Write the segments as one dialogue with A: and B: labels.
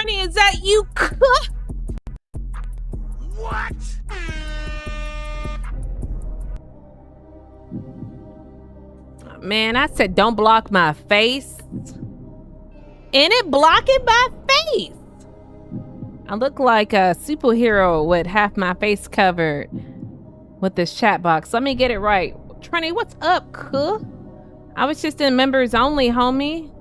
A: Trini, is that you?
B: What?
A: Man, I said don't block my face. And it blocking my face. I look like a superhero with half my face covered with this chat box. Let me get it right. Trini, what's up, cuh? I was just in members only, homie.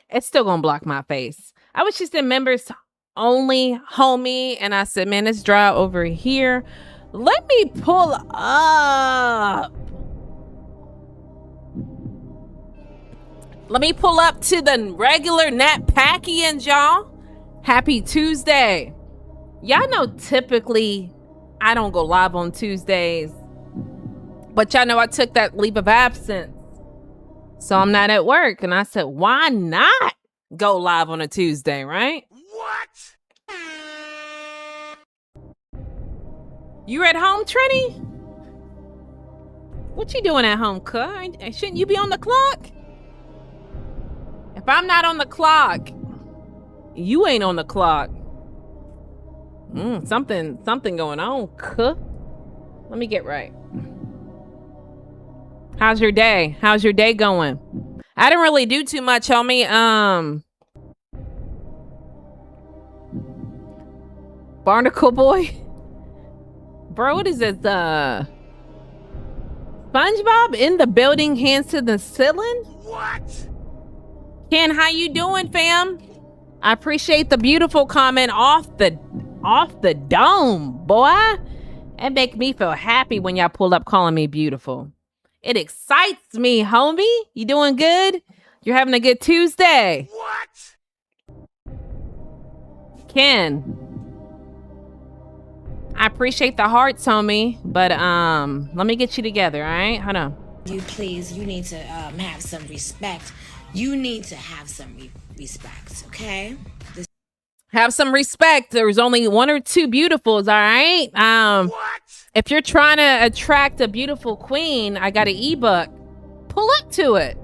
A: It's still gonna block my face. I was just in members only, homie, and I said, man, it's dry over here. Let me pull up. Let me pull up to the regular Nat Packians, y'all. Happy Tuesday. Y'all know typically I don't go live on Tuesdays, but y'all know I took that leave of absence. So I'm not at work. And I said, why not go live on a Tuesday, right?
B: What?
A: You at home, Trini? What you doing at home, cuh? Shouldn't you be on the clock? If I'm not on the clock, you ain't on the clock. Something going on, cuh. Let me get right. How's your day? How's your day going? I didn't really do too much, homie. Barnacle boy. Bro, what is this? SpongeBob in the building, hands to the ceiling?
B: What?
A: Ken, how you doing, fam? I appreciate the beautiful comment off the dome, boy. It make me feel happy when y'all pull up calling me beautiful. It excites me, homie. You doing good? You're having a good Tuesday.
B: What?
A: Ken, I appreciate the hearts, homie, but let me get you together, all right? Hold on.
C: You need to have some respect. You need to have some respect, okay?
A: Have some respect. There's only one or two beautifuls, all right?
B: What?
A: If you're trying to attract a beautiful queen, I got an ebook. Pull up to it.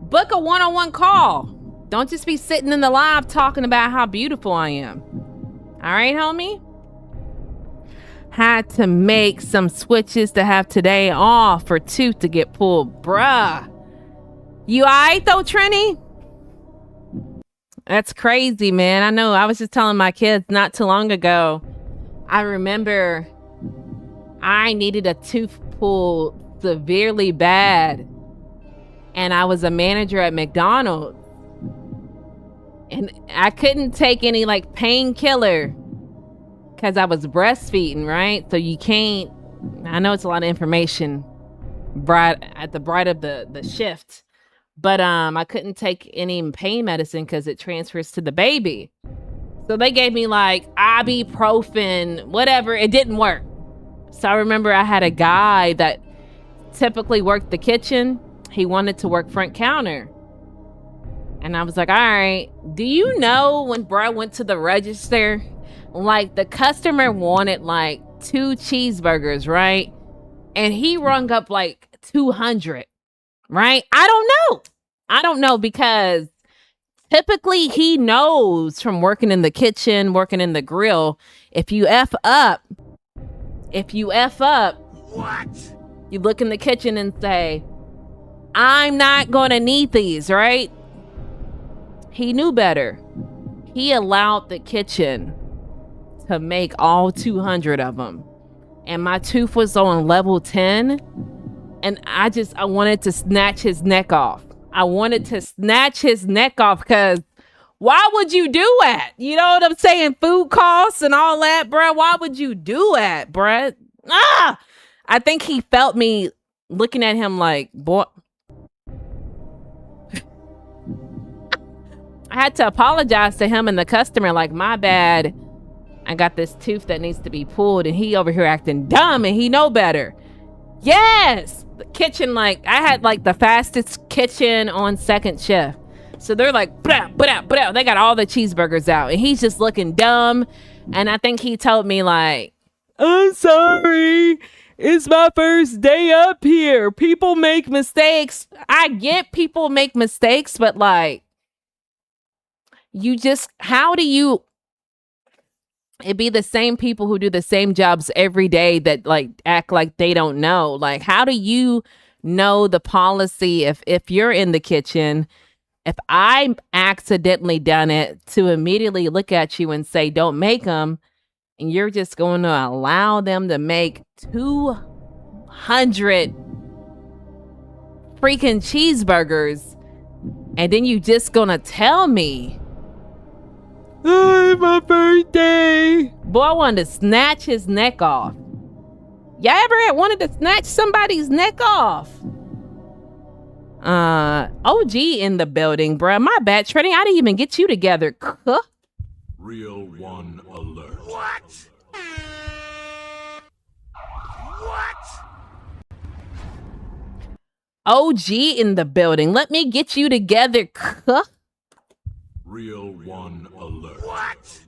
A: Book a one-on-one call. Don't just be sitting in the live talking about how beautiful I am. All right, homie? Had to make some switches to have today off for tooth to get pulled. Bruh. You all right, though, Trini? That's crazy, man. I know. I was just telling my kids not too long ago. I remember I needed a tooth pulled severely bad. And I was a manager at McDonald's. And I couldn't take any like painkiller because I was breastfeeding, right? So you can't, I know it's a lot of information at the bright of the shift. But I couldn't take any pain medicine because it transfers to the baby. So they gave me like ibuprofen, whatever. It didn't work. So I remember I had a guy that typically worked the kitchen. He wanted to work front counter. And I was like, all right, do you know when bro went to the register, like the customer wanted like 2 cheeseburgers, right? And he rung up like 200, right? I don't know because typically he knows from working in the kitchen, working in the grill, if you F up,
B: What?
A: you look in the kitchen and say, I'm not going to need these, right? He knew better. He allowed the kitchen to make all 200 of them. And my tooth was on level 10. And I wanted to snatch his neck off. Because why would you do that? You know what I'm saying? Food costs and all that, bruh. Why would you do that, bruh? I think he felt me looking at him like, boy. I had to apologize to him and the customer, like, my bad. I got this tooth that needs to be pulled, and he over here acting dumb, and he know better. Yes! The kitchen, like, I had, like, the fastest kitchen on second shift. So they're like, blah, blah, blah. They got all the cheeseburgers out, and he's just looking dumb. And I think he told me, like, I'm sorry. It's my first day up here. People make mistakes. I get people make mistakes, but like, how do you, it'd be the same people who do the same jobs every day that like act like they don't know. Like, how do you know the policy if you're in the kitchen, if I accidentally done it, to immediately look at you and say, don't make them, and you're just going to allow them to make 200 freaking cheeseburgers, and then you just gonna tell me, oh, my birthday. Boy, I wanted to snatch his neck off. Y'all ever wanted to snatch somebody's neck off? OG in the building, bruh. My bad, Trini. I didn't even get you together.
B: Real one alert. What? What?
A: OG in the building. Let me get you together.
B: Real one alert. What?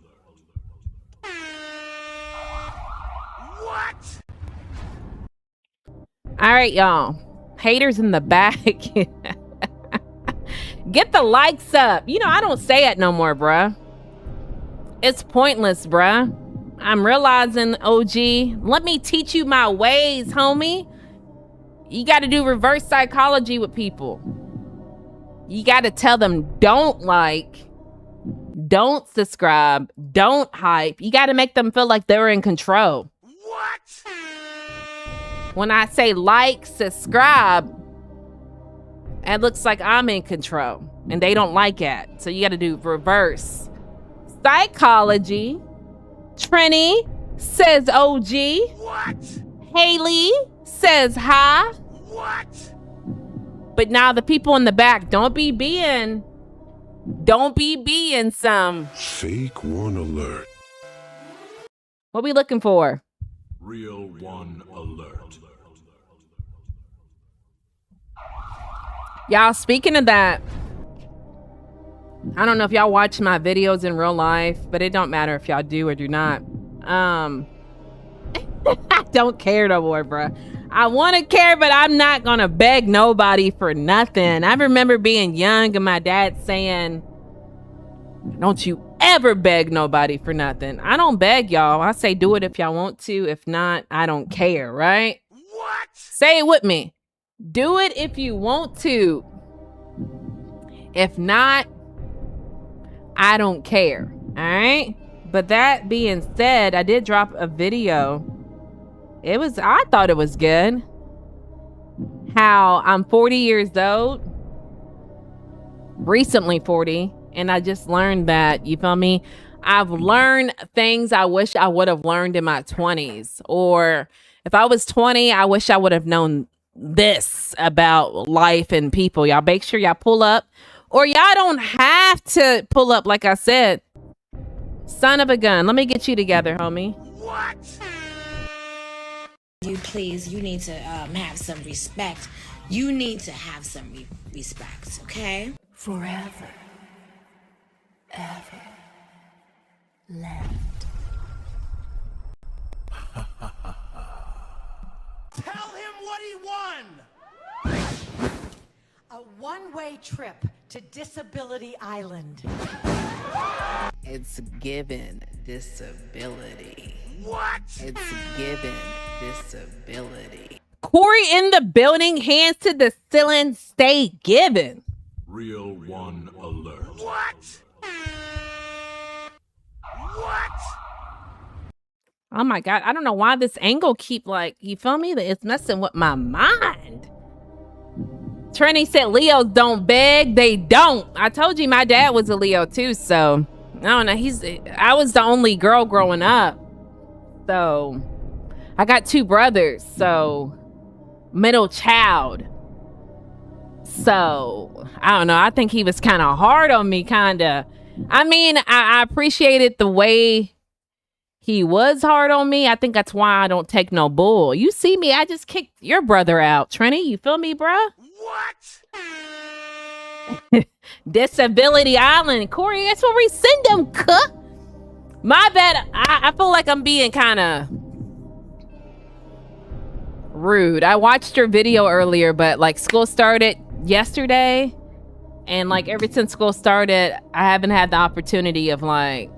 B: What?
A: All right, y'all. Haters in the back. Get the likes up. You know, I don't say it no more, bruh. It's pointless, bruh. I'm realizing, OG. Let me teach you my ways, homie. You got to do reverse psychology with people. You got to tell them don't like, don't subscribe, don't hype. You got to make them feel like they're in control.
B: What?
A: When I say like, subscribe, it looks like I'm in control and they don't like it. So you got to do reverse psychology. Trini says OG.
B: What?
A: Haley says hi.
B: What?
A: But now the people in the back, don't be being some
B: Fake one alert.
A: What we looking for?
B: Real one alert.
A: Y'all, speaking of that, I don't know if y'all watch my videos in real life, but it don't matter if y'all do or do not. I don't care no more, bruh. I want to care, but I'm not going to beg nobody for nothing. I remember being young and my dad saying, don't you ever beg nobody for nothing. I don't beg y'all. I say do it if y'all want to. If not, I don't care, right?
B: What?
A: Say it with me. Do it if you want to. If not, I don't care. All right? But that being said, I did drop a video. I thought it was good. How I'm 40 years old. Recently 40. And I just learned that, you feel me? I've learned things I wish I would have learned in my 20s. Or if I was 20, I wish I would have known this about life and people. Y'all make sure y'all pull up. Or y'all don't have to pull up, like I said. Son of a gun. Let me get you together, homie.
B: What?
C: You need to have some respect. You need to have some respect, okay?
D: Forever. Ever. Left.
E: Tell him what he won!
F: A one-way trip to Disability Island.
A: It's given disability.
B: What?
A: It's given disability. Corey in the building, hands to the ceiling, stay given.
B: Real one alert. What? What?
A: Oh my God, I don't know why this angle keep like, you feel me? It's messing with my mind. Trini said Leos don't beg, they don't. I told you my dad was a Leo too, so I don't know. I was the only girl growing up. So I got two brothers, so middle child. So I don't know. I think he was kind of hard on me, kind of. I mean, I appreciated the way he was hard on me. I think that's why I don't take no bull. You see me, I just kicked your brother out, Trini. You feel me, bruh?
B: What?
A: Disability Island. Corey, that's where we send them, cuh. My bad. I feel like I'm being kind of rude. I watched your video earlier, but like school started yesterday, and like ever since school started, I haven't had the opportunity of like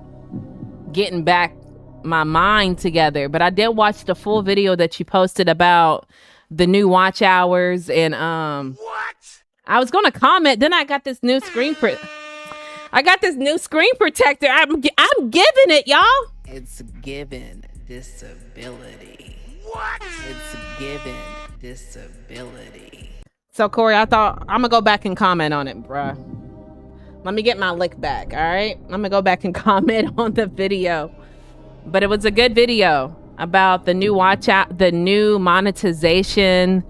A: getting back my mind together. But I did watch the full video that you posted about the new watch hours, and
B: What?
A: I was gonna comment. Then I got this new I got this new screen protector. I'm giving it, y'all. It's given disability.
B: What?
A: It's given disability. So Corey, I thought I'm gonna go back and comment on it, bruh. Let me get my lick back, all right? I'm gonna go back and comment on the video. But it was a good video about the new the new monetization.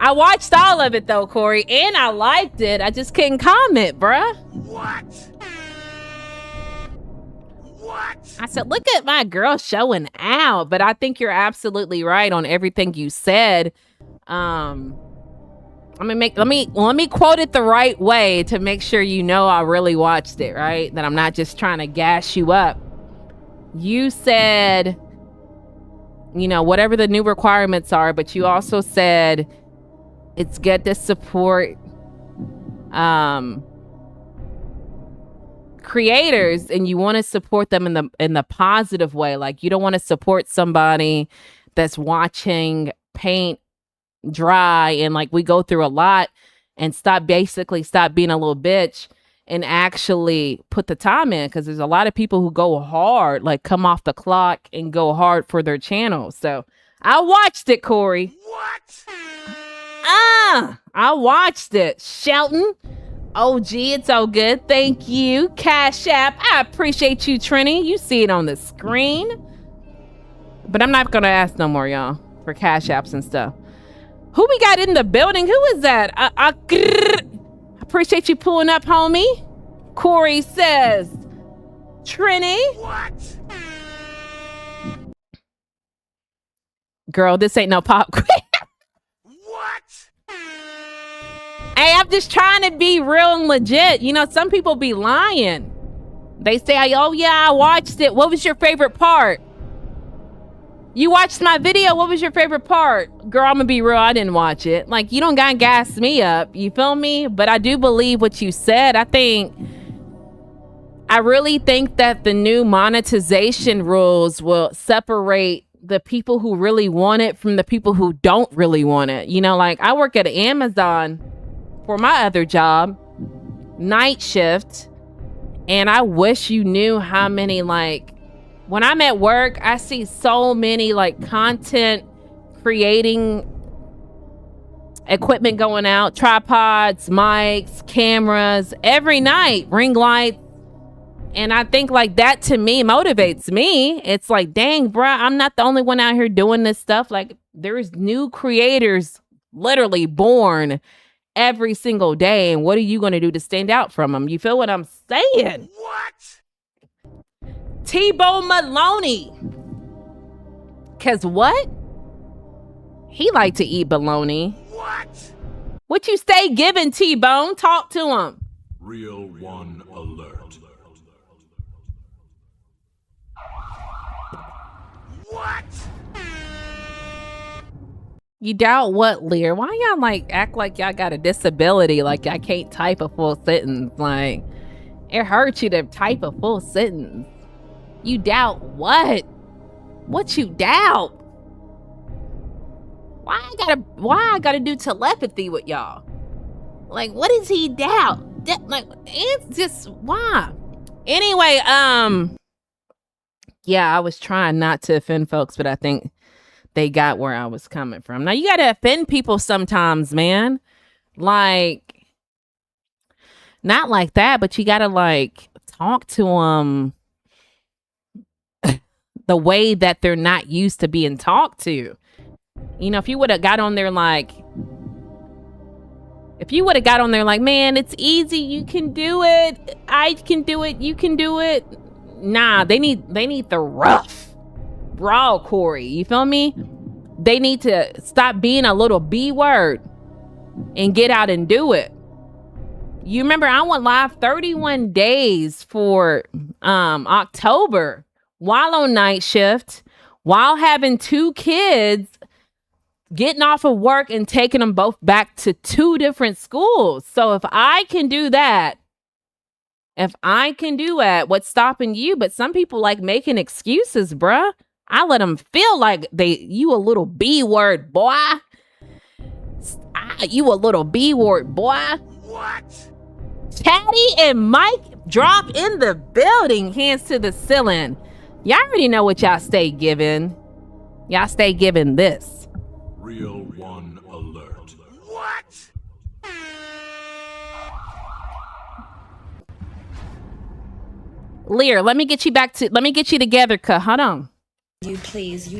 A: I watched all of it though, Corey, and I liked it. I just couldn't comment, bruh.
B: What? What?
A: I said, look at my girl showing out. But I think you're absolutely right on everything you said. Let me quote it the right way to make sure you know I really watched it, right? That I'm not just trying to gas you up. You said, you know, whatever the new requirements are, but you also said it's good to support creators, and you want to support them in the positive way. Like, you don't want to support somebody that's watching paint dry and like we go through a lot, and stop being a little bitch and actually put the time in, because there's a lot of people who go hard, like come off the clock and go hard for their channel. So I watched it, Corey.
B: What?
A: I watched it. Shelton, OG, it's all good. Thank you. Cash App, I appreciate you, Trini. You see it on the screen. But I'm not gonna ask no more, y'all, for Cash Apps and stuff. Who we got in the building? Who is that? I appreciate you pulling up, homie. Corey says, Trini.
B: What?
A: Girl, this ain't no pop quiz.
B: What?
A: Hey, I'm just trying to be real and legit. You know, some people be lying. They say, oh yeah, I watched it. What was your favorite part? You watched my video. What was your favorite part? Girl, I'm gonna be real. I didn't watch it. Like, you don't gotta gas me up. You feel me? But I do believe what you said. I really think that the new monetization rules will separate the people who really want it from the people who don't really want it. You know, like I work at Amazon for my other job, night shift. And I wish you knew how many, like, when I'm at work, I see so many like content creating equipment going out, tripods, mics, cameras, every night, ring lights. And I think like that to me motivates me. It's like, dang, bruh, I'm not the only one out here doing this stuff. Like, there's new creators literally born every single day. And what are you going to do to stand out from them? You feel what I'm saying?
B: What?
A: T-Bone Maloney. Cause what? He like to eat bologna.
B: What?
A: What you stay giving, T-Bone? Talk to him.
B: Real one alert. What?
A: You doubt what, Lear? Why y'all like act like y'all got a disability? Like I can't type a full sentence. Like, it hurts you to type a full sentence. You doubt what? What you doubt? Why I gotta do telepathy with y'all? Like, what does he doubt? Like, it's just why? Anyway, yeah, I was trying not to offend folks, but I think they got where I was coming from. Now you gotta offend people sometimes, man. Like, not like that, but you gotta like talk to them the way that they're not used to being talked to. You know, if you would have got on there like, man, it's easy, you can do it, I can do it, you can do it. Nah, they need the raw Corey. You feel me? They need to stop being a little B word and get out and do it. You remember I went live 31 days for October while on night shift, while having 2 kids, getting off of work and taking them both back to 2 different schools. So if I can do that, what's stopping you? But some people like making excuses, bruh. I let them feel like you a little B word, boy. You a little B word, boy.
B: What?
A: Chatty and Mike drop in the building, hands to the ceiling. Y'all already know what y'all stay giving. Y'all stay giving this.
B: Real one alert. What?
A: Lear, let me get you together, hold on.
C: You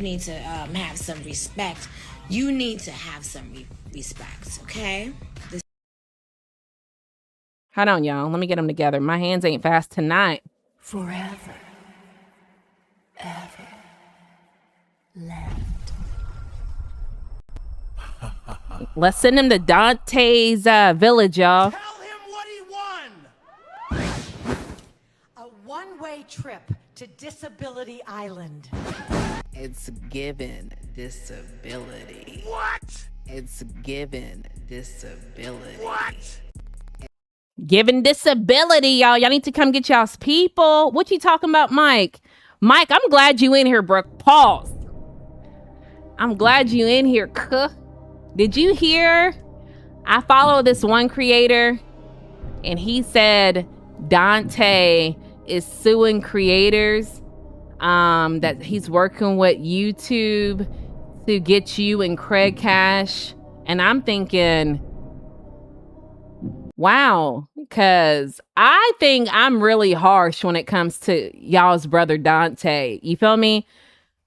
C: need to have some respect. You need to have some respect, okay?
A: Hold on, y'all. Let me get them together. My hands ain't fast tonight.
F: Forever. Ever. Left.
A: Let's send him to Dante's village, y'all.
E: Tell him what he won.
F: A one-way trip to Disability Island.
D: It's given disability.
B: What?
D: It's given disability.
B: What?
A: Giving disability, y'all. Y'all need to come get y'all's people. What you talking about, Mike? Mike, I'm glad you in here, Brooke. Pause. I'm glad you in here, cuh. Did you hear? I follow this one creator, and he said Dante is suing creators, that he's working with YouTube to get you and Craig cash. And I'm thinking, wow, because I think I'm really harsh when it comes to y'all's brother Dante. You feel me?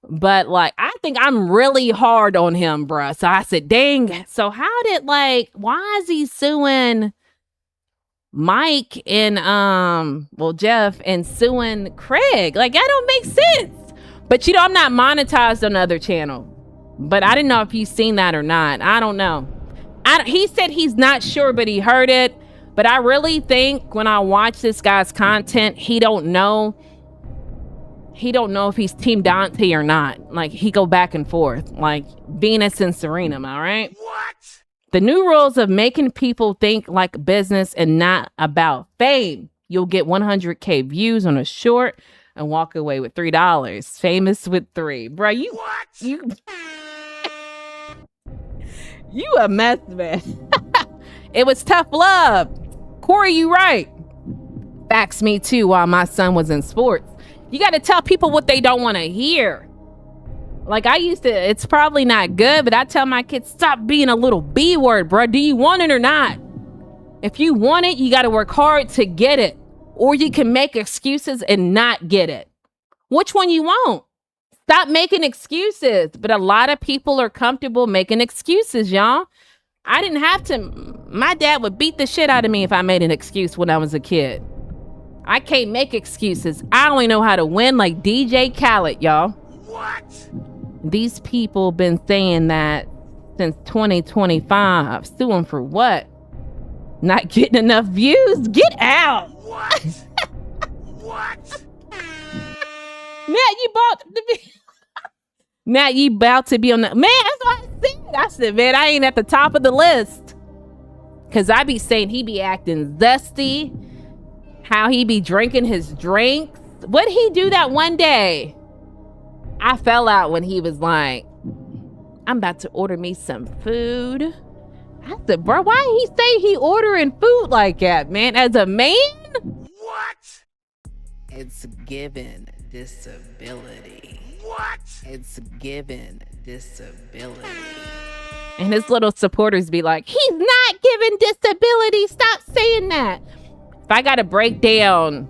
A: But like, I think I'm really hard on him, bruh. So I said, dang. So why is he suing Mike and Jeff and suing Craig? Like, that don't make sense. But I'm not monetized on the other channel. But I didn't know if you've seen that or not. I don't know. He said he's not sure, but he heard it. But I really think when I watch this guy's content, he don't know if he's Team Dante or not. Like, he go back and forth, like Venus and Serena, am I right?
B: What?
A: The new rules of making people think like business and not about fame. You'll get 100K views on a short and walk away with $3. Famous with 3. Bro, you a mess, man. It was tough love. Corey, you right. Facts me too while my son was in sports. You got to tell people what they don't want to hear. Like I used to, it's probably not good, but I tell my kids, stop being a little B word, bro. Do you want it or not? If you want it, you got to work hard to get it. Or you can make excuses and not get it. Which one you want? Stop making excuses. But a lot of people are comfortable making excuses, y'all. I didn't have to. My dad would beat the shit out of me if I made an excuse when I was a kid. I can't make excuses. I only know how to win like DJ Khaled, y'all.
B: What?
A: These people been saying that since 2025. Suing for what? Not getting enough views? Get out.
B: What? What?
A: Now you about to be on the... Man, that's what I said. I said, man, I ain't at the top of the list. Because I be saying he be acting zesty. How he be drinking his drinks. What he do that one day? I fell out when he was like, I'm about to order me some food. I said, bro, why he say he ordering food like that, man? As a man?
B: What?
D: It's given disability.
B: What?
D: It's given disability.
A: And his little supporters be like, he's not giving disability. Stop saying that. If I got to break down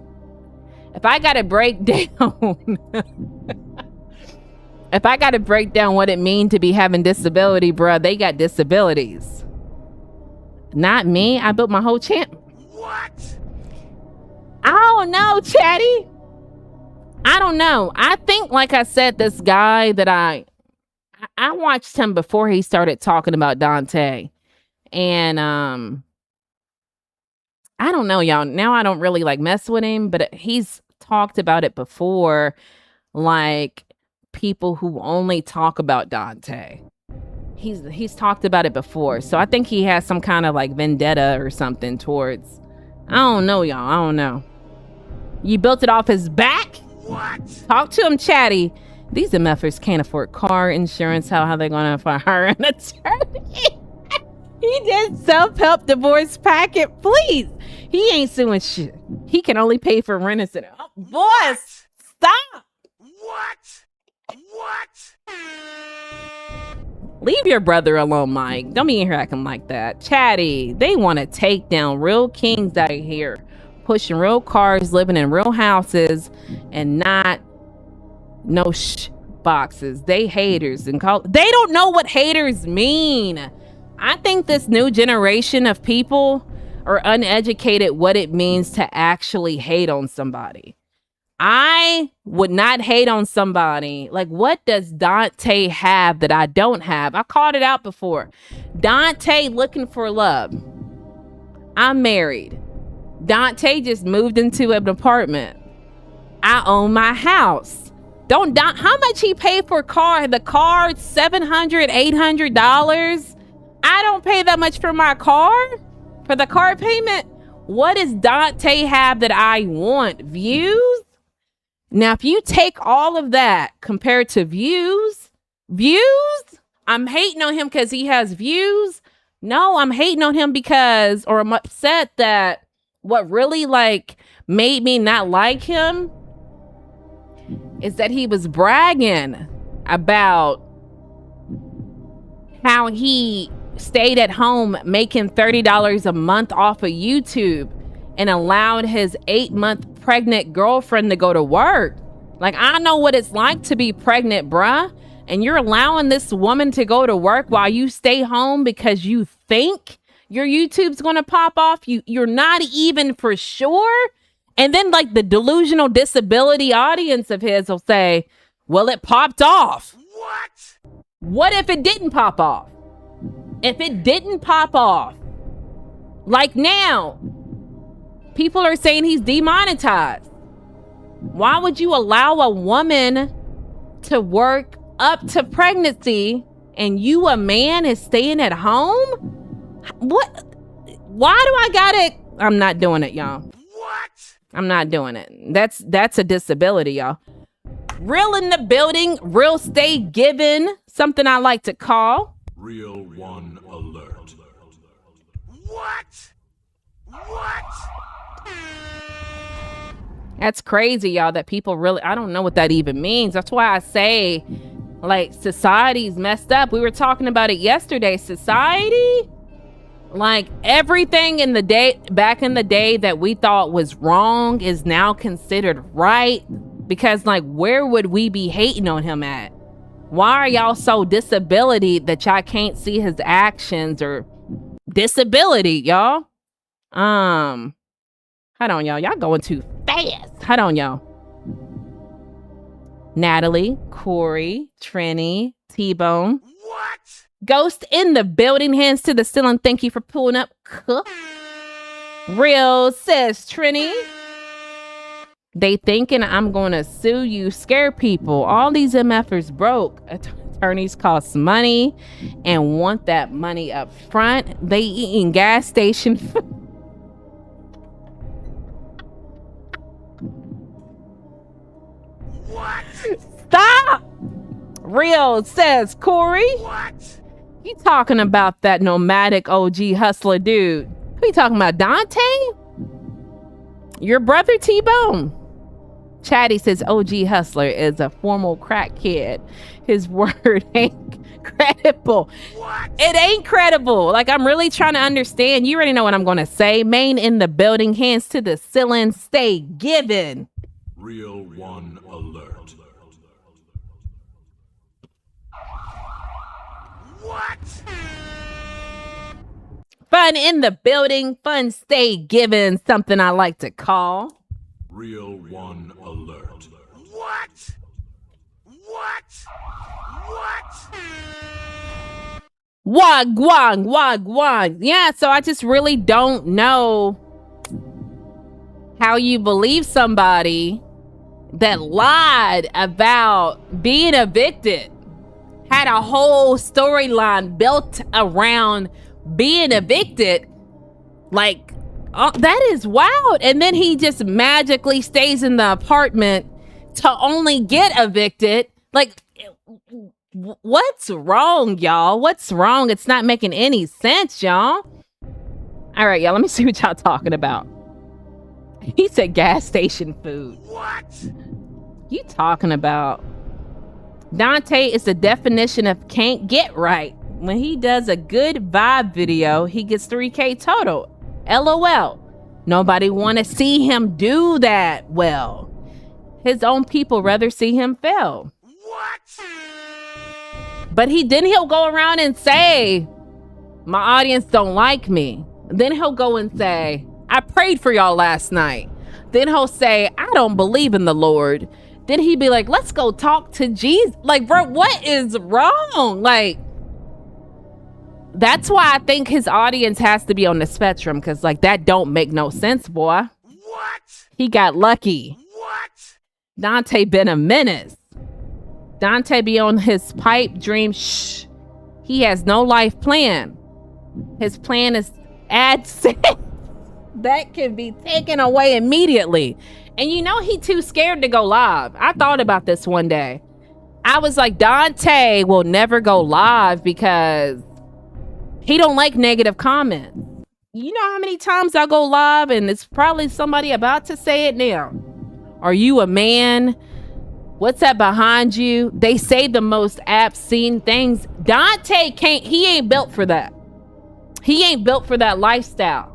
A: what it means to be having disability, bruh, they got disabilities. Not me. I built my whole channel.
B: What?
A: I don't know, Chatty. I don't know. I think, like I said, this guy that I watched him before he started talking about Dante. And I don't know, y'all. Now I don't really like mess with him, but he's talked about it before, like people who only talk about Dante. he's talked about it before. So I think he has some kind of like vendetta or something towards, I don't know, y'all. I don't know. You built it off his back?
B: What?
A: Talk to him, Chatty. These MFers can't afford car insurance. How they gonna hire an attorney? He did self-help divorce packet. Please. He ain't suing shit. He can only pay for rent and sit. Oh, boys, stop.
B: What? What?
A: Leave your brother alone, Mike. Don't be in here acting like that. Chatty, they want to take down real kings out here, pushing real cars, living in real houses, and not no boxes. They haters and they don't know what haters mean. I think this new generation of people are uneducated what it means to actually hate on somebody. I would not hate on somebody. Like, what does Dante have that I don't have? I called it out before. Dante looking for love. I'm married. Dante just moved into an apartment. I own my house. How much he paid for a car? The car, $700, $800. I don't pay that much for my car, for the car payment. What does Dante have that I want? Views? Now, if you take all of that compared to views, I'm hating on him because he has views. No, I'm hating on him because, or I'm upset that what really like made me not like him is that he was bragging about how he stayed at home making $30 a month off of YouTube and allowed his 8-month pregnant girlfriend to go to work. Like, I know what it's like to be pregnant, bruh. And you're allowing this woman to go to work while you stay home because you think your YouTube's gonna pop off. You're not even for sure. And then like the delusional disability audience of his will say, well, it popped off.
B: What?
A: What if it didn't pop off? If it didn't pop off, like now, people are saying he's demonetized. Why would you allow a woman to work up to pregnancy and you, a man, is staying at home? What? Why do I gotta? I'm not doing it, y'all.
B: What?
A: I'm not doing it. That's a disability, y'all. Real in the building, real stay given, something I like to call.
B: Real one alert. What? What?
A: That's crazy, y'all, that people really, I don't know what that even means. That's why I say, like, society's messed up. We were talking about it yesterday. Society, like, everything in the day, back in the day that we thought was wrong is now considered right. Because, like, where would we be hating on him at? Why are y'all so disability that y'all can't see his actions or disability, y'all? Hold on, y'all. Y'all going too fast. Hold on, y'all. Natalie, Corey, Trini, T-Bone.
B: What?
A: Ghost in the building. Hands to the ceiling. Thank you for pulling up. Real, says Trini. They thinking I'm going to sue you, scare people. All these MFers broke. Attorneys cost money and want that money up front. They eating gas station food.
B: What?
A: Stop! Real, says Corey.
B: What?
A: You talking about that nomadic OG hustler dude. Who you talking about, Dante? Your brother T-Bone. Chatty says OG hustler is a formal crack kid. His word ain't credible.
B: What?
A: It ain't credible. Like, I'm really trying to understand. You already know what I'm going to say. Main in the building. Hands to the ceiling. Stay given.
B: Real one alert. What?
A: Fun in the building. Fun stay given. Something I like to call.
B: Real one alert. What? What? What?
A: Wag. Yeah, so I just really don't know how you believe somebody that lied about being evicted had a whole storyline built around being evicted. Like, that is wild. And then he just magically stays in the apartment to only get evicted. Like, what's wrong, y'all? What's wrong? It's not making any sense, y'all. All right, y'all, let me see what y'all talking about. He said gas station food.
B: What?
A: You talking about? Dante is the definition of can't get right. When he does a good vibe video, he gets 3K total. LOL. Nobody want to see him do that well. His own people rather see him fail.
B: What?
A: But he'll go around and say, my audience don't like me. Then he'll go and say, I prayed for y'all last night. Then he'll say, I don't believe in the Lord. Then he'd be like, let's go talk to Jesus. Like, bro, what is wrong? Like, that's why I think his audience has to be on the spectrum, because like that don't make no sense, boy.
B: What?
A: He got lucky.
B: What?
A: Dante been a menace. Dante be on his pipe dream. Shh. He has no life plan. His plan is AdSense. That can be taken away immediately. And you know he too scared to go live. I thought about this one day. I was like, Dante will never go live because he don't like negative comments. You know how many times I go live and it's probably somebody about to say it now. Are you a man? What's that behind you? They say the most obscene things. Dante he ain't built for that. He ain't built for that lifestyle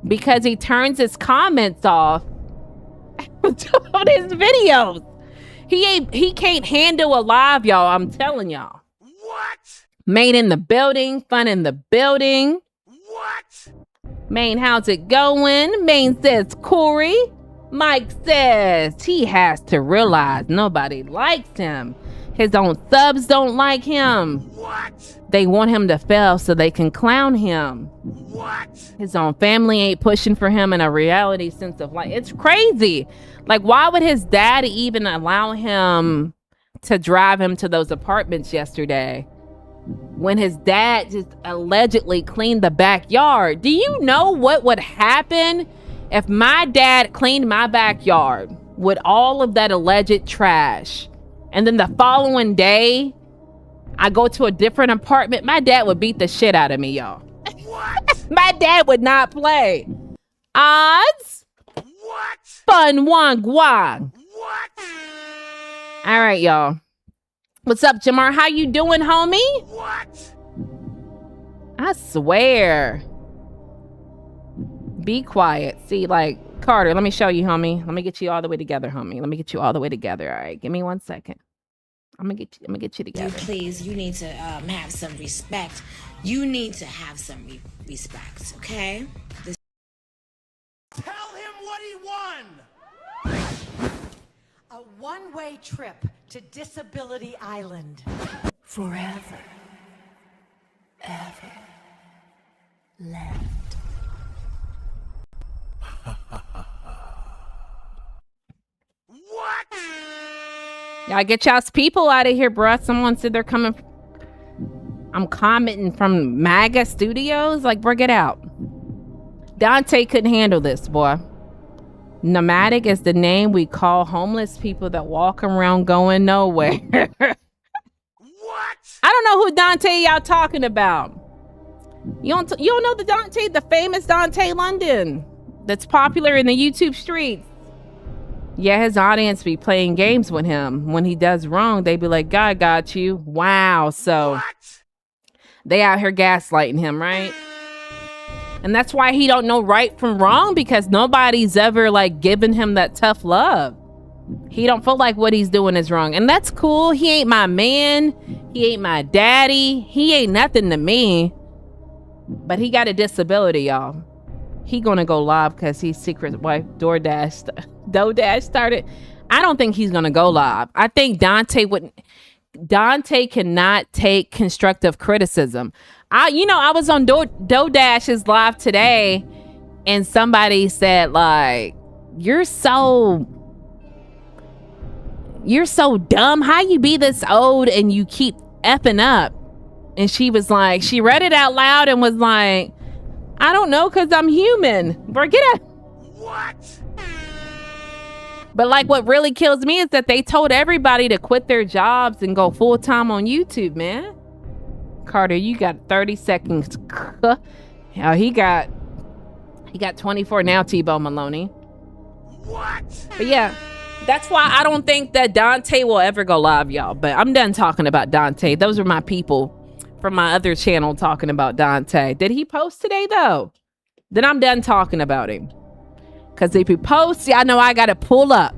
A: because he turns his comments off on his videos. He can't handle a live, y'all. I'm telling y'all.
B: What?
A: Main in the building, fun in the building.
B: What?
A: Main, how's it going? Main says Corey. Mike says he has to realize nobody likes him. His own subs don't like him.
B: What?
A: They want him to fail so they can clown him.
B: What?
A: His own family ain't pushing for him in a reality sense of life. It's crazy. Like, why would his dad even allow him to drive him to those apartments yesterday when his dad just allegedly cleaned the backyard? Do you know what would happen if my dad cleaned my backyard with all of that alleged trash, and then the following day I go to a different apartment? My dad would beat the shit out of me, y'all.
B: What?
A: My dad would not play. Odds?
B: What?
A: Fun Wong Guang.
B: What?
A: All right, y'all. What's up, Jamar? How you doing, homie?
B: What?
A: I swear. Be quiet. See, like, Carter, let me show you, homie. Let me get you all the way together, homie. Let me get you all the way together. All right, give me 1 second. I'm gonna get you
C: You
A: together.
C: please, you need to have some respect. You need to have some respect, okay?
E: Tell him what he won!
F: A one-way trip to Disability Island.
D: Forever. Ever. Left.
B: What?
A: Y'all get y'all's people out of here, bruh. Someone said they're coming. I'm commenting from MAGA Studios. Like, bro, get out. Dante couldn't handle this, boy. Nomadic is the name we call homeless people that walk around going nowhere.
B: What?
A: I don't know who Dante y'all talking about. You don't know the Dante, the famous Dante London that's popular in the YouTube streets. Yeah, his audience be playing games with him. When he does wrong, they be like, God got you. Wow. So
B: What?
A: they out here gaslighting him, right? And that's why he don't know right from wrong, because nobody's ever like given him that tough love. He don't feel like what he's doing is wrong. And that's cool. He ain't my man. He ain't my daddy. He ain't nothing to me. But he got a disability, y'all. He gonna go live because he's secret wife DoorDash started. I don't think he's gonna go live. I think Dante cannot take constructive criticism. I was on DoorDash's live today, and somebody said, like, you're so dumb. How you be this old and you keep effing up. And she was like, she read it out loud and was like, I don't know, because I'm human. Bro, get out.
B: What?
A: But like what really kills me is that they told everybody to quit their jobs and go full time on YouTube, man. Carter, you got 30 seconds. Oh, he got 24 now, T-Bone Maloney.
B: What?
A: But yeah, that's why I don't think that Dante will ever go live, y'all. But I'm done talking about Dante. Those are my people from my other channel talking about Dante. Did he post today, though? Then I'm done talking about him. Because if he posts, y'all know I got to pull up.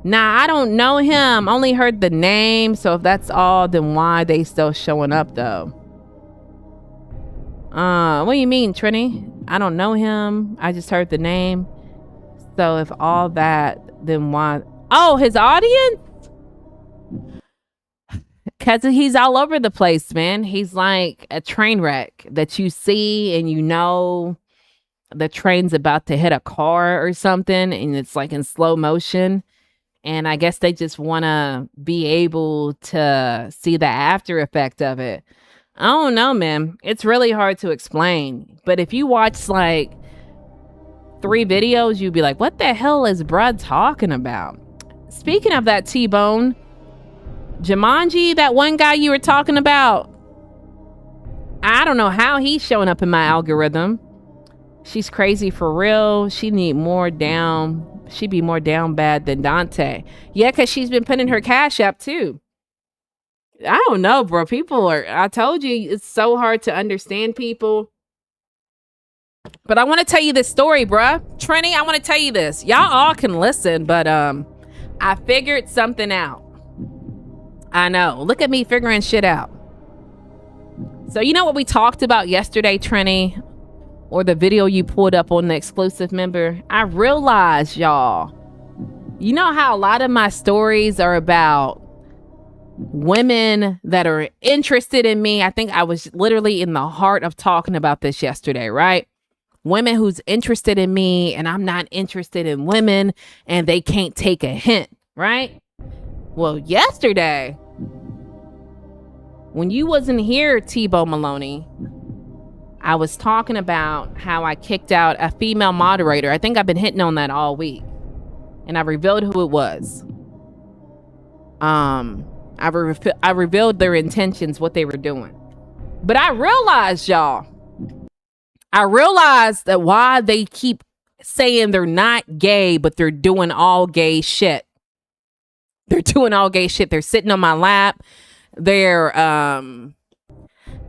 A: Nah, I don't know him. Only heard the name. So if that's all, then why they still showing up, though? What do you mean, Trini? I don't know him. I just heard the name. So if all that, then why? Oh, his audience? Because he's all over the place, man. He's like a train wreck that you see and you know the train's about to hit a car or something. And it's like in slow motion. And I guess they just want to be able to see the after effect of it. I don't know, man. It's really hard to explain. But if you watch like 3 videos, you'd be like, what the hell is bruh talking about? Speaking of that T-Bone, Jumanji, that one guy you were talking about, I don't know how he's showing up in my algorithm. She's crazy for real. She be more down bad than Dante. Yeah, because she's been putting her cash up too. I don't know, bro. I told you, it's so hard to understand people. But I want to tell you this story, bruh. Trini, I want to tell you this. Y'all all can listen, but I figured something out. I know. Look at me figuring shit out. So you know what we talked about yesterday, Trini? Or the video you pulled up on the exclusive member? I realized, y'all, you know how a lot of my stories are about women that are interested in me? I think I was literally in the heart of talking about this yesterday, right? Women who's interested in me and I'm not interested in women and they can't take a hint, right? Well, yesterday, when you wasn't here, T-Bone Maloney, I was talking about how I kicked out a female moderator. I think I've been hitting on that all week. And I revealed who it was. I revealed their intentions, what they were doing. But I realized, y'all, that why they keep saying they're not gay, but they're doing all gay shit. They're doing all gay shit. They're sitting on my lap. They're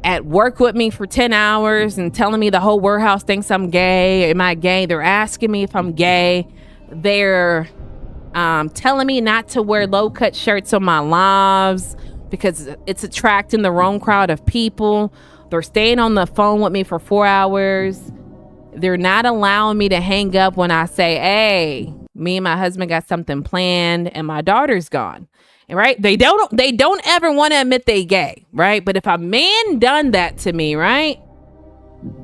A: at work with me for 10 hours and telling me the whole warehouse thinks I'm gay. Am I gay? They're asking me if I'm gay. They're telling me not to wear low-cut shirts on my lives because it's attracting the wrong crowd of people. They're staying on the phone with me for 4 hours. They're not allowing me to hang up when I say, hey, me and my husband got something planned and my daughter's gone. Right? They don't ever want to admit they gay, right? But if a man done that to me, right?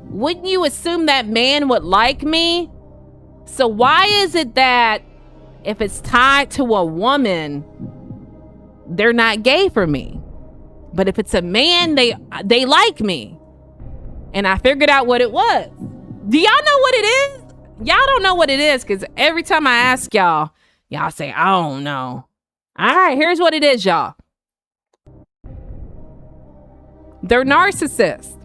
A: Wouldn't you assume that man would like me? So why is it that if it's tied to a woman, they're not gay for me? But if it's a man, they like me. And I figured out what it was. Do y'all know what it is? Y'all don't know what it is because every time I ask y'all say, I don't know. All right, here's what it is, y'all. They're narcissists.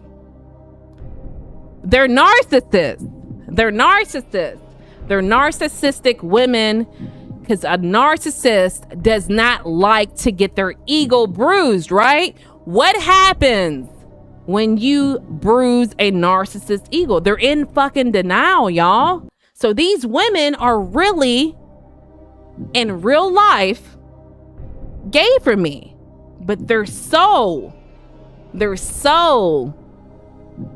A: They're narcissists. They're narcissists. They're narcissistic women because a narcissist does not like to get their ego bruised, right? What happens when you bruise a narcissist ego? They're in fucking denial, y'all. So these women are really, in real life, gay for me, but they're so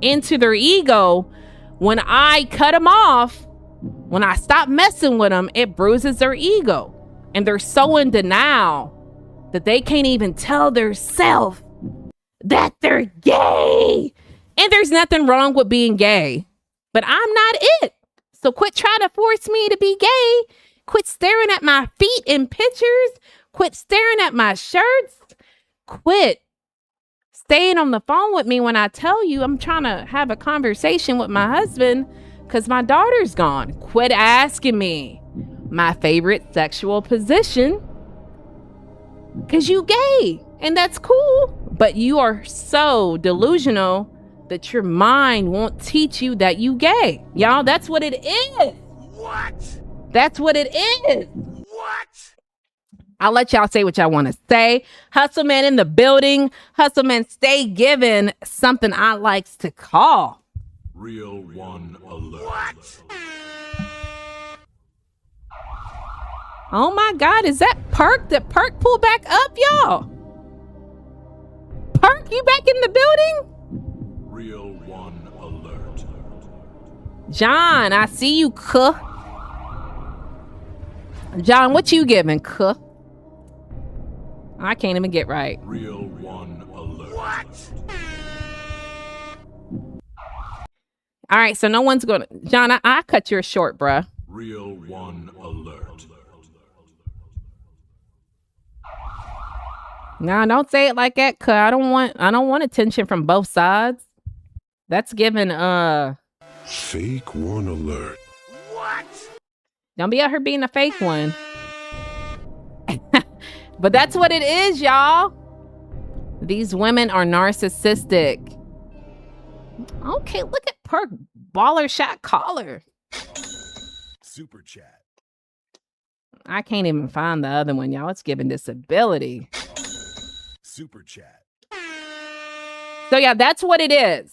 A: into their ego. When I cut them off, when I stop messing with them, it bruises their ego, and they're so in denial that they can't even tell their self that they're gay. And there's nothing wrong with being gay, but I'm not it. So quit trying to force me to be gay. Quit staring at my feet in pictures. Quit staring at my shirts. Quit staying on the phone with me when I tell you I'm trying to have a conversation with my husband because my daughter's gone. Quit asking me my favorite sexual position because you gay, and that's cool. But you are so delusional that your mind won't teach you that you gay. Y'all, that's what it is.
B: What?
A: That's what it is.
B: What?
A: I'll let y'all say what y'all want to say. Hustleman in the building. Hustleman, stay giving something I likes to call.
G: Real one alert.
B: What?
A: Oh my God, is that Perk? Did Perk pull back up, y'all? Perk, you back in the building?
G: Real one alert.
A: John, I see you, cuh. John, what you giving, cuh? I can't even get right.
G: Real one alert.
B: What?
A: All right, so no one's gonna. John, I cut yours short, bruh.
G: Real one alert.
A: Nah, don't say it like that, cuh. I don't want attention from both sides. That's giving
G: Fake one alert.
B: What?
A: Don't be out here being a fake one. But that's what it is, y'all. These women are narcissistic. Okay, look at Perk baller shot caller.
G: Super chat.
A: I can't even find the other one, y'all. It's giving disability.
G: Super chat.
A: So yeah, that's what it is.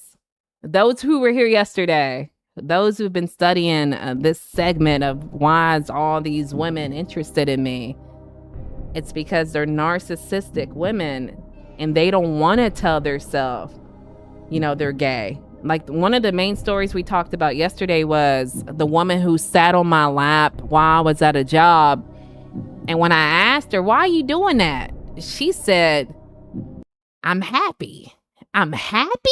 A: Those who were here yesterday, those who've been studying this segment of why is all these women interested in me, it's because they're narcissistic women and they don't want to tell themselves, you know, they're gay. Like one of the main stories we talked about yesterday was the woman who sat on my lap while I was at a job. And when I asked her, why are you doing that? She said, I'm happy. I'm happy?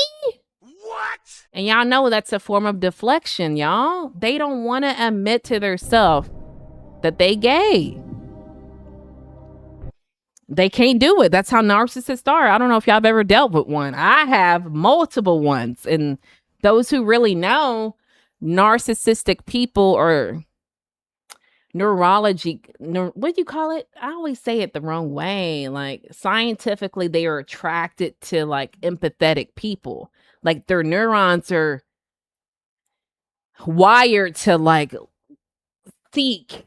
B: What?
A: And y'all know that's a form of deflection, y'all. They don't want to admit to themselves that they gay. They can't do it. That's how narcissists are. I don't know if y'all have ever dealt with one. I have multiple ones. And those who really know, narcissistic people or what do you call it? I always say it the wrong way. Like scientifically, they are attracted to like empathetic people. Like their neurons are wired to like seek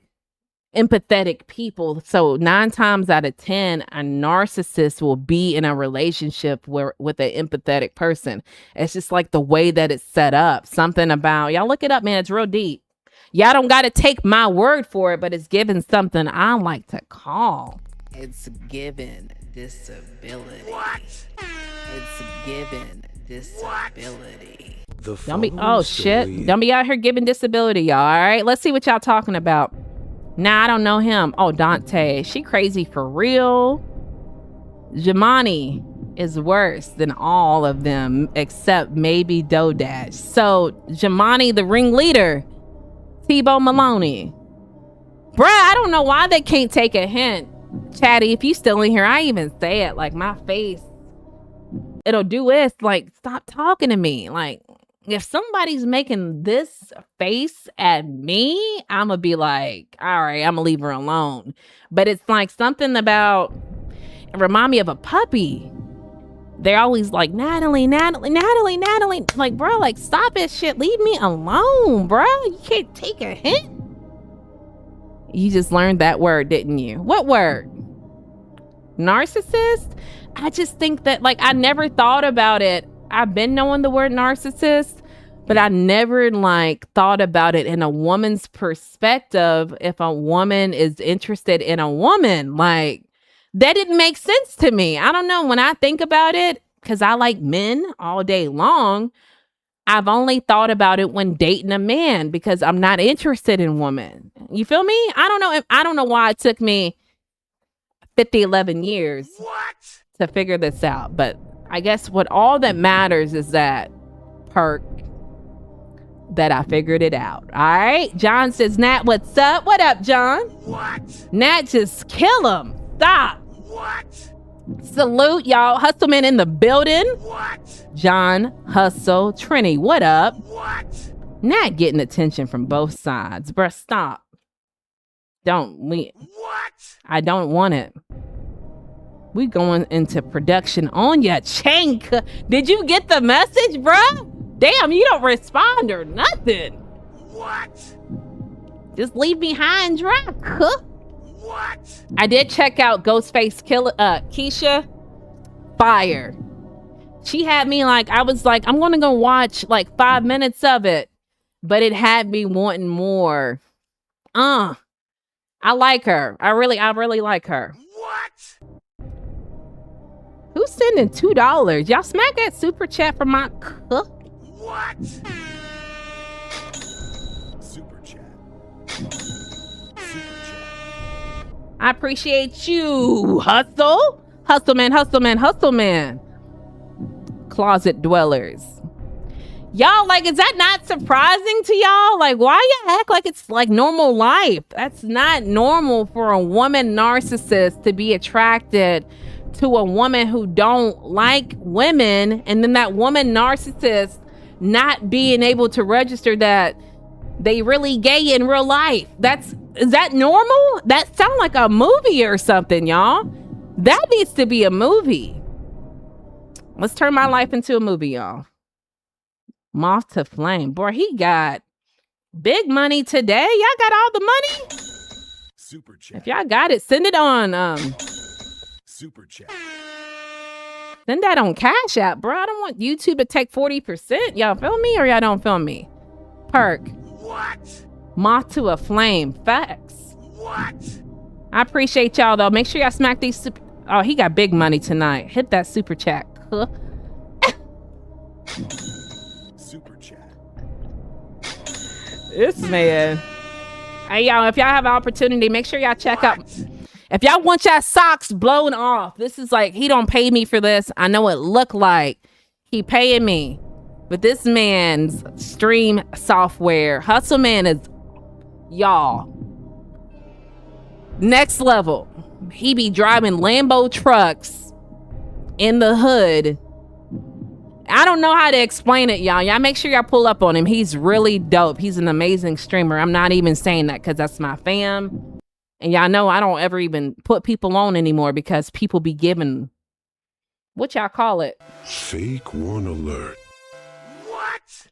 A: empathetic people. So 9 times out of 10, a narcissist will be in a relationship with an empathetic person. It's just like the way that it's set up. Something about, y'all look it up, man. It's real deep. Y'all don't got to take my word for it, but it's given something I like to call. It's given disability.
B: What?
A: It's given disability.
G: The
A: Don't be,
G: phone's
A: oh shit.
G: delayed.
A: Don't be out here giving disability, y'all. All right, let's see what y'all talking about. Nah, I don't know him. Oh, Dante. She crazy for real. Jamani is worse than all of them except maybe Dodash. So Jamani, the ringleader, Tebow Maloney. Bruh, I don't know why they can't take a hint. Chatty, if you still in here, I even say it like my face. It'll do this. Like, stop talking to me. Like, if somebody's making this face at me, I'm going to be like, all right, I'm going to leave her alone. But it's like something about, it remind me of a puppy. They're always like, Natalie. Like, bro, like, stop it shit. Leave me alone, bro. You can't take a hint. You just learned that word, didn't you? What word? Narcissist? I just think that, like, I never thought about it. I've been knowing the word narcissist, but I never like thought about it in a woman's perspective. If a woman is interested in a woman, like that didn't make sense to me. I don't know. When I think about it, because I like men all day long, I've only thought about it when dating a man because I'm not interested in women. You feel me? I don't know why it took me 11 years
B: What?
A: to figure this out, but I guess what all that matters is that Perk, that I figured it out. All right. John says, Nat, what's up? What up, John?
B: What?
A: Nat, just kill him. Stop.
B: What?
A: Salute, y'all. Hustleman in the building.
B: What?
A: John, Hustle, Trini, what up?
B: What?
A: Not getting attention from both sides. Bruh, stop.
B: What?
A: I don't want it. We going into production on ya, Chank. Did you get the message, bruh? Damn, you don't respond or nothing.
B: What?
A: Just leave me high and dry.
B: What?
A: I did check out Ghostface Killer, Keisha. Fire. She had me like, I was like, I'm gonna go watch like 5 minutes of it, but it had me wanting more. I like her. I really like her.
B: What?
A: Who's sending $2? Y'all smack that super chat for my
B: What?
G: Super chat. Super chat.
A: I appreciate you. Hustle. Hustle man. Closet dwellers. Y'all, like, is that not surprising to y'all? Like, why you act like it's like normal life? That's not normal for a woman narcissist to be attracted to a woman who don't like women, and then that woman narcissist not being able to register that they really gay in real life. Is that normal? That sounds like a movie or something, y'all. That needs to be a movie. Let's turn my life into a movie, y'all. Moth to Flame. Boy, he got big money today. Y'all got all the money?
G: Super chat.
A: If y'all got it, send it on
G: Super chat.
A: send that on Cash App, bro. I don't want YouTube to take 40%. Y'all feel me or y'all don't feel me? Perk.
B: What?
A: Moth to a Flame. Facts.
B: What?
A: I appreciate y'all though. Make sure y'all smack these super. Oh, he got big money tonight. Hit that super chat.
G: Super chat.
A: This man. Hey, y'all, if y'all have an opportunity, make sure y'all check out. If y'all want y'all socks blown off, this is like, he don't pay me for this. I know it look like he paying me. But this man's stream software, Hustle Man, is, y'all, next level. He be driving Lambo trucks in the hood. I don't know how to explain it, y'all. Y'all make sure y'all pull up on him. He's really dope. He's an amazing streamer. I'm not even saying that because that's my fam. And y'all know I don't ever even put people on anymore because people be giving, what y'all call it?
G: Fake one alert.
B: What?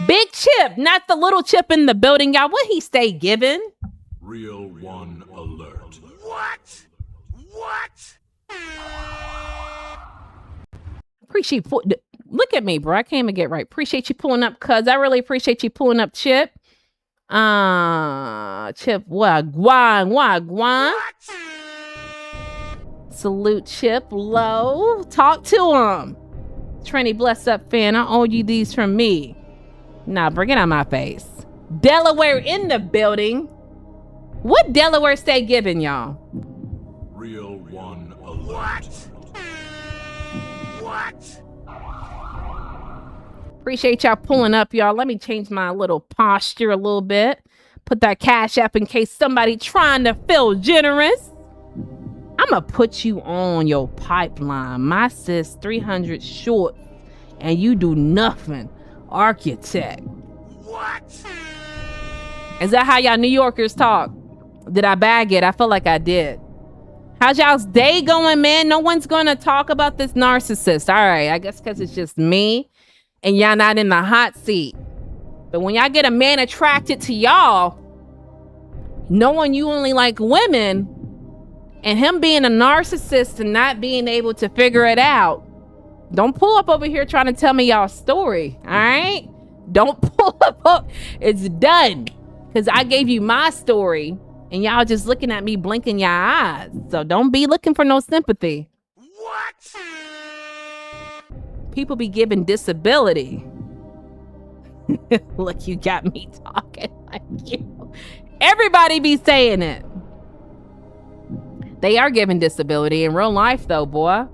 A: Big Chip, not the little chip in the building, y'all. What he stay giving?
G: Real one alert.
B: What? What?
A: Appreciate, look at me, bro. I can't even get right. Appreciate you pulling up, cuz. I really appreciate you pulling up, Chip. Chip, wagwan.
B: What?
A: Salute, Chip. Low. Talk to him. Trini, bless up, fan. I owe you these from me. Nah, bring it on my face. Delaware in the building. What Delaware State giving y'all?
G: Real one alert.
B: What? What?
A: Appreciate y'all pulling up, y'all. Let me change my little posture a little bit. Put that Cash App in case somebody trying to feel generous. I'm going to put you on your pipeline. My sis, 300 short, and you do nothing. Architect.
B: What?
A: Is that how y'all New Yorkers talk? Did I bag it? I feel like I did. How's y'all's day going, man? No one's going to talk about this narcissist. All right, I guess because it's just me and y'all not in the hot seat. But when y'all get a man attracted to y'all, knowing you only like women, and him being a narcissist and not being able to figure it out, don't pull up over here trying to tell me y'all's story, all right? Don't pull up. It's done. Because I gave you my story, and y'all just looking at me blinking your eyes. So don't be looking for no sympathy.
B: What?
A: People be given disability. Look, you got me talking like you. Everybody be saying it. They are given disability in real life, though, boy.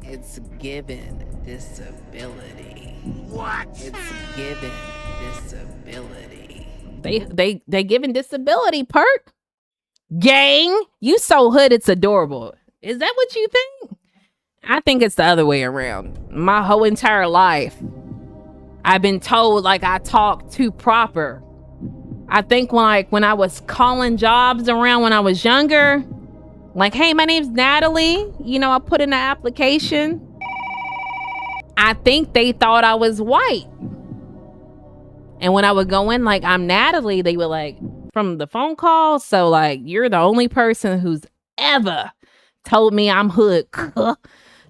A: It's given disability.
B: What?
A: It's given disability. They given disability, Perk. Gang, you so hood it's adorable. Is that what you think? I think it's the other way around. My whole entire life, I've been told like I talk too proper. I think when I was calling jobs around when I was younger, like, hey, my name's Natalie. You know, I put in an application. I think they thought I was white. And when I would go in like, I'm Natalie, they were like, from the phone call. So like, you're the only person who's ever told me I'm hood.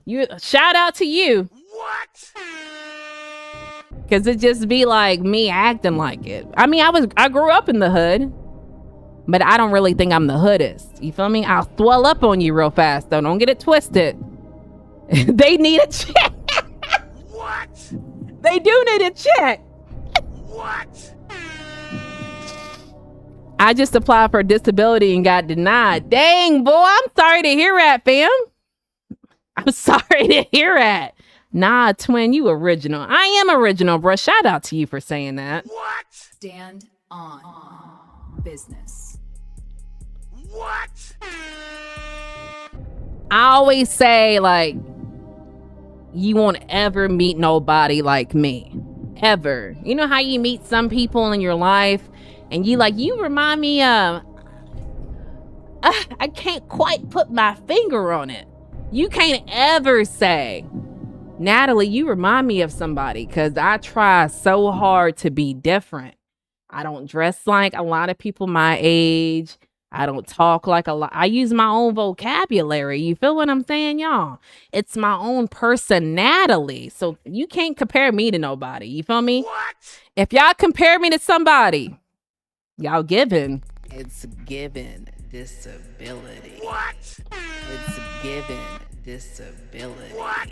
A: You shout out to you.
B: What?
A: Cause it just be like me acting like it. I mean, I grew up in the hood, but I don't really think I'm the hoodest. You feel me? I'll swell up on you real fast though. Don't get it twisted. They need a check.
B: What?
A: They do need a check.
B: What?
A: I just applied for disability and got denied. Dang, boy, I'm sorry to hear that, fam. I'm sorry to hear that. Nah, twin, you original. I am original, bro. Shout out to you for saying that.
B: What?
D: Stand on business.
B: What?
A: I always say, like, you won't ever meet nobody like me. Ever. You know how you meet some people in your life and you remind me of, I can't quite put my finger on it. You can't ever say, Natalie, you remind me of somebody, because I try so hard to be different. I don't dress like a lot of people my age. I don't talk like a lot. I use my own vocabulary. You feel what I'm saying, y'all? It's my own personality. So you can't compare me to nobody. You feel me?
B: What?
A: If y'all compare me to somebody, y'all given. It's given disability.
B: What?
A: It's given disability.
B: What?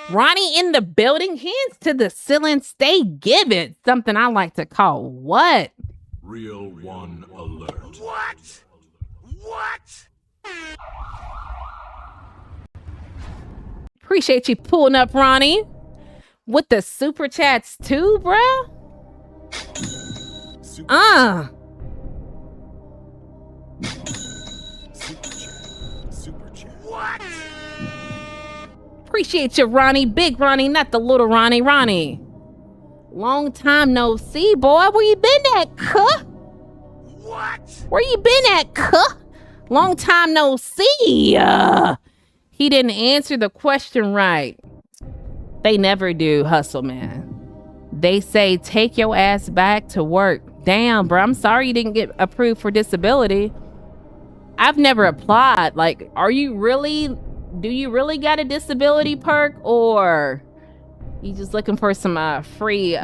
A: Ronnie in the building, hands to the ceiling, stay given. Something I like to call what?
G: Real one alert.
B: What? What?
A: Appreciate you pulling up, Ronnie. With the super chats too, bruh.
G: Super chat.
B: What?
A: Appreciate you, Ronnie. Big Ronnie, not the little Ronnie. Ronnie. Long time no see, boy. Where you been at, cuh?
B: What?
A: Where you been at, cuh? Long time no see. He didn't answer the question right. They never do, hustle, man. They say, take your ass back to work. Damn, bro. I'm sorry you didn't get approved for disability. I've never applied. Like, do you really got a disability perk, or you just looking for some free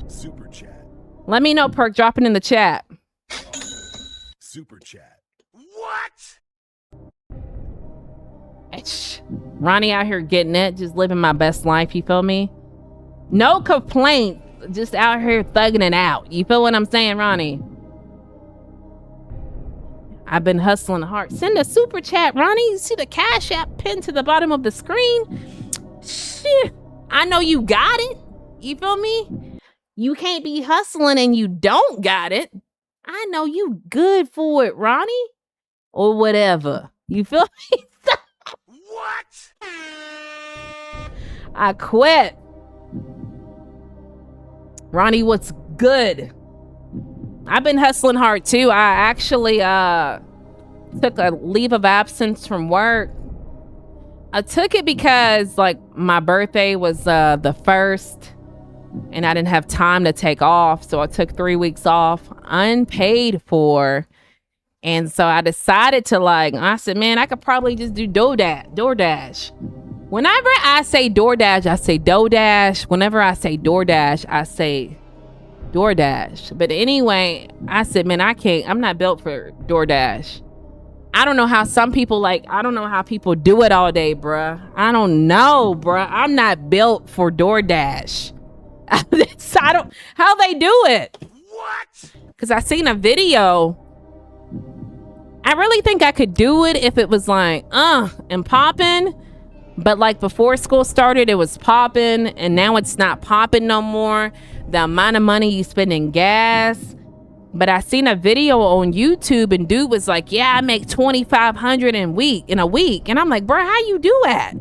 G: Super chat.
A: Let me know, perk. Drop it in the chat.
G: Super chat.
B: What?
A: Ronnie out here getting it, just living my best life. You feel me? No complaints, just out here thugging it out. You feel what I'm saying, Ronnie? I've been hustling hard. Send a super chat, Ronnie. You see the Cash App pinned to the bottom of the screen? Shit. I know you got it. You feel me? You can't be hustling and you don't got it. I know you good for it, Ronnie. Or whatever. You feel me?
B: What?
A: I quit. Ronnie, what's good? I've been hustling hard too. I actually took a leave of absence from work. I took it because like my birthday was the 1st and I didn't have time to take off. So I took 3 weeks off, unpaid for. And so I decided to I said, man, I could probably just do DoorDash. Whenever I say DoorDash, I say DoorDash. Whenever I say DoorDash, I say DoorDash. But anyway, I said, man, I'm not built for DoorDash. I don't know how some people I don't know how people do it all day, bruh. I don't know, bruh. I'm not built for DoorDash. How they do it.
B: What?
A: Because I seen a video. I really think I could do it if it was and popping. But before school started, it was popping, and now it's not popping no more. The amount of money you spend in gas, But I seen a video on YouTube and dude was like, yeah, I make $2,500 in a week. And I'm like, bro, how you do that?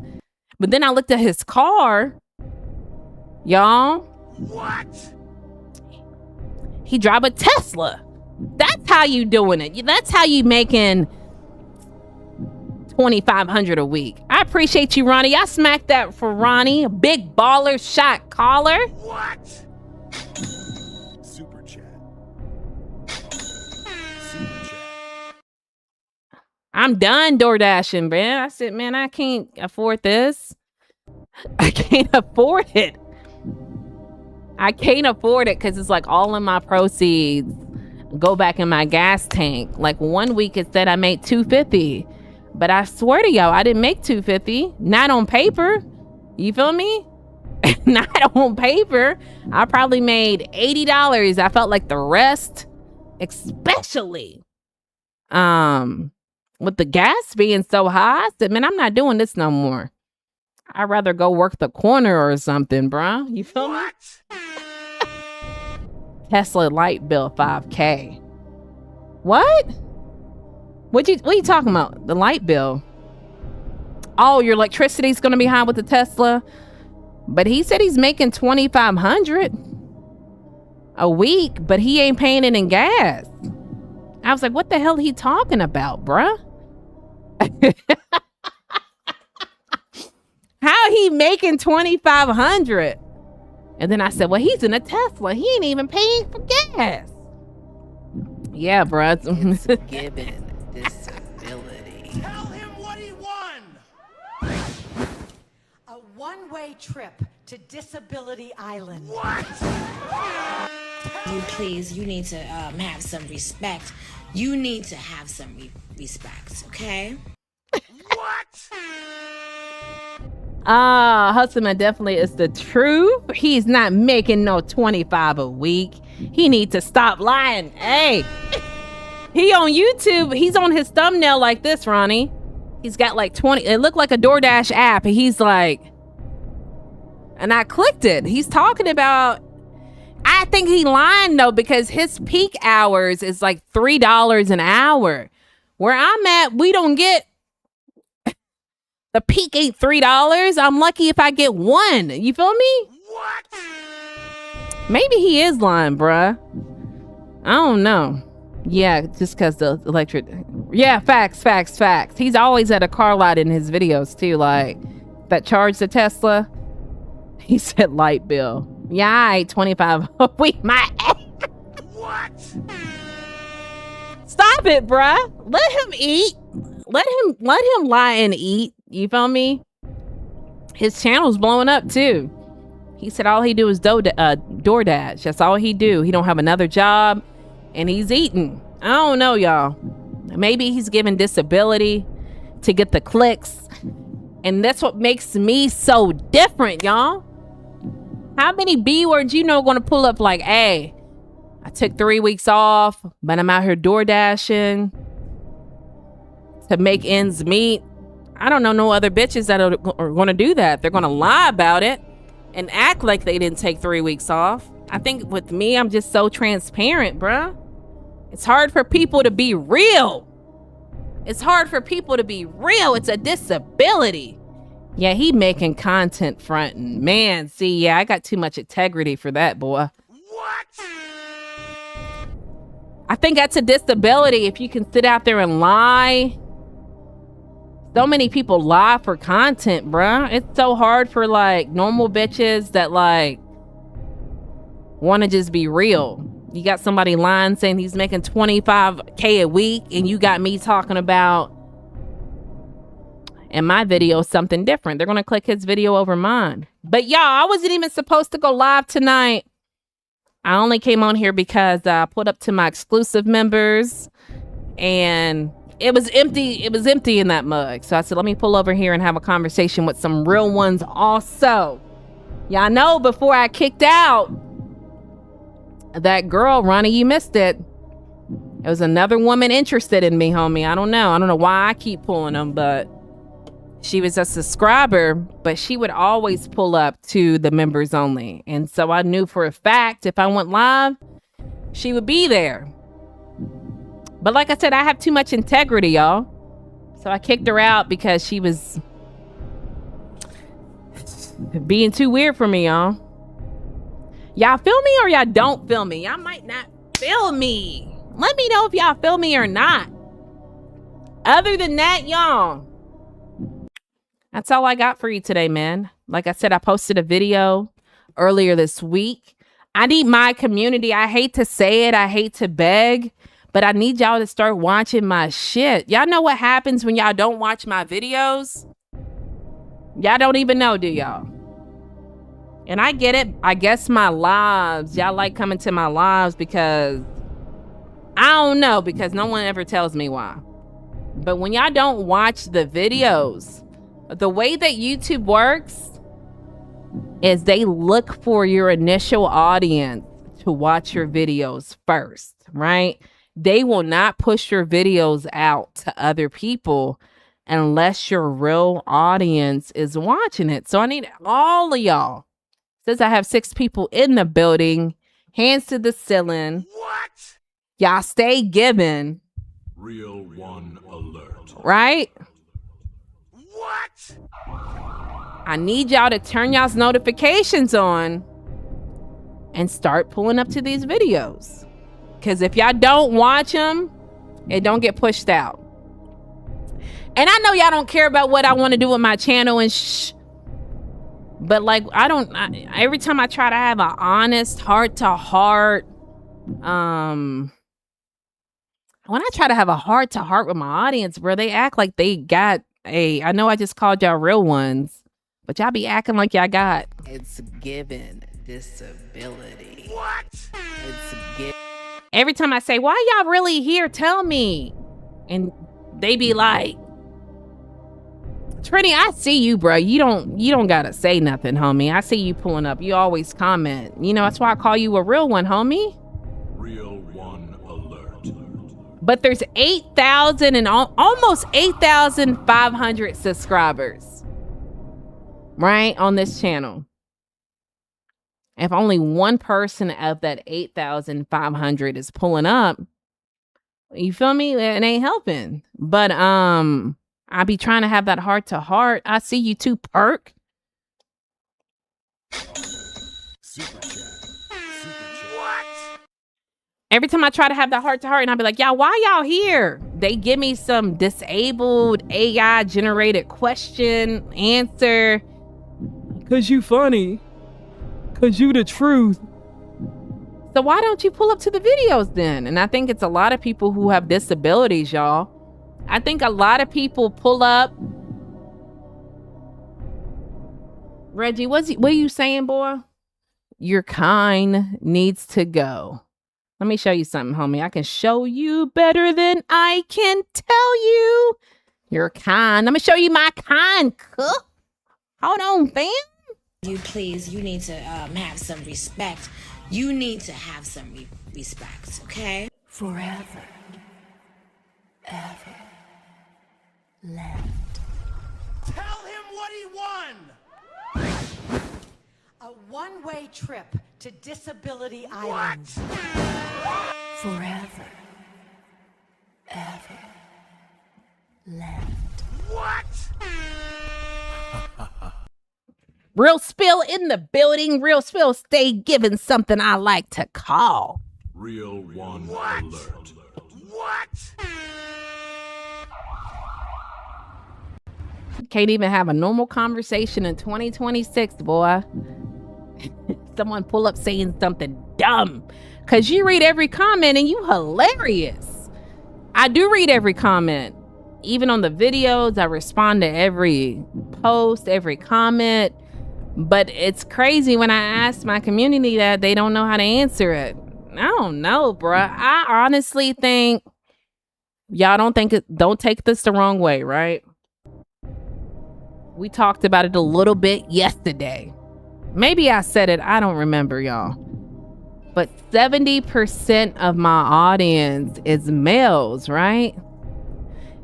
A: But then I looked at his car. Y'all.
B: What?
A: He drive a Tesla. That's how you doing it. That's how you making $2,500 a week. I appreciate you, Ronnie. I smacked that for Ronnie. Big baller shot caller.
B: What?
G: Super chat. Super chat.
A: I'm done door dashing, man. I said, man, I can't afford this. I can't afford it. I can't afford it because it's like all of my proceeds go back in my gas tank. Like 1 week it said I made $250, but I swear to y'all, I didn't make $250. Not on paper. You feel me? Not on paper. I probably made $80. I felt like the rest, especially with the gas being so high, I said, man, I'm not doing this no more. I'd rather go work the corner or something, bro. You feel me?
B: What?
A: Tesla light bill $5K. What? What you talking about? The light bill? Oh, your electricity's gonna be high with the Tesla. But he said he's making $2,500 a week, but he ain't paying it in gas. I was like, what the hell he talking about, bruh? How he making $2,500? And then I said, well, he's in a Tesla. He ain't even paying for gas. Yeah, bruh.
C: Given disability.
E: Tell him what he won.
F: A one-way trip to Disability Island.
B: What?
C: You need to have some respect. You need to have some respect, okay?
B: What?
A: Husband definitely is the truth. He's not making no 25 a week. He needs to stop lying. Hey, he on YouTube. He's on his thumbnail like this, Ronnie. He's got like 20. It looked like a DoorDash app. And he's like, and I clicked it. He's talking about, I think he lying though, because his peak hours is like $3 an hour. Where I'm at, we don't get, the peak ain't $3. I'm lucky if I get one. You feel me?
B: What?
A: Maybe he is lying, bruh. I don't know. Yeah, just because the electric. Yeah, facts. He's always at a car lot in his videos too, like that charged the Tesla. He said light bill. Yeah, I ate 25 a week. My ass.
B: What?
A: Stop it, bruh. Let him eat. Let him lie and eat. You feel me? His channel's blowing up too. He said all he do is DoorDash. That's all he do. He don't have another job and he's eating. I don't know, y'all. Maybe he's given disability to get the clicks. And that's what makes me so different, y'all. How many B words you know going to pull up like, hey, I took 3 weeks off, but I'm out here DoorDashing to make ends meet. I don't know no other bitches that are going to do that. They're going to lie about it and act like they didn't take 3 weeks off. I think with me, I'm just so transparent, bruh. It's hard for people to be real. It's hard for people to be real. It's a disability. Yeah, he making content fronting. Man, see, yeah, I got too much integrity for that, boy.
B: What?
A: I think that's a disability if you can sit out there and lie. So many people lie for content, bruh. It's so hard for like normal bitches that like want to just be real. You got somebody lying saying he's making $25K a week, and you got me talking about in my video something different. They're gonna click his video over mine. But y'all, I wasn't even supposed to go live tonight. I only came on here because I put up to my exclusive members and it was empty. It was empty in that mug. So I said, let me pull over here and have a conversation with some real ones also. Y'all know before I kicked out, that girl, Ronnie, you missed it. It was another woman interested in me, homie. I don't know why I keep pulling them, but she was a subscriber, but she would always pull up to the members only. And so I knew for a fact if I went live, she would be there. But like I said, I have too much integrity, y'all. So I kicked her out because she was being too weird for me, y'all. Y'all feel me or y'all don't feel me? Y'all might not feel me. Let me know if y'all feel me or not. Other than that, y'all, that's all I got for you today, man. Like I said, I posted a video earlier this week. I need my community. I hate to say it. I hate to beg, but I need y'all to start watching my shit. Y'all know what happens when y'all don't watch my videos? Y'all don't even know, do y'all? And I get it. I guess my lives, y'all like coming to my lives because I don't know, because no one ever tells me why. But when y'all don't watch the videos, the way that YouTube works is they look for your initial audience to watch your videos first, right? They will not push your videos out to other people unless your real audience is watching it. So I need all of y'all. Since I have 6 people in the building, hands to the ceiling.
B: What?
A: Y'all stay giving.
G: Real one alert.
A: Right?
B: What?
A: I need y'all to turn y'all's notifications on and start pulling up to these videos. Because if y'all don't watch them, it don't get pushed out. And I know y'all don't care about what I want to do with my channel and but like, every time I try to have an honest heart-to-heart, when I try to have a heart-to-heart with my audience, bro, they act like they got I know I just called y'all real ones, but y'all be acting like y'all got. It's given disability.
B: What?
A: It's given. Every time I say, why y'all really here? Tell me. And they be like, Trini, I see you, bro. You don't gotta say nothing, homie. I see you pulling up. You always comment. You know, that's why I call you a real one, homie.
G: Real one alert.
A: But there's 8,000 and almost 8,500 subscribers, right, on this channel. If only one person of that 8,500 is pulling up, you feel me? It ain't helping. But I be trying to have that heart to heart. I see you too, Perk.
G: Super chat.
B: What?
A: Every time I try to have that heart to heart, and I be like, y'all, why y'all here? They give me some disabled AI generated question, answer. Cause you funny. Cause you the truth. So why don't you pull up to the videos then? And I think it's a lot of people who have disabilities, y'all. I think a lot of people pull up. Reggie, what are you saying, boy? Your kind needs to go. Let me show you something, homie. I can show you better than I can tell you. Your kind. Let me show you my kind, cook. Hold on, fam.
C: You need to have some respect. You need to have some respect, okay?
F: Forever. Ever. Left.
E: Tell him what he won!
F: A one-way trip to Disability
B: What?
F: Island. Forever. Ever. Left.
B: What?
A: Real Spill in the building. Real Spill stay giving something I like to call.
G: Real one
B: What?
G: alert.
B: What?
A: Can't even have a normal conversation in 2026, boy. Someone pull up saying something dumb. Because you read every comment and you hilarious. I do read every comment. Even on the videos, I respond to every post, every comment. But it's crazy when I ask my community that they don't know how to answer it. I don't know, bruh. I honestly think y'all don't take this the wrong way, right? We talked about it a little bit yesterday. Maybe I said it. I don't remember, y'all. But 70% of my audience is males, right?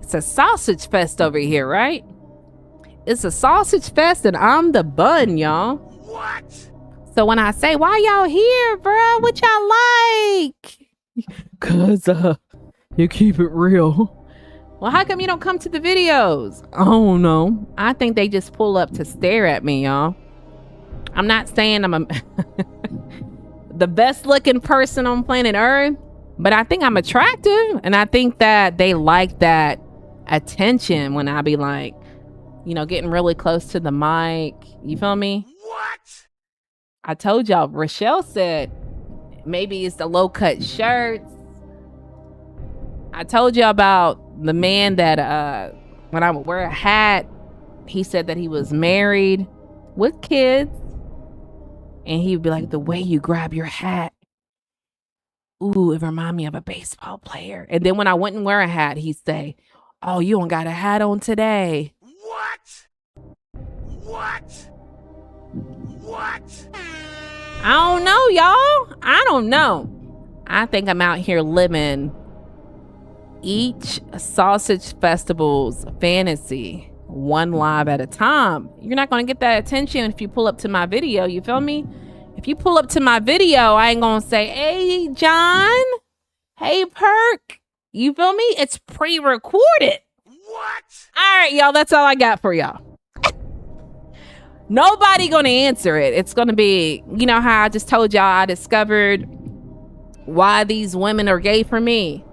A: It's a sausage fest over here, right? It's a sausage fest and I'm the bun, y'all.
B: What?
A: So when I say, why y'all here, bro? What y'all like? Cause You keep it real. Well, how come you don't come to the videos? I don't know. I think they just pull up to stare at me, y'all. I'm not saying I'm the best looking person on planet Earth, but I think I'm attractive. And I think that they like that attention when I be like, you know, getting really close to the mic. You feel me?
B: What?
A: I told y'all, Rochelle said maybe it's the low cut shirts. I told you about the man that when I would wear a hat, he said that he was married with kids. And he would be like, the way you grab your hat, ooh, it remind me of a baseball player. And then when I wouldn't wear a hat, he'd say, oh, you don't got a hat on today.
B: What? What? What?
A: I don't know, y'all. I don't know. I think I'm out here living each sausage festival's fantasy, one live at a time. You're not going to get that attention if you pull up to my video. You feel me? If you pull up to my video, I ain't going to say, hey, John. Hey, Perk. You feel me? It's pre-recorded.
B: What?
A: All right, y'all. That's all I got for y'all. Nobody going to answer it. It's going to be, you know how I just told y'all I discovered why these women are gay for me.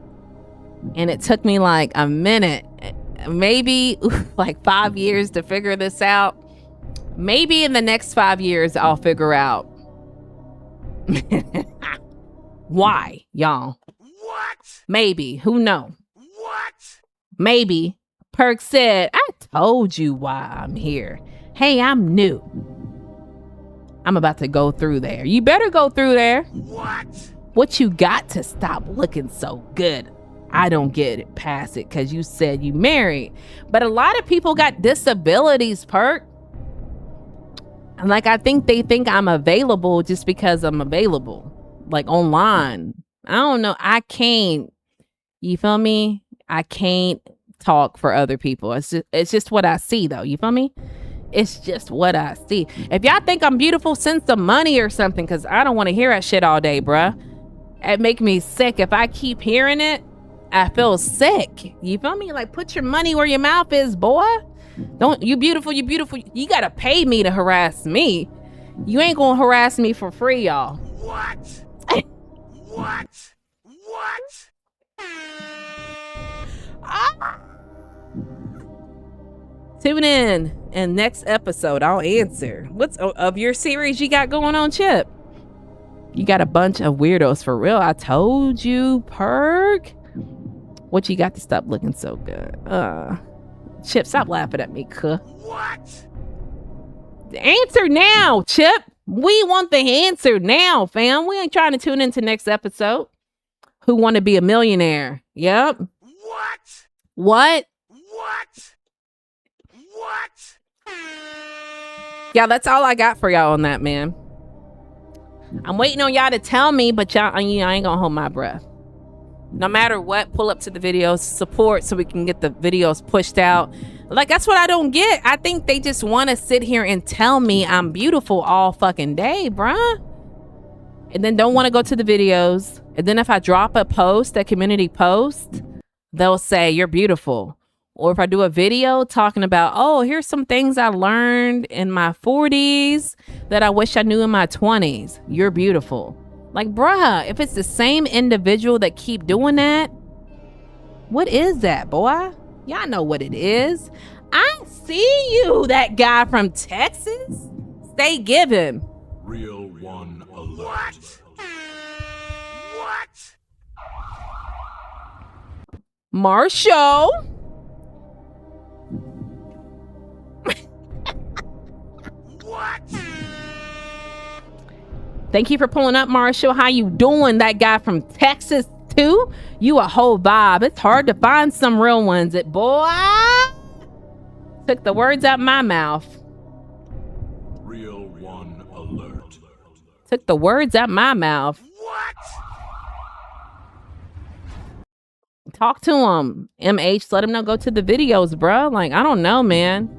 A: And it took me like a minute, maybe like 5 years to figure this out. Maybe in the next 5 years, I'll figure out why, y'all.
B: What?
A: Maybe. Who knows?
B: What?
A: Maybe. Perk said, I told you why I'm here. Hey, I'm new. I'm about to go through there. You better go through there.
B: What?
A: What you got to stop looking so good? I don't get it past it because you said you married. But a lot of people got disabilities, Perk. And like, I think they think I'm available just because I'm available. Like online. I don't know. I can't. You feel me? I can't talk for other people. It's just what I see though. You feel me? It's just what I see. If y'all think I'm beautiful, send some money or something because I don't want to hear that shit all day, bruh. It make me sick. If I keep hearing it, I feel sick. You feel me? Like, put your money where your mouth is, boy. Don't, you beautiful, you beautiful. You gotta pay me to harass me. You ain't gonna harass me for free, y'all.
B: What? What? What?
A: Tune in next episode. I'll answer. What's of your series you got going on, Chip? You got a bunch of weirdos for real. I told you, Perk. What you got to stop looking so good? Chip, stop laughing at me, cuh.
B: What?
A: Answer now, Chip. We want the answer now, fam. We ain't trying to tune into next episode. Who want to be a millionaire? Yep.
B: What?
A: What?
B: What? What?
A: Yeah, that's all I got for y'all on that, man. I'm waiting on y'all to tell me, but y'all, you know, I ain't gonna hold my breath. No matter what, pull up to the videos, support so we can get the videos pushed out. Like, that's what I don't get. I think they just want to sit here and tell me I'm beautiful all fucking day, bruh. And then don't want to go to the videos. And then if I drop a post, a community post, they'll say you're beautiful. Or if I do a video talking about, oh, here's some things I learned in my 40s that I wish I knew in my 20s. You're beautiful. Like, bruh, if it's the same individual that keep doing that, what is that, boy? Y'all know what it is. I see you, that guy from Texas. Stay giving.
G: Real one alert.
B: What? What?
A: Marshall.
B: What?
A: Thank you for pulling up, Marshall. How you doing? That guy from Texas, too? You a whole vibe. It's hard to find some real ones. It, boy, took the words out my mouth.
G: Real one alert.
A: Took the words out my mouth.
B: What?
A: Talk to him, MH. Let him know. Go to the videos, bro. Like, I don't know, man.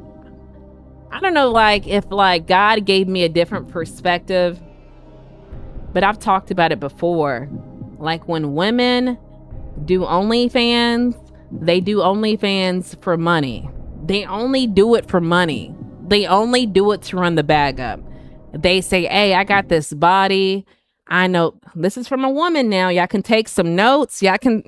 A: I don't know, like, if, like, God gave me a different perspective. But I've talked about it before. Like, when women do OnlyFans, they do OnlyFans for money. They only do it for money. They only do it to run the bag up. They say, hey, I got this body. I know this is from a woman now. Y'all can take some notes. Y'all can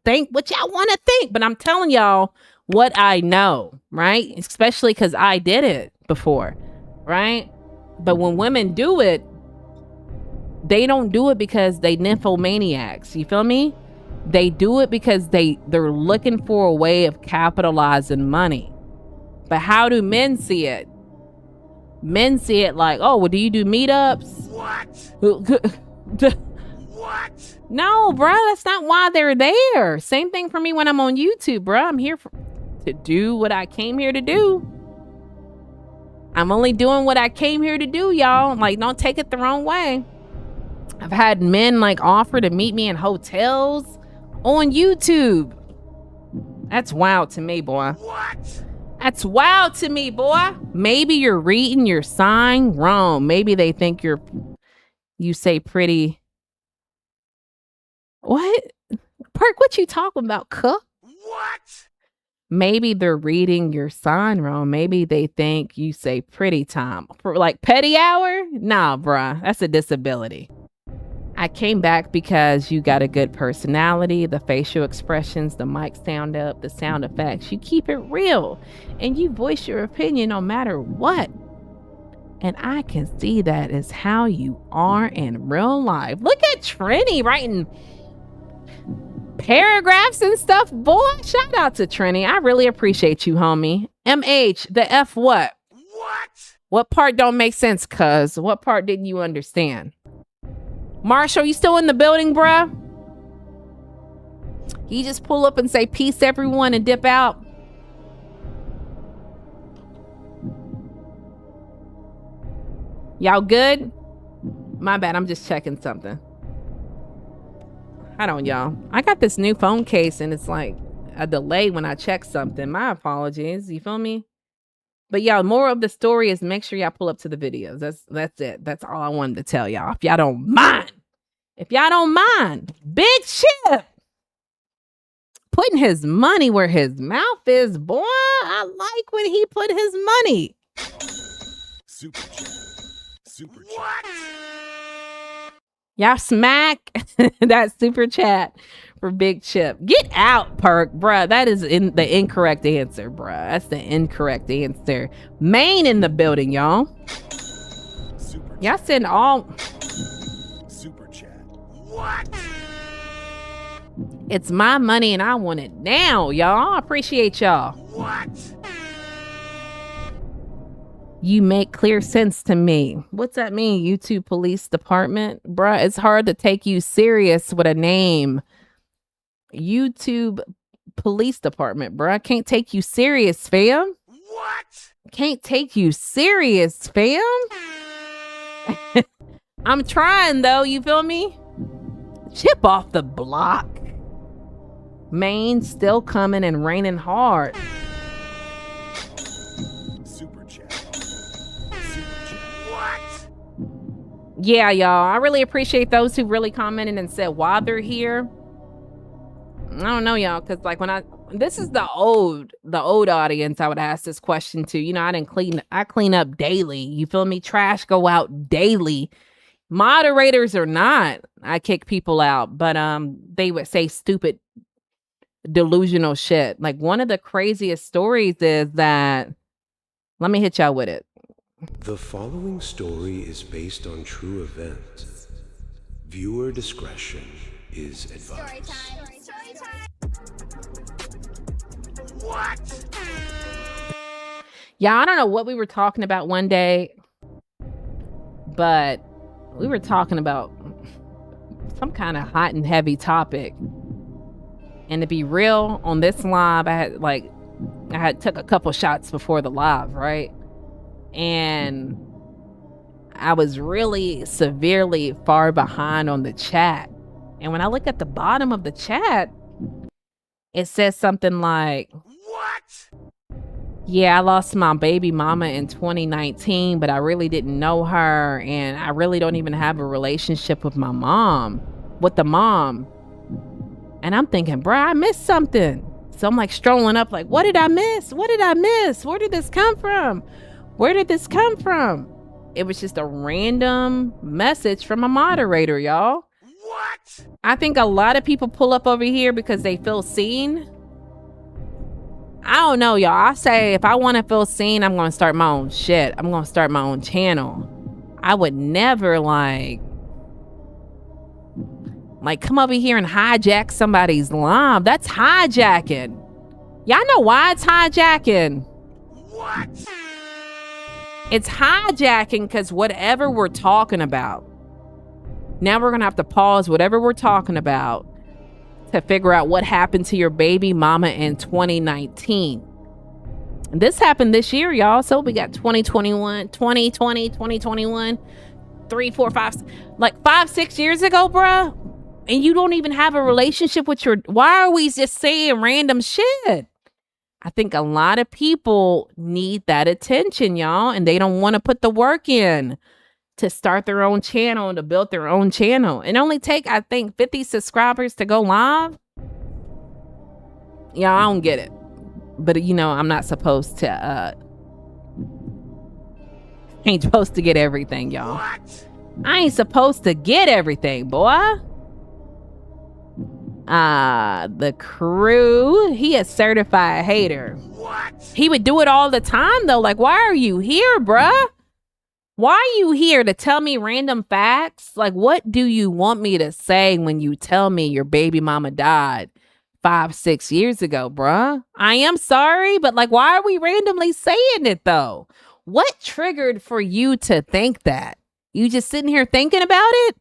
A: think what y'all want to think. But I'm telling y'all what I know, right? Especially because I did it before, right? But when women do it, they don't do it because they nymphomaniacs. You feel me? They do it because they're looking for a way of capitalizing money. But how do men see it? Men see it like, oh, well, do you do meetups?
B: What? What?
A: No, bruh, that's not why they're there. Same thing for me when I'm on YouTube, bruh. I'm here to do what I came here to do. I'm only doing what I came here to do, y'all. Like, don't take it the wrong way. I've had men like offer to meet me in hotels on YouTube. That's wild to me, boy.
B: What?
A: That's wild to me, boy. Maybe you're reading your sign wrong. Maybe they think you say pretty. What? Perk, what you talking about, cuh?
B: What?
A: Maybe they're reading your sign wrong. Maybe they think you say pretty time. For like petty hour? Nah, bruh. That's a disability. I came back because you got a good personality, the facial expressions, the mic sound up, the sound effects. You keep it real and you voice your opinion no matter what. And I can see that is how you are in real life. Look at Trini writing paragraphs and stuff. Boy, shout out to Trini. I really appreciate you, homie. MH, the F what?
B: What?
A: What part don't make sense, cuz? What part didn't you understand? Marshall, you still in the building, bruh? You just pull up and say peace everyone and dip out. Y'all good? My bad, I'm just checking something. Hold on, y'all. I got this new phone case and it's like a delay when I check something. My apologies, you feel me? But y'all, more of the story is make sure y'all pull up to the videos. That's it. That's all I wanted to tell y'all. If y'all don't mind. If y'all don't mind. Big Chip. Putting his money where his mouth is, boy. I like when he put his money.
G: Super chat. Super chat.
B: What?
A: Y'all smack that super chat for Big Chip. Get out, Perk, bruh. That is the incorrect answer, bruh. That's the incorrect answer. Maine in the building, y'all.
G: Super
A: Y'all send all.
G: Super chat.
B: What?
A: It's my money and I want it now, y'all. I appreciate y'all.
B: What?
A: You make clear sense to me. What's that mean? YouTube Police Department? Bruh, it's hard to take you serious with a name. YouTube Police Department, bruh. I can't take you serious, fam.
B: What?
A: Can't take you serious, fam. I'm trying, though. You feel me? Chip off the block. Maine still coming and raining hard.
G: Super chat. Super chat.
B: What?
A: Yeah, y'all. I really appreciate those who really commented and said why they're here. I don't know, y'all, because like this is the old audience I would ask this question to. You know, I clean up daily. You feel me? Trash go out daily. Moderators or not, I kick people out, but they would say stupid, delusional shit. Like one of the craziest stories is that, let me hit y'all with it.
H: The following story is based on true events. Viewer discretion is advised.
B: What?
A: Yeah, I don't know what we were talking about one day, but we were talking about some kind of hot and heavy topic. And to be real, on this live, I had took a couple shots before the live, right? And I was really severely far behind on the chat. And when I look at the bottom of the chat, it says something like,
B: What?
A: yeah, I lost my baby mama in 2019, but I really didn't know her. And I really don't even have a relationship with the mom. And I'm thinking, bruh, I missed something. So I'm like strolling up like, what did I miss? What did I miss? Where did this come from? Where did this come from? It was just a random message from a moderator, y'all.
B: What?
A: I think a lot of people pull up over here because they feel seen. I don't know, y'all. I say if I want to feel seen, I'm going to start my own shit. I'm going to start my own channel. I would never like come over here and hijack somebody's live. That's hijacking. Y'all know why it's hijacking?
B: What?
A: It's hijacking because whatever we're talking about, now we're going to have to pause whatever we're talking about to figure out what happened to your baby mama in 2019. And this happened this year, y'all. So we got 2021, 2020, 2021, 3, 4, 5, like 5, 6 years ago, bruh. And you don't even have a relationship with your, why are we just saying random shit? I think a lot of people need that attention, y'all. And they don't want to put the work in to start their own channel, to build their own channel. It only take, I think, 50 subscribers to go live. Yeah, I don't get it. But, you know, I'm not supposed to, ain't supposed to get everything, y'all.
B: What?
A: I ain't supposed to get everything, boy. The crew, he a certified hater.
B: What?
A: He would do it all the time, though. Like, why are you here, bruh? Why are you here to tell me random facts? Like, what do you want me to say when you tell me your baby mama died 5, 6 years ago, bruh? I am sorry, but like, why are we randomly saying it, though? What triggered for you to think that? You just sitting here thinking about it?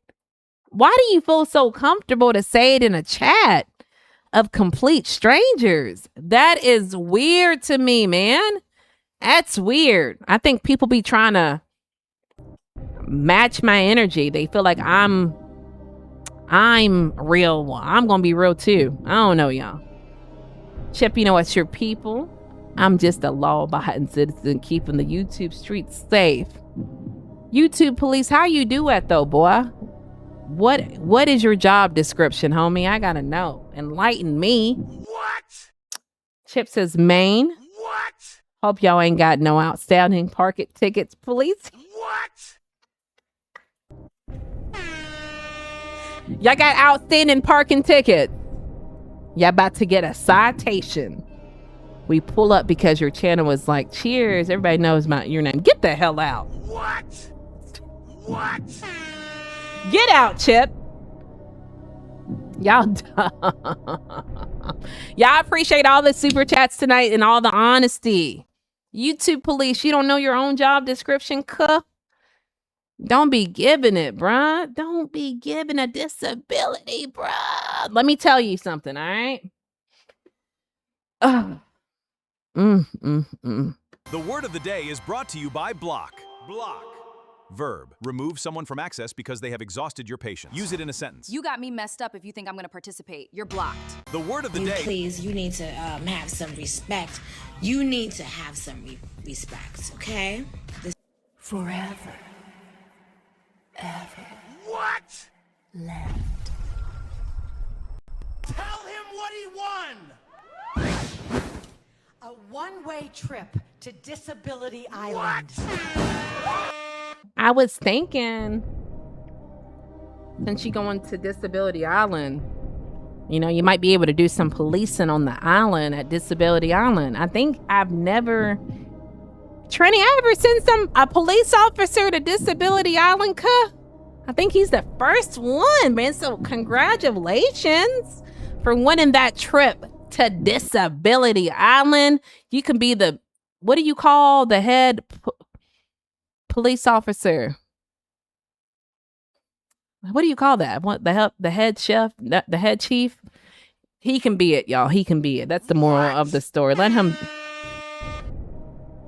A: Why do you feel so comfortable to say it in a chat of complete strangers? That is weird to me, man. That's weird. I think people be trying to match my energy. They feel like I'm real. Well, I'm gonna be real too. I don't know, y'all. Chip, you know what's your people? I'm just a law-abiding citizen keeping the YouTube streets safe. YouTube police, how you do it though, boy? What is your job description, homie? I gotta know. Enlighten me.
B: What?
A: Chip says Maine.
B: What?
A: Hope y'all ain't got no outstanding parking tickets, police.
B: What?
A: Y'all got outstanding parking tickets. Y'all about to get a citation. We pull up because your channel was like, cheers, everybody knows about your name. Get the hell out.
B: What? What?
A: Get out, Chip. Y'all y'all appreciate all the super chats tonight and all the honesty. YouTube police, you don't know your own job description, cuh? Don't be giving it, bruh. Don't be giving a disability, bruh. Let me tell you something, all right?
I: The word of the day is brought to you by Block. Block. Verb. Remove someone from access because they have exhausted your patience. Use it in a sentence.
J: You got me messed up if you think I'm going to participate. You're blocked.
I: The word of the day.
C: Please, you need to have some respect. You need to have some respect, okay?
F: Forever. Ever.
B: What?
F: Left.
E: Tell him what he won!
F: A one-way trip to Disability Island.
A: I was thinking, since you going to Disability Island, you know, you might be able to do some policing on the island at Disability Island. I think I've never, Trini, I ever sent a police officer to Disability Island, cuh? I think he's the first one, man. So congratulations for winning that trip to Disability Island. You can be the, what do you call the head police officer? What do you call that? What the head chef, the head chief? He can be it, y'all. He can be it. That's the moral of the story. Let him.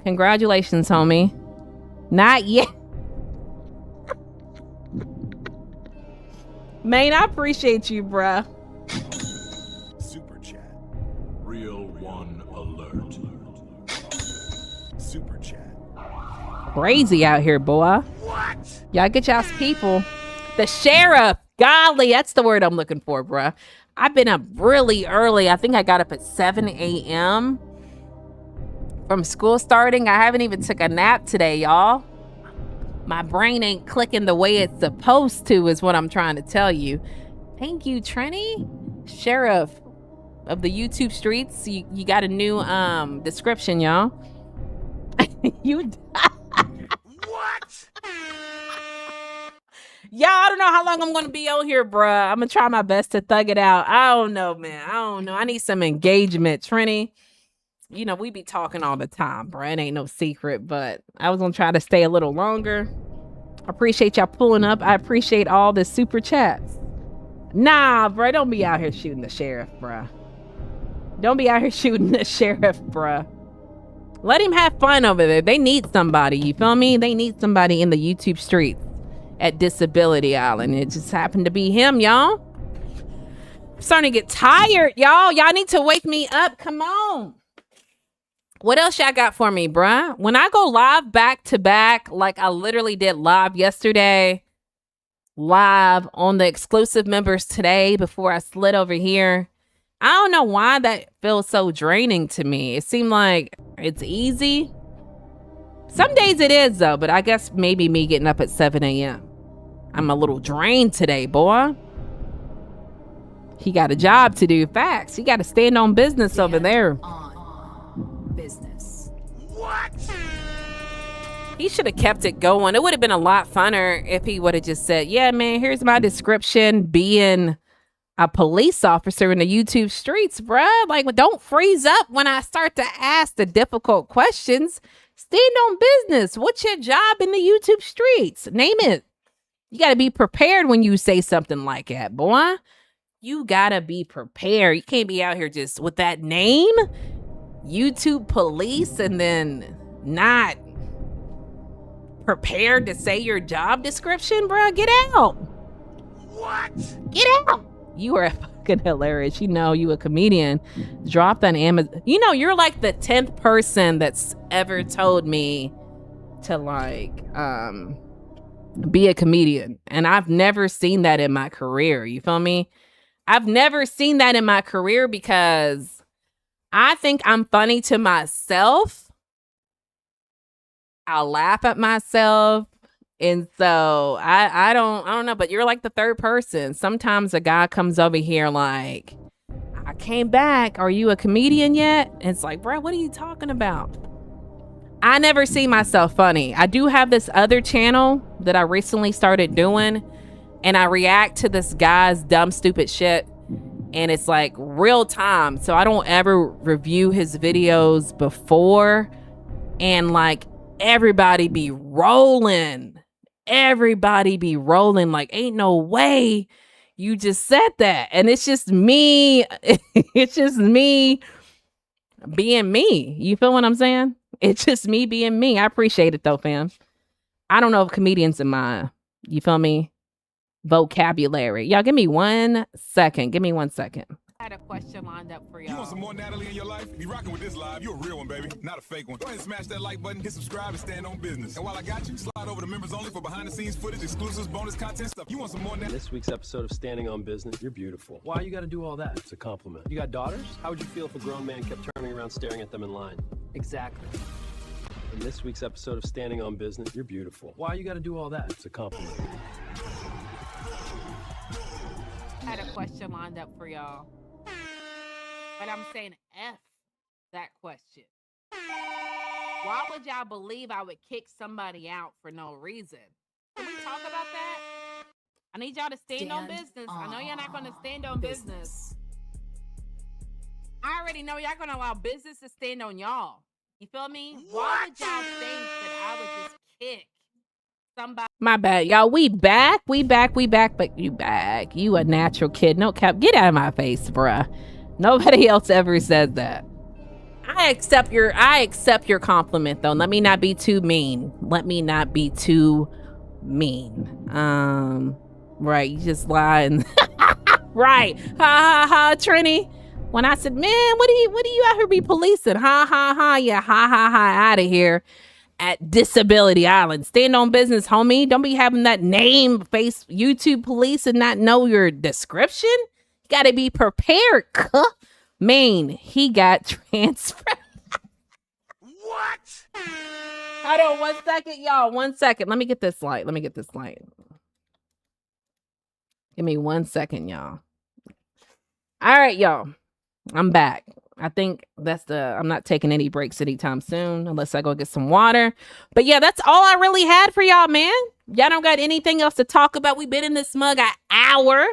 A: Congratulations, homie. Not yet. Man, I appreciate you, bruh.
G: Super chat.
K: Real one alert.
G: Super chat.
A: Crazy out here, boy.
B: What?
A: Y'all get y'all's people. The sheriff Golly, that's the word I'm looking for, bruh. I've been up really early. I think I got up at 7 a.m. from school starting. I haven't even took a nap today, y'all. My brain ain't clicking the way it's supposed to, is what I'm trying to tell you. Thank you, Trini. Sheriff of the YouTube streets. You got a new description, y'all. You
B: What?
A: Y'all, I don't know how long I'm going to be on here, bruh. I'm going to try my best to thug it out. I don't know, man. I don't know. I need some engagement. Trini, you know, we be talking all the time, bruh. It ain't no secret, but I was going to try to stay a little longer. I appreciate y'all pulling up. I appreciate all the super chats. Nah, bruh. Don't be out here shooting the sheriff, bruh. Don't be out here shooting the sheriff, bruh. Let him have fun over there. They need somebody. You feel me? They need somebody in the YouTube streets at Disability Island. It just happened to be him, y'all. I'm starting to get tired, y'all. Y'all need to wake me up. Come on. What else y'all got for me, bruh? When I go live back to back, like I literally did live yesterday, live on the exclusive members today before I slid over here, I don't know why that feels so draining to me. It seemed like it's easy. Some days it is, though, but I guess maybe me getting up at 7 a.m. I'm a little drained today, boy. He got a job to do. Facts. He got to stand on business over there.
D: On business.
B: What?
A: He should have kept it going. It would have been a lot funner if he would have just said, yeah, man, here's my description, being a police officer in the YouTube streets, bruh. Like, don't freeze up when I start to ask the difficult questions. Stand on business. What's your job in the YouTube streets? Name it. You got to be prepared when you say something like that, boy. You got to be prepared. You can't be out here just with that name, YouTube police, and then not prepared to say your job description, bruh. Get out.
B: What?
A: Get out. You are fucking hilarious. You know, you a comedian. Dropped on Amazon. You know, you're like the 10th person that's ever told me to like be a comedian. And I've never seen that in my career. You feel me? I've never seen that in my career because I think I'm funny to myself. I'll laugh at myself. And so I don't know, but you're like the third person. Sometimes a guy comes over here like, I came back. Are you a comedian yet? And it's like, bro, what are you talking about? I never see myself funny. I do have this other channel that I recently started doing, and I react to this guy's dumb, stupid shit. And it's like real time. So I don't ever review his videos before. And like everybody be rolling. Everybody be rolling like, ain't no way you just said that. And it's just me. It's just me being me. You feel what I'm saying? It's just me being me. I appreciate it though, fam. I don't know if comedians in my, you feel me, vocabulary. Y'all give me 1 second. Give me 1 second. I had a question lined up for y'all.
G: You want some more Natalie in your life? If you rocking with this live, you're a real one, baby, not a fake one. Go ahead and smash that like button, hit subscribe, and stand on business. And while I got you, slide over to members only for behind the scenes footage, exclusives, bonus content stuff. You want some more Natalie?
L: This week's episode of Standing on Business, you're beautiful. Why you gotta do all that? It's a compliment. You got daughters? How would you feel if a grown man kept turning around staring at them in line? Exactly. In this week's episode of Standing on Business, you're beautiful. Why you gotta do all that? It's a compliment.
A: I had a question lined up for y'all. But I'm saying F that question. Why would y'all believe I would kick somebody out for no reason? Can we talk about that? I need y'all to stand on business. I know y'all not going to stand on business. I already know y'all going to allow business to stand on y'all. You feel me? Why would y'all think that I would just kick somebody? My bad, y'all. We back, but you back. You a natural kid. No cap. Get out of my face, bruh. Nobody else ever said that. I accept your compliment though. Let me not be too mean. Right, you just lying. Right. Ha ha ha, Trini. When I said, man, what do you out here be policing? Ha ha ha, yeah, ha ha ha, out of here. at Disability Island. Stand on business, homie. Don't be having that name face YouTube police and not know your description. You got to be prepared. Maine, he got transferred.
B: What?
A: Hold on 1 second, y'all. 1 second. Let me get this light. Give me 1 second, y'all. All right, y'all. I'm back. I think I'm not taking any breaks anytime soon unless I go get some water. But yeah, that's all I really had for y'all, man. Y'all don't got anything else to talk about. We've been in this mug an hour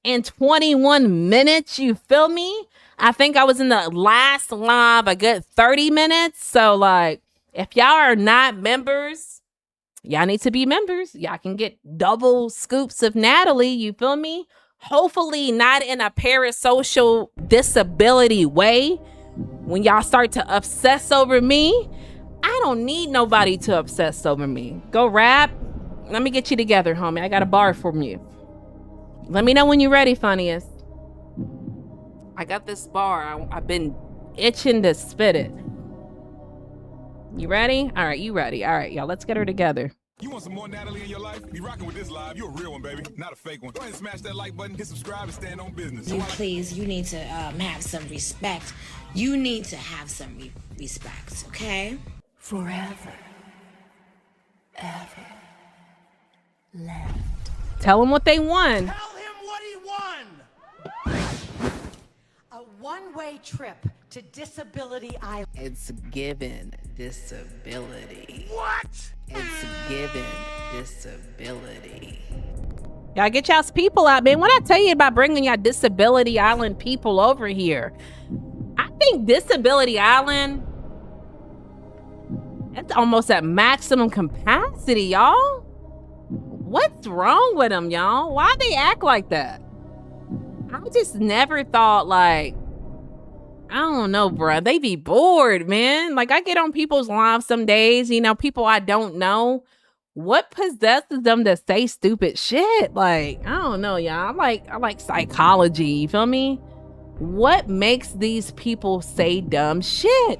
A: and 21 minutes. You feel me? I think I was in the last live a good 30 minutes. So like, if y'all are not members, y'all need to be members. Y'all can get double scoops of Natalie. You feel me? Hopefully not in a parasocial disability way. When y'all start to obsess over me, I don't need nobody to obsess over me. Go rap. Let me get you together, homie. I got a bar from you. Let me know when you're ready, funniest. I got this bar. I've been itching to spit it. You ready? All right, you ready. All right, y'all, let's get her together.
G: You want some more Natalie in your life? Be rocking with this live. You're a real one, baby, not a fake one. Go ahead and smash that like button, hit subscribe, and stand on business.
C: You need to have some respect. You need to have some respect, okay?
D: Forever. Ever. Left.
A: Tell them what they won.
E: Tell him what he won.
F: A one-way trip to Disability Island.
A: It's given disability.
B: What?
A: It's given disability. Y'all get y'all's people out, man. When I tell you about bringing y'all Disability Island people over here, I think Disability Island, it's almost at maximum capacity, y'all. What's wrong with them, y'all? Why they act like that? I just never thought, like, I don't know, bruh. They be bored, man. Like, I get on people's lives some days, you know, people I don't know. What possesses them to say stupid shit? Like, I don't know, y'all. I like psychology, you feel me? What makes these people say dumb shit?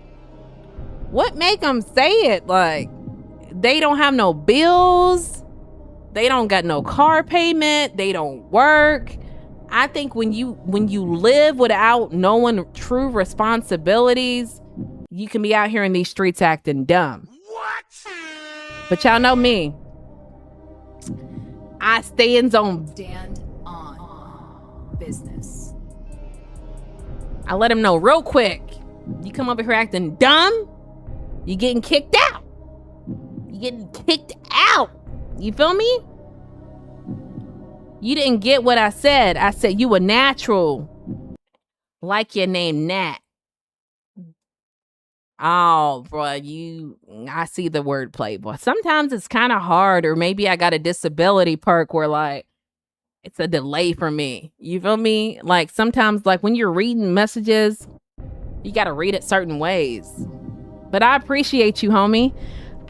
A: What make them say it? Like, they don't have no bills. They don't got no car payment. They don't work. I think when you live without knowing true responsibilities, you can be out here in these streets acting dumb.
B: What?
A: But y'all know me. I stand on
D: business.
A: I let them know real quick. You come over here acting dumb, you getting kicked out. You getting kicked out. You feel me? You didn't get what I said. I said you a natural. Like your name, Nat. Oh, bro, I see the wordplay, boy. Sometimes it's kind of hard, or maybe I got a disability perk where, like, it's a delay for me. You feel me? Like, sometimes, like, when you're reading messages, you got to read it certain ways. But I appreciate you, homie.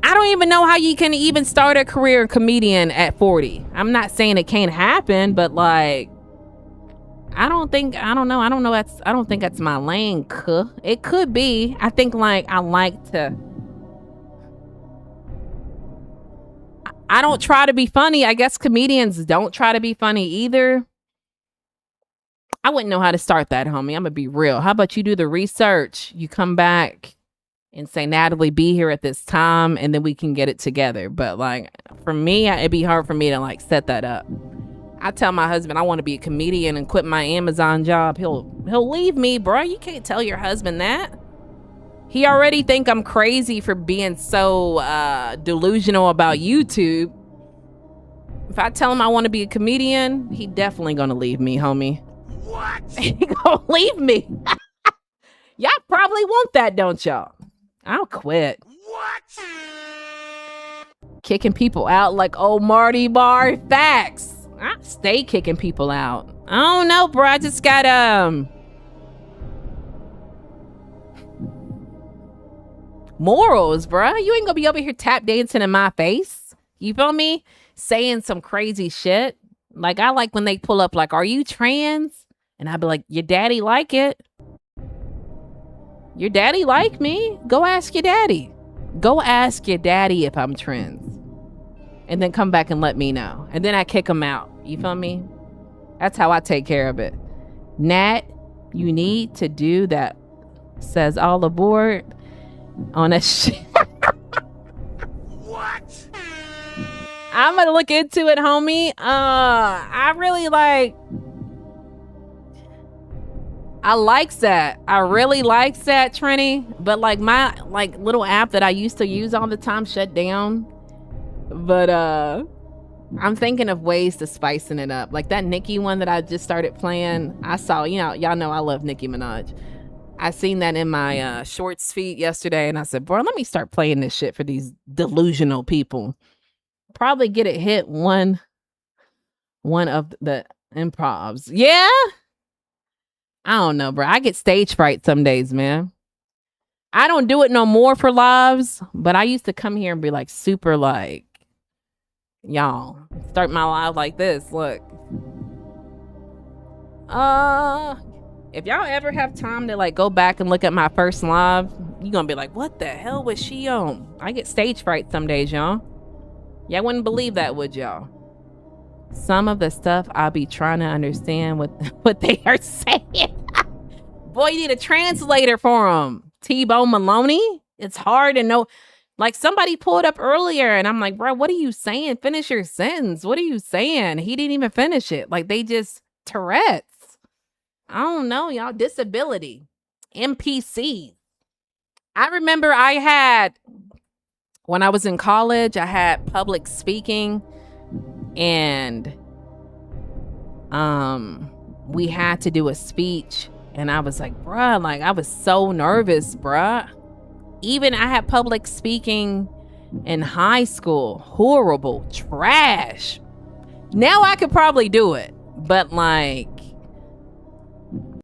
A: I don't even know how you can even start a career comedian at 40. I'm not saying it can't happen, but like, I don't think that's my lane. It could be. I think like I don't try to be funny. I guess comedians don't try to be funny either. I wouldn't know how to start that, homie. I'm gonna be real. How about you do the research? You come back and say, Natalie, be here at this time, and then we can get it together. But like, for me, it'd be hard for me to like set that up. I tell my husband I want to be a comedian and quit my Amazon job. He'll leave me, bro. You can't tell your husband that. He already think I'm crazy for being so delusional about YouTube. If I tell him I want to be a comedian, he definitely gonna leave me, homie.
B: What?
A: He gonna leave me. Y'all probably want that, don't y'all? I'll quit.
B: What?
A: Kicking people out like old Marty Bar. Facts. I stay kicking people out. I don't know, bro. I just got morals, bro. You ain't gonna be over here tap dancing in my face. You feel me? Saying some crazy shit. Like, I like when they pull up like, are you trans? And I'd be like, your daddy like it. Your daddy like me? Go ask your daddy. Go ask your daddy if I'm trans. And then come back and let me know. And then I kick him out. You feel me? That's how I take care of it. Nat, you need to do that. Says all aboard on a shit.
B: What?
A: I'm gonna look into it, homie. I really like that. I really likes that, Trini. But like my little app that I used to use all the time shut down. But I'm thinking of ways to spicing it up. Like that Nicki one that I just started playing. I saw, y'all know I love Nicki Minaj. I seen that in my shorts feed yesterday, and I said, bro, let me start playing this shit for these delusional people. Probably get it hit one of the improvs. Yeah? I don't know, bro. I get stage fright some days, man. I don't do it no more for lives, but I used to come here and be like super like, y'all, start my live like this. Look. If y'all ever have time to like go back and look at my first live, you're gonna be like, what the hell was she on? I get stage fright some days, y'all. Y'all wouldn't believe that, would y'all? Some of the stuff I'll be trying to understand what they are saying. Boy, you need a translator for them. T-Bone Maloney. It's hard to know. Like somebody pulled up earlier and I'm like, bro, what are you saying? Finish your sentence. What are you saying? He didn't even finish it. Like they just Tourette's. I don't know, y'all. Disability. NPC. I remember when I was in college, I had public speaking and we had to do a speech and I was like, bruh, like I was so nervous, bruh. Even I had public speaking in high school. Horrible. Trash. Now I could probably do it. But like,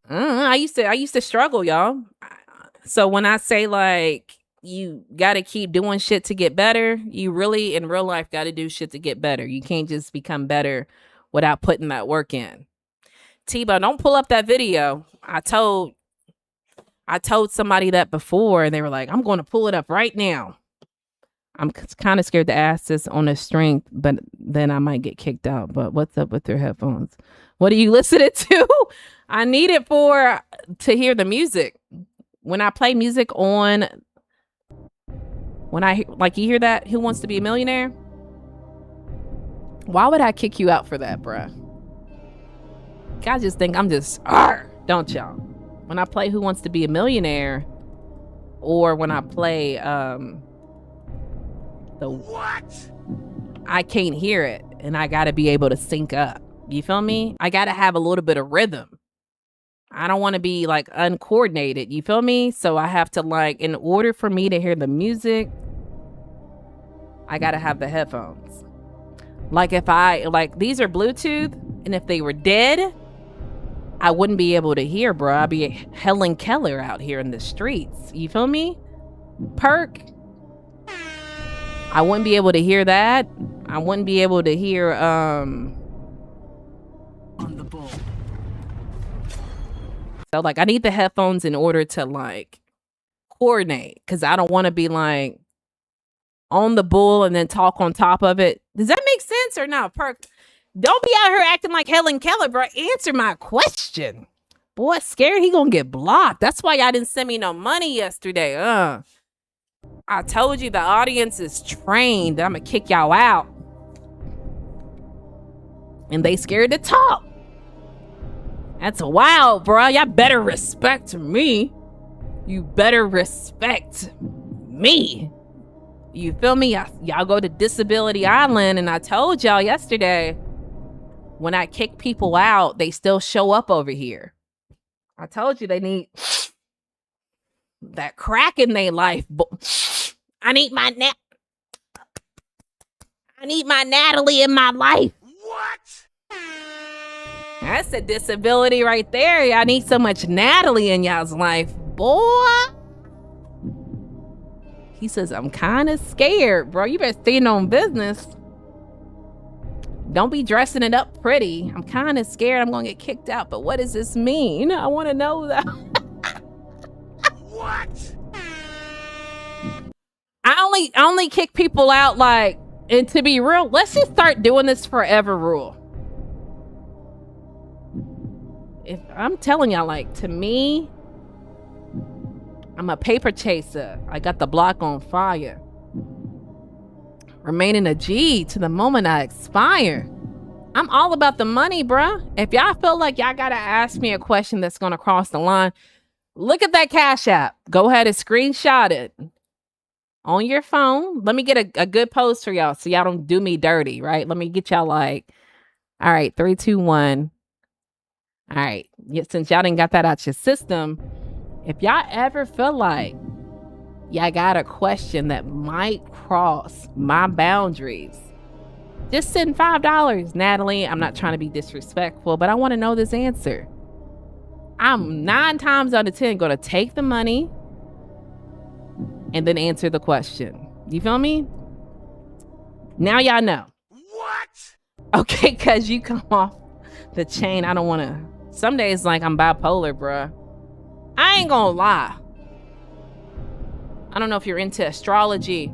A: I used to struggle, y'all. So when I say like, you got to keep doing shit to get better, you really in real life got to do shit to get better. You can't just become better without putting that work in. T-Bone, don't pull up that video. I told somebody that before and they were like, I'm going to pull it up right now. I'm kind of scared to ask this on a stream, but then I might get kicked out. But what's up with your headphones? What are you listening to? I need it to hear the music. When I play music on, when I like, you hear that? Who Wants to Be a Millionaire? Why would I kick you out for that, bruh? Guys just think I'm just, don't y'all? When I play Who Wants to Be a Millionaire, or when I play
B: What?
A: I can't hear it, and I gotta be able to sync up. You feel me? I gotta have a little bit of rhythm. I don't want to be like uncoordinated. You feel me? So I have to like, in order for me to hear the music, I gotta have the headphones. Like if these are Bluetooth, and if they were dead, I wouldn't be able to hear, bro. I'd be Helen Keller out here in the streets. You feel me? Perk. I wouldn't be able to hear that. I wouldn't be able to hear on the bull. So like I need the headphones in order to like coordinate, because I don't want to be like on the bull and then talk on top of it. Does that make sense or not? Perk, don't be out here acting like Helen Keller, bro. Answer my question. Boy, scared he gonna get blocked. That's why y'all didn't send me no money yesterday. I told you the audience is trained. I'm gonna kick y'all out. And they scared to talk. That's wild, bro. Y'all better respect me. You better respect me. You feel me? Y'all go to Disability Island, and I told y'all yesterday, when I kick people out, they still show up over here. I told you they need that crack in their life. I need my Natalie in my life.
B: What?
A: That's a disability right there. Y'all need so much Natalie in y'all's life, boy. He says, I'm kind of scared, bro. You better stand on business. Don't be dressing it up pretty. I'm kind of scared I'm going to get kicked out. But what does this mean? I want to know that.
B: What?
A: I only kick people out like, and to be real, let's just start doing this forever rule. If I'm telling y'all, like, to me, I'm a paper chaser. I got the block on fire. Remaining a G to the moment I expire. I'm all about the money, bruh. If y'all feel like y'all gotta ask me a question that's gonna cross the line, look at that Cash App. Go ahead and screenshot it on your phone. Let me get a good post for y'all so y'all don't do me dirty, right? Let me get y'all like, all right, 3, 2, 1. All right, since y'all didn't got that out your system, if y'all ever feel like y'all got a question that might cross my boundaries, just send $5, Natalie. I'm not trying to be disrespectful, but I want to know this answer. I'm 9 times out of 10 going to take the money and then answer the question. You feel me? Now y'all know.
B: What?
A: Okay, because you come off the chain. I don't want to. Some days, like, I'm bipolar, bruh. I ain't gonna lie. I don't know if you're into astrology,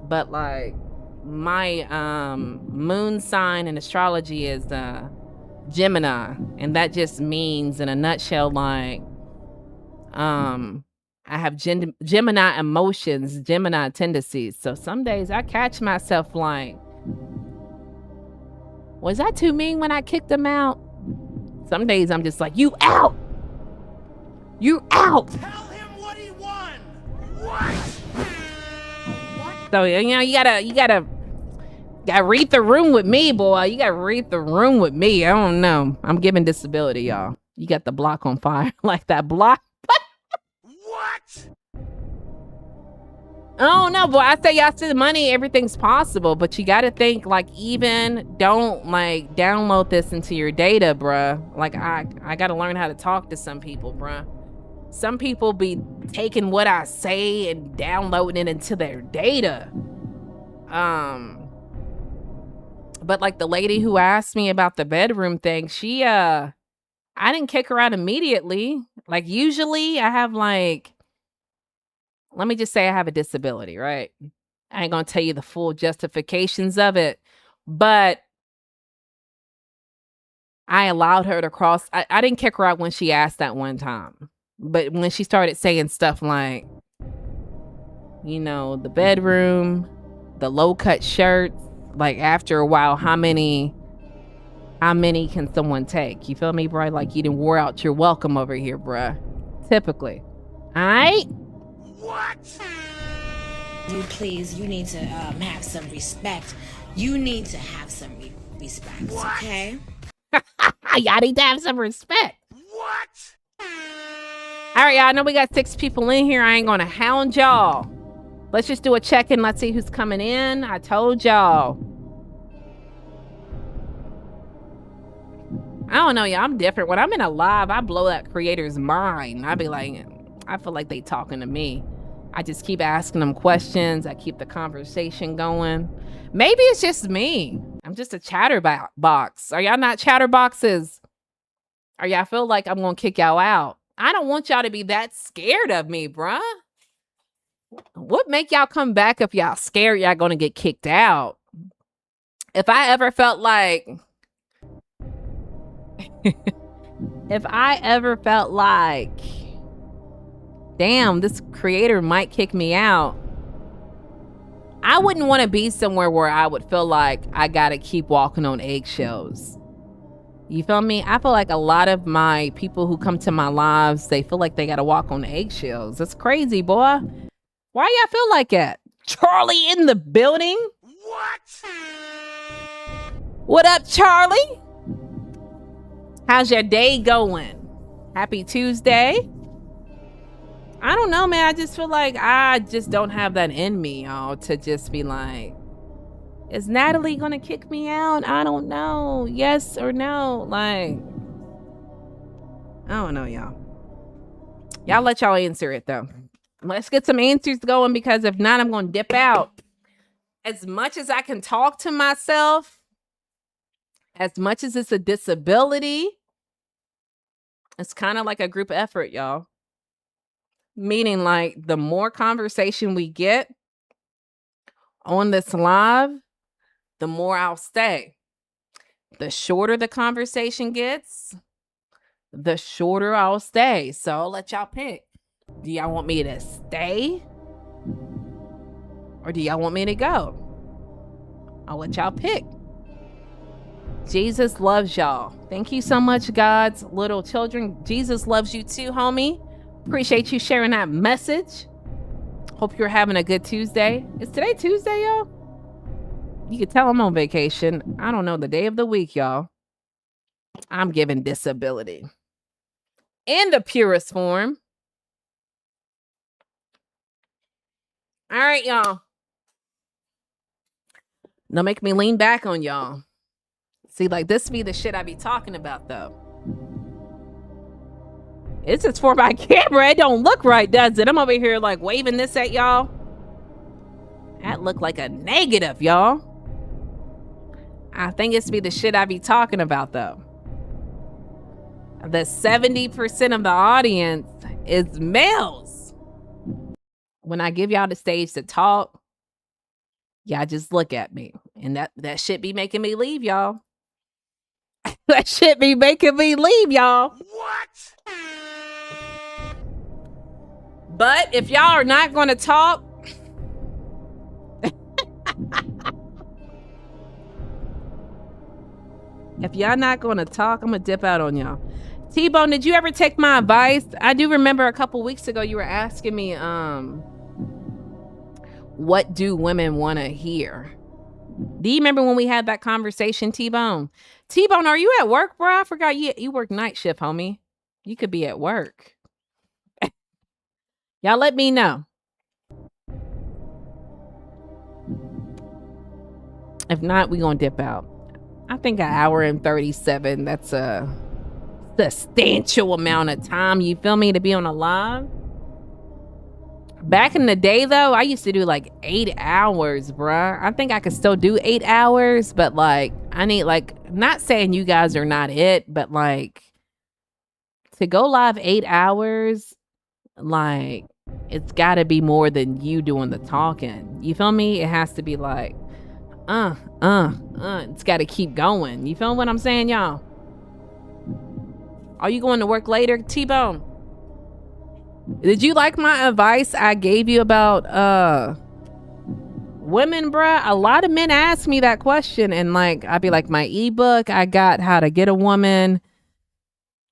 A: but, like, my moon sign in astrology is Gemini. And that just means, in a nutshell, like, I have Gemini emotions, Gemini tendencies. So some days I catch myself like, was I too mean when I kicked him out? Some days I'm just like, you out! You out!
E: Tell him what he won!
B: What?
A: So, you know, you gotta read the room with me, boy. You gotta read the room with me. I don't know. I'm giving disability, y'all. You got the block on fire. Like that block.
B: What?
A: Oh no, boy. I say y'all send money, everything's possible, but you gotta think, like, even don't like download this into your data, bruh. Like, I gotta learn how to talk to some people, bruh. Some people be taking what I say and downloading it into their data. But like the lady who asked me about the bedroom thing, she I didn't kick her out immediately. Like, usually I have, like, let me just say I have a disability, right? I ain't gonna tell you the full justifications of it, but I allowed her to cross. I didn't kick her out when she asked that one time. But when she started saying stuff like, you know, the bedroom, the low-cut shirts, like, after a while, how many can someone take? You feel me, bro? Like, you didn't wore out your welcome over here, bruh. Typically. All right?
B: What?
C: You need to have some respect. You need to have some respect, okay?
A: Y'all need to have some respect.
B: What?
A: All right, y'all. I know we got 6 people in here. I ain't gonna hound y'all. Let's just do a check-in. Let's see who's coming in. I told y'all. I don't know, y'all. I'm different. When I'm in a live, I blow that creator's mind. I be like, I feel like they talking to me. I just keep asking them questions. I keep the conversation going. Maybe it's just me. I'm just a chatterbox. Are y'all not chatterboxes? Or y'all feel like I'm gonna kick y'all out? I don't want y'all to be that scared of me, bruh. What make y'all come back if y'all scared y'all gonna get kicked out? If I ever felt like... if I ever felt like, damn, this creator might kick me out, I wouldn't want to be somewhere where I would feel like I gotta keep walking on eggshells. You feel me? I feel like a lot of my people who come to my lives, they feel like they gotta walk on eggshells. That's crazy, boy. Why y'all feel like that? Charlie in the building?
B: What?
A: What up, Charlie? How's your day going? Happy Tuesday. I don't know, man. I just feel like I just don't have that in me, y'all, to just be like, is Natalie gonna kick me out? I don't know. Yes or no? Like, I don't know, y'all. Y'all let y'all answer it, though. Let's get some answers going, because if not, I'm gonna dip out. As much as I can talk to myself, as much as it's a disability, it's kind of like a group effort, y'all. Meaning, like, the more conversation we get, on this live, the more I'll stay. The shorter the conversation gets, the shorter I'll stay. So I'll let y'all pick. Do y'all want me to stay? Or do y'all want me to go? I'll let y'all pick. Jesus loves y'all. Thank you so much, God's little children. Jesus loves you too, homie. Appreciate you sharing that message. Hope you're having a good Tuesday. Is today Tuesday, y'all? You can tell I'm on vacation. I don't know the day of the week, y'all. I'm giving disability in the purest form. All right, y'all. Don't make me lean back on y'all. See, like, this be the shit I be talking about, though. It's just for my camera. It don't look right, does it? I'm over here, like, waving this at y'all. That look like a negative, y'all. I think it's be the shit I be talking about, though. The 70% of the audience is males. When I give y'all the stage to talk, y'all just look at me. And that shit be making me leave, y'all. That shit be making me leave, y'all.
B: What?
A: But if y'all are not going to talk, if y'all not going to talk, I'm going to dip out on y'all. T-Bone, did you ever take my advice? I do remember a couple weeks ago you were asking me, what do women want to hear? Do you remember when we had that conversation, T-Bone? T-Bone, are you at work, bro? I forgot you work night shift, homie. You could be at work. Y'all let me know. If not, we gonna dip out. I think an hour and 37, that's a substantial amount of time, you feel me, to be on a live. Back in the day, though, I used to do like 8 hours, bruh. I think I could still do 8 hours, but like, I need, like, not saying you guys are not it, but like, to go live 8 hours, like, it's gotta be more than you doing the talking. You feel me? It has to be like, it's gotta keep going. You feel what I'm saying, y'all? Are you going to work later, T-Bone? Did you like my advice I gave you about women, bruh? A lot of men ask me that question, and like, I'd be like, my ebook I got, How to Get a Woman.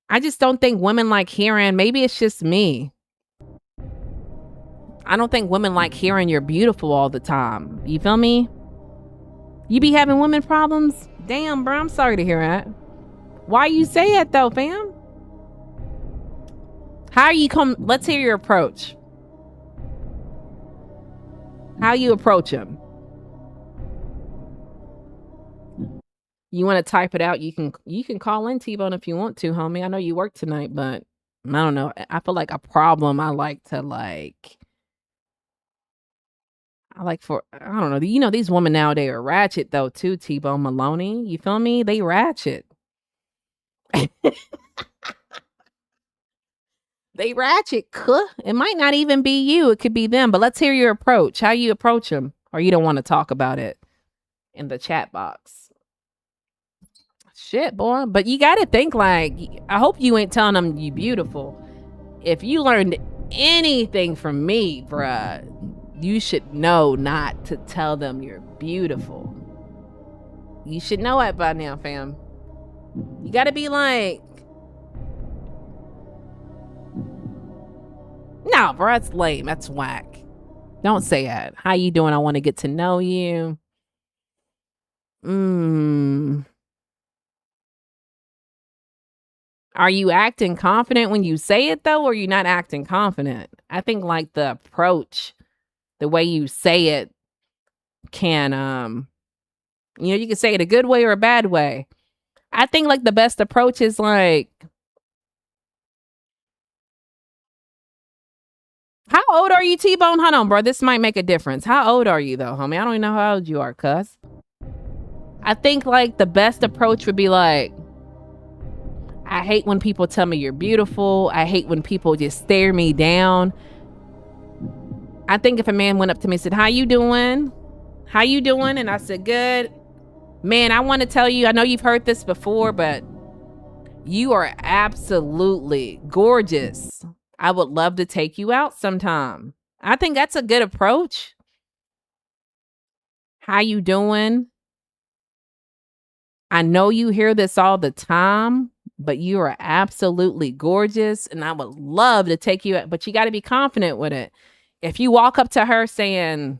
A: I just don't think women like hearing, maybe it's just me, I don't think women like hearing you're beautiful all the time. You feel me? You be having women problems? Damn, bro, I'm sorry to hear that. Why you say it though, fam? How you come? Let's hear your approach. How you approach him? You want to type it out? You can call in, T-Bone, if you want to, homie. I know you work tonight, but I don't know. I feel like a problem. I don't know. You know, these women nowadays are ratchet though too, T-Bone Maloney. You feel me? They ratchet. They ratchet. It might not even be you. It could be them. But let's hear your approach. How you approach them. Or you don't want to talk about it in the chat box. Shit, boy. But you got to think like, I hope you ain't telling them you beautiful. If you learned anything from me, bruh, you should know not to tell them you're beautiful. You should know it by now, fam. You got to be like, no, bro, that's lame. That's whack. Don't say that. How you doing? I want to get to know you. Are you acting confident when you say it, though, or are you not acting confident? I think, like, the approach, the way you say it can, you can say it a good way or a bad way. I think, like, the best approach is, like, how old are you, T-Bone? Hold on, bro. This might make a difference. How old are you, though, homie? I don't even know how old you are, cuz. I think, like, the best approach would be, like, I hate when people tell me you're beautiful. I hate when people just stare me down. I think if a man went up to me and said, how you doing? How you doing? And I said, good. Man, I want to tell you, I know you've heard this before, but you are absolutely gorgeous. I would love to take you out sometime. I think that's a good approach. How you doing? I know you hear this all the time, but you are absolutely gorgeous, and I would love to take you out, but you got to be confident with it. If you walk up to her saying,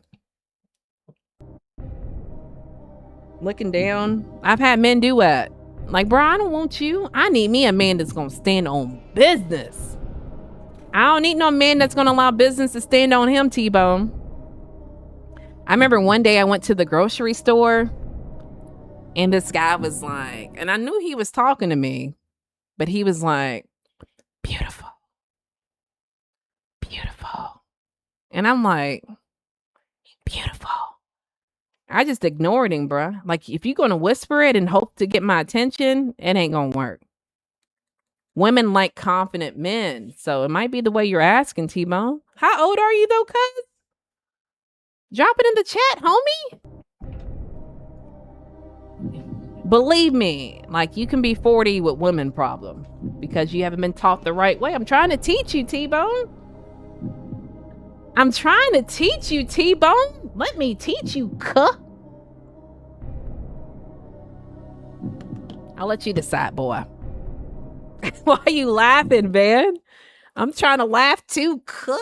A: looking down, I've had men do that. Like, bro, I don't want you. I need me a man that's going to stand on business. I don't need no man that's going to allow business to stand on him, T-Bone. I remember one day I went to the grocery store, and this guy was like, and I knew he was talking to me, but he was like, beautiful. Beautiful. And I'm like, beautiful. I just ignored him, bruh. Like, if you're going to whisper it and hope to get my attention, it ain't going to work. Women like confident men. So it might be the way you're asking, T-Bone. How old are you, though, cuz? Drop it in the chat, homie. Believe me, like, you can be 40 with women problem because you haven't been taught the right way. I'm trying to teach you, T-Bone. I'm trying to teach you, T-Bone. Let me teach you, cuh. I'll let you decide, boy. Why are you laughing, man? I'm trying to laugh too, cuh.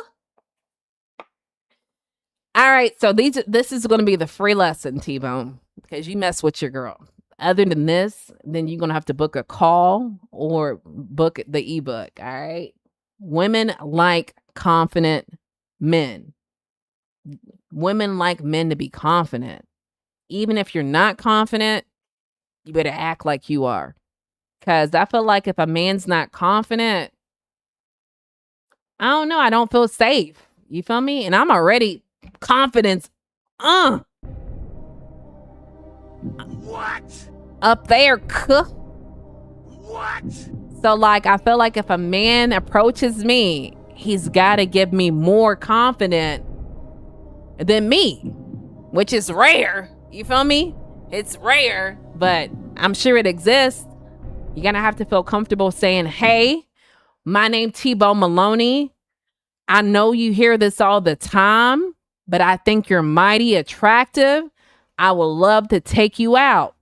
A: All right, so this is going to be the free lesson, T-Bone, because you mess with your girl. Other than this, then you're going to have to book a call or book the ebook, all right? Women like confident men. Women like men to be confident. Even if you're not confident, you better act like you are. Because I feel like if a man's not confident, I don't know, I don't feel safe. You feel me? And I'm already confidence
B: What?
A: up there.
B: What?
A: So, like, I feel like if a man approaches me, he's got to give me more confident than me, which is rare. You feel me? It's rare, but I'm sure it exists. You're going to have to feel comfortable saying, hey, my name T-Bone Maloney. I know you hear this all the time, but I think you're mighty attractive. I would love to take you out.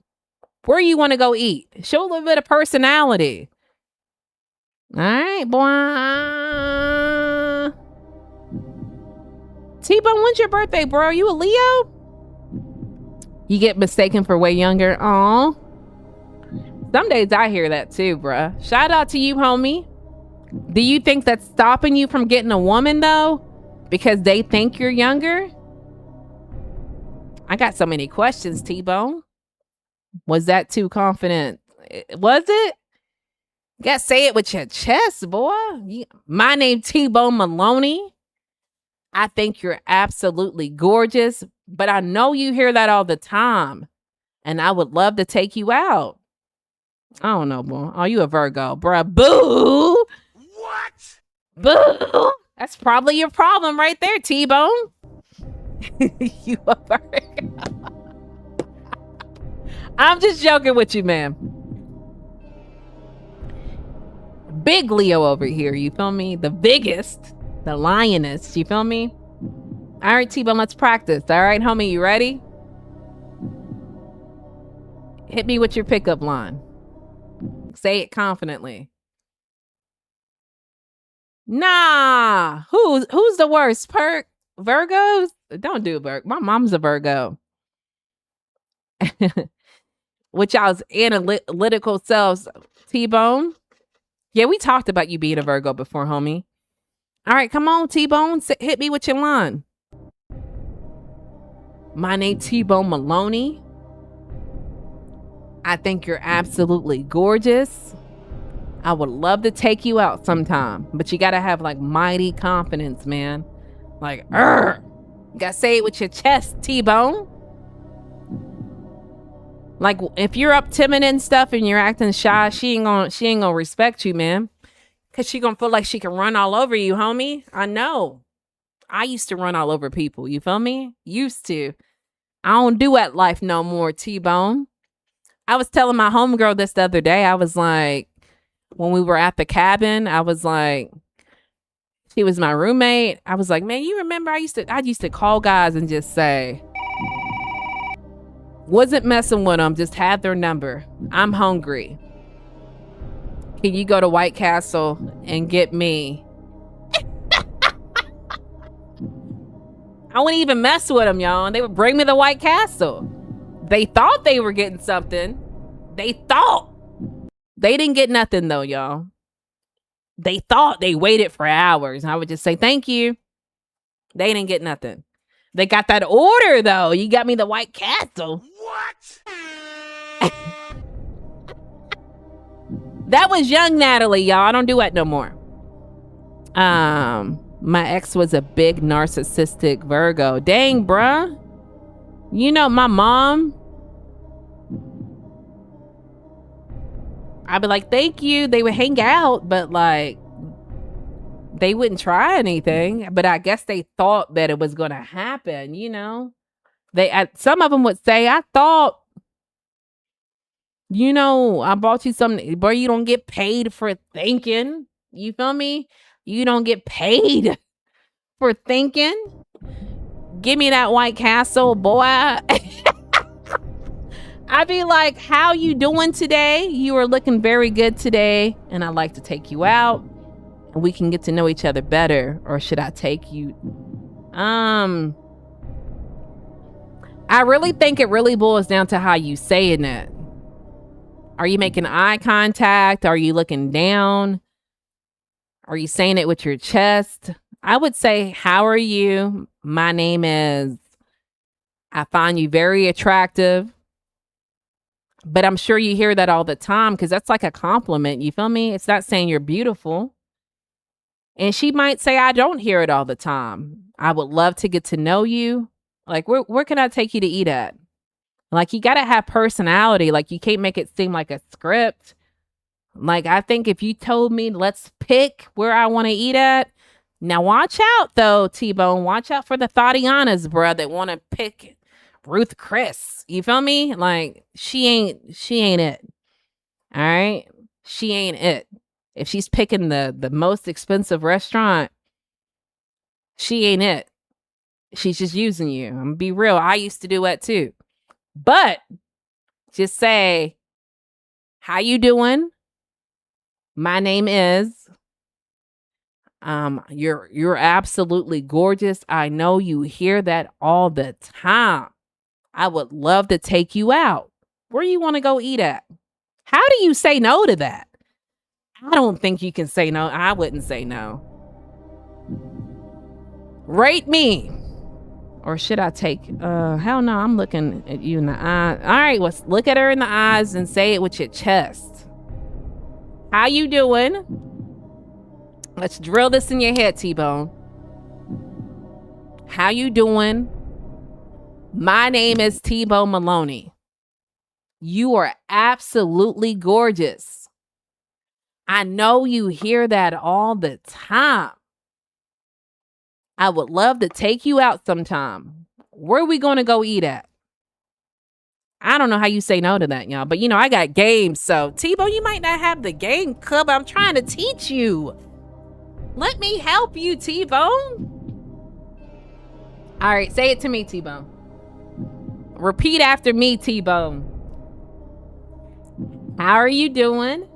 A: Where you want to go eat? Show a little bit of personality. All right, boy. T-Bone, when's your birthday, bro? You a Leo? You get mistaken for way younger. Aw. Some days I hear that too, bruh. Shout out to you, homie. Do you think that's stopping you from getting a woman, though? Because they think you're younger? I got so many questions, T-Bone. Was that too confident? Was it? You gotta say it with your chest, boy. My name T-Bone Maloney. I think you're absolutely gorgeous, but I know you hear that all the time, and I would love to take you out. I don't know, boy. Oh, you a Virgo, bruh. Boo!
B: What?
A: Boo! That's probably your problem right there, T-Bone. You a Virgo. I'm just joking with you, man. Big Leo over here, you feel me? The biggest, the lioness, you feel me? All right, T-Bone, let's practice. All right, homie, you ready? Hit me with your pickup line. Say it confidently. Nah. Who's the worst? Virgos? Don't do Virgo. My mom's a Virgo. With y'all's analytical selves, T-Bone. Yeah, we talked about you being a Virgo before, homie. All right, come on, T-Bone. Hit me with your line. My name T-Bone Maloney. I think you're absolutely gorgeous. I would love to take you out sometime, but you got to have like mighty confidence, man. Like, you got to say it with your chest, T-Bone. Like, if you're up timid and stuff and you're acting shy, she ain't gonna respect you, man. Cause she gonna feel like she can run all over you, homie. I know. I used to run all over people. You feel me? Used to. I don't do at life no more, T-Bone. I was telling my homegirl this the other day. I was like, when we were at the cabin, I was like, she was my roommate. I was like, man, you remember I used to call guys and just say, wasn't messing with them, just had their number. I'm hungry. Can you go to White Castle and get me? I wouldn't even mess with them, y'all. And they would bring me the White Castle. They thought they were getting something. They thought. They didn't get nothing, though, y'all. They thought. They waited for hours. And I would just say, thank you. They didn't get nothing. They got that order, though. You got me the White Castle.
B: What?
A: That was young Natalie, y'all. I don't do that no more. My ex was a big narcissistic Virgo. Dang, bruh. You know, my mom, I'd be like, thank you. They would hang out, but like, they wouldn't try anything. But I guess they thought that it was going to happen, you know? Some of them would say, I thought, you know, I bought you something, but you don't get paid for thinking. You feel me? You don't get paid for thinking. Give me that White Castle, boy. I'd be like, how you doing today? You are looking very good today, and I'd like to take you out, and we can get to know each other better. Or should I take you? I really think it really boils down to how you saying it. Are you making eye contact? Are you looking down? Are you saying it with your chest? I would say, how are you? My name is, I find you very attractive. But I'm sure you hear that all the time because that's like a compliment. You feel me? It's not saying you're beautiful. And she might say, I don't hear it all the time. I would love to get to know you. Like, where can I take you to eat at? Like, you got to have personality. Like, you can't make it seem like a script. Like, I think if you told me, let's pick where I want to eat at. Now, watch out, though, T-Bone. Watch out for the Thatianas, bruh, that want to pick Ruth Chris. You feel me? Like, she ain't it. All right? She ain't it. If she's picking the most expensive restaurant, she ain't it. She's just using you. I'm gonna be real. I used to do that too. But just say, how you doing? My name is, you're absolutely gorgeous. I know you hear that all the time. I would love to take you out. Where you want to go eat at? How do you say no to that? I don't think you can say no. I wouldn't say no. Rate me. Or should I take, hell no, I'm looking at you in the eye. All right, let's look at her in the eyes and say it with your chest. How you doing? Let's drill this in your head, T-Bone. How you doing? My name is T-Bone Maloney. You are absolutely gorgeous. I know you hear that all the time. I would love to take you out sometime. Where are we going to go eat at? I don't know how you say no to that, y'all. But, you know, I got games. So, T-Bone, you might not have the game club. I'm trying to teach you. Let me help you, T-Bone. All right, say it to me, T-Bone. Repeat after me, T-Bone. How are you doing?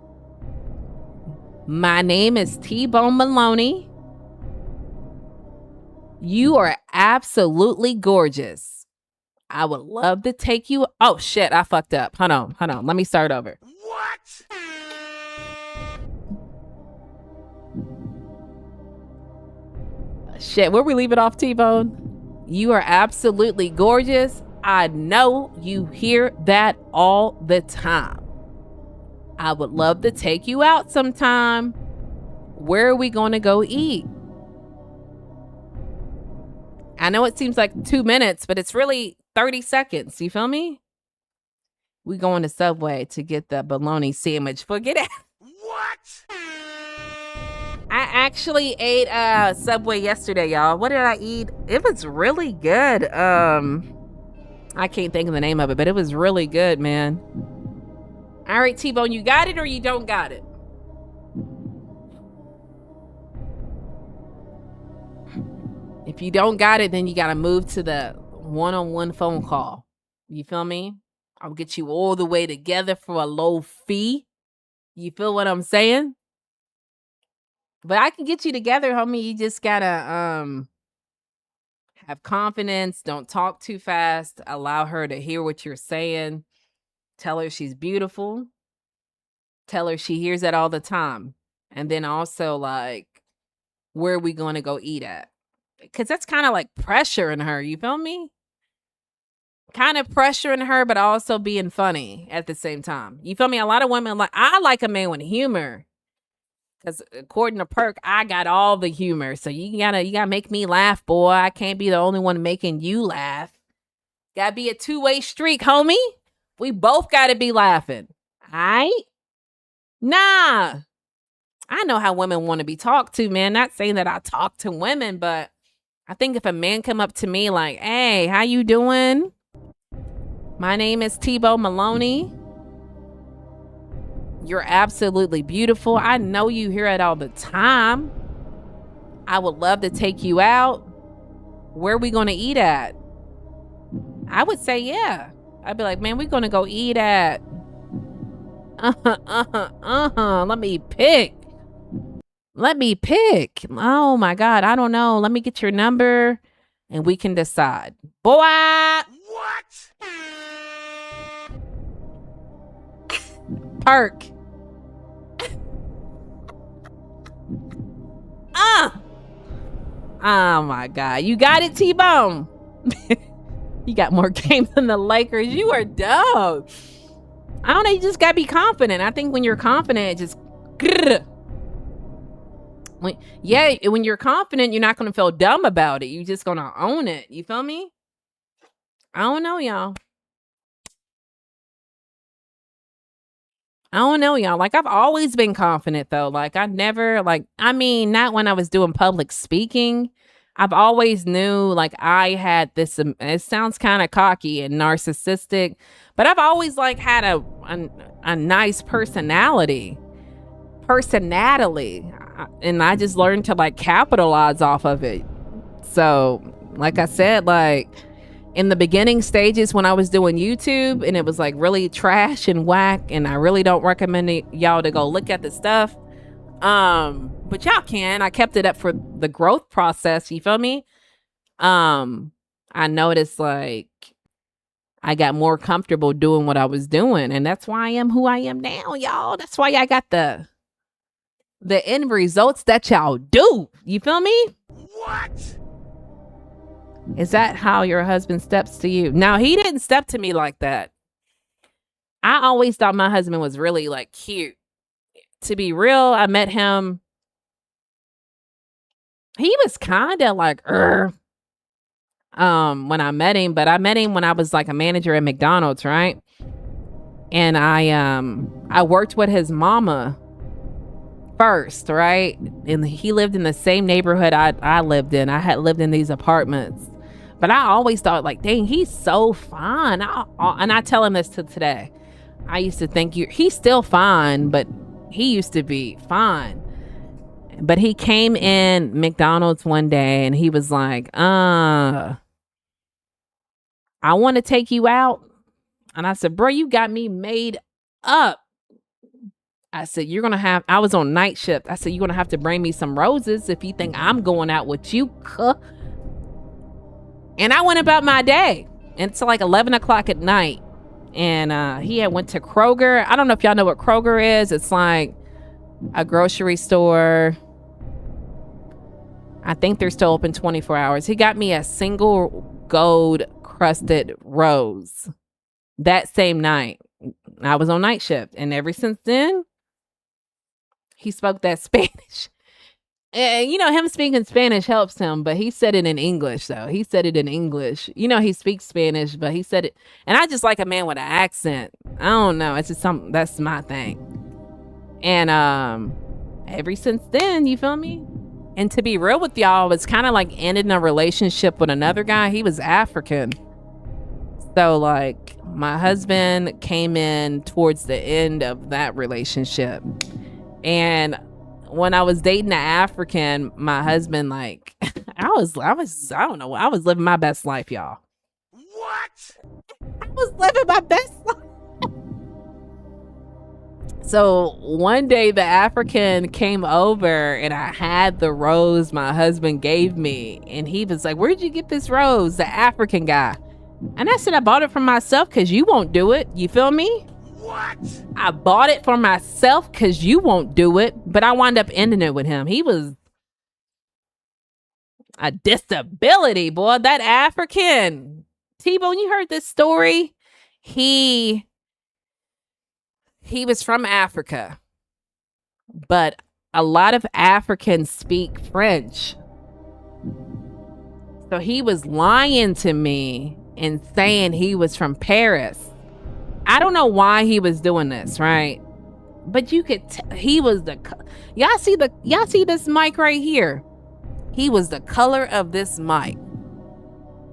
A: My name is T-Bone Maloney. You are absolutely gorgeous. I would love to take you. Oh, shit. I fucked up. Hold on. Let me start over.
B: What?
A: Shit. Where we leave it off, T-Bone? You are absolutely gorgeous. I know you hear that all the time. I would love to take you out sometime. Where are we going to go eat? I know it seems like 2 minutes, but it's really 30 seconds. You feel me? We going to Subway to get the bologna sandwich. Forget it.
B: What?
A: I actually ate Subway yesterday, y'all. What did I eat? It was really good. I can't think of the name of it, but it was really good, man. All right, T-Bone, you got it or you don't got it? If you don't got it, then you got to move to the one-on-one phone call. You feel me? I'll get you all the way together for a low fee. You feel what I'm saying? But I can get you together, homie. You just got to have confidence. Don't talk too fast. Allow her to hear what you're saying. Tell her she's beautiful. Tell her she hears that all the time. And then also, like, where are we going to go eat at? Because that's kind of like pressuring her. You feel me? Kind of pressuring her, but also being funny at the same time. You feel me? A lot of women like, I like a man with humor. Because according to Perk, I got all the humor. So you gotta make me laugh, boy. I can't be the only one making you laugh. Gotta be a two-way streak, homie. We both gotta be laughing. Alright? Nah. I know how women want to be talked to, man. Not saying that I talk to women, but I think if a man come up to me like, hey, how you doing? My name is T-Bone Maloney. You're absolutely beautiful. I know you hear it all the time. I would love to take you out. Where are we going to eat at? I would say, yeah. I'd be like, man, we're going to go eat at. Let me pick. Oh my God. I don't know. Let me get your number and we can decide. Boy.
B: What?
A: Perk. Oh my God. You got it, T-Bone. You got more game than the Lakers. You are dope. I don't know. You just got to be confident. I think when you're confident, just... When you're confident, you're not going to feel dumb about it. You're just going to own it. You feel me? I don't know, y'all. Like, I've always been confident, though. Like, I never, not when I was doing public speaking. I've always knew, like, I had this, it sounds kind of cocky and narcissistic, but I've always, like, had a nice personality. And I just learned to, like, capitalize off of it. So, like I said, like, in the beginning stages when I was doing YouTube and it was, like, really trash and whack, and I really don't recommend y'all to go look at the stuff. But y'all can. I kept it up for the growth process. You feel me? I noticed, like, I got more comfortable doing what I was doing, and that's why I am who I am now, y'all. That's why I got the end results that y'all do. You feel me?
B: What?
A: Is that how your husband steps to you? Now, he didn't step to me like that. I always thought my husband was really, like, cute. To be real, I met him. He was kind of like, when I met him, but I met him when I was like a manager at McDonald's, right? And I worked with his mama first, right? And he lived in the same neighborhood I lived in. I had lived in these apartments. But I always thought, like, dang, he's so fine. And I tell him this to today. I used to think he's still fine, but he used to be fine. But he came in McDonald's one day and he was like, I want to take you out. And I said, bro, you got me made up. I said, I was on night shift. I said, you're going to have to bring me some roses if you think I'm going out with you. And I went about my day. And it's like 11 o'clock at night. And he had went to Kroger. I don't know if y'all know what Kroger is. It's like a grocery store. I think they're still open 24 hours. He got me a single gold crusted rose that same night. I was on night shift. And ever since then, he spoke that Spanish. And, him speaking Spanish helps him, but he said it in English, though. He said it in English. He speaks Spanish, but he said it. And I just like a man with an accent. I don't know. It's just that's my thing. And ever since then, you feel me? And to be real with y'all, it's kind of like ending a relationship with another guy. He was African. So like my husband came in towards the end of that relationship. And when I was dating an African, my husband, like, I don't know, I was living my best life, y'all.
B: What?
A: I was living my best life. So one day the African came over and I had the rose my husband gave me. And he was like, where'd you get this rose? The African guy. And I said, I bought it for myself because you won't do it. You feel me?
B: What?
A: I bought it for myself because you won't do it. But I wound up ending it with him. He was a disability, boy. That African. T-Bone, you heard this story? He was from Africa. But a lot of Africans speak French. So he was lying to me and saying he was from Paris. I don't know why he was doing this, right? But you could he was y'all see this mic right here? He was the color of this mic.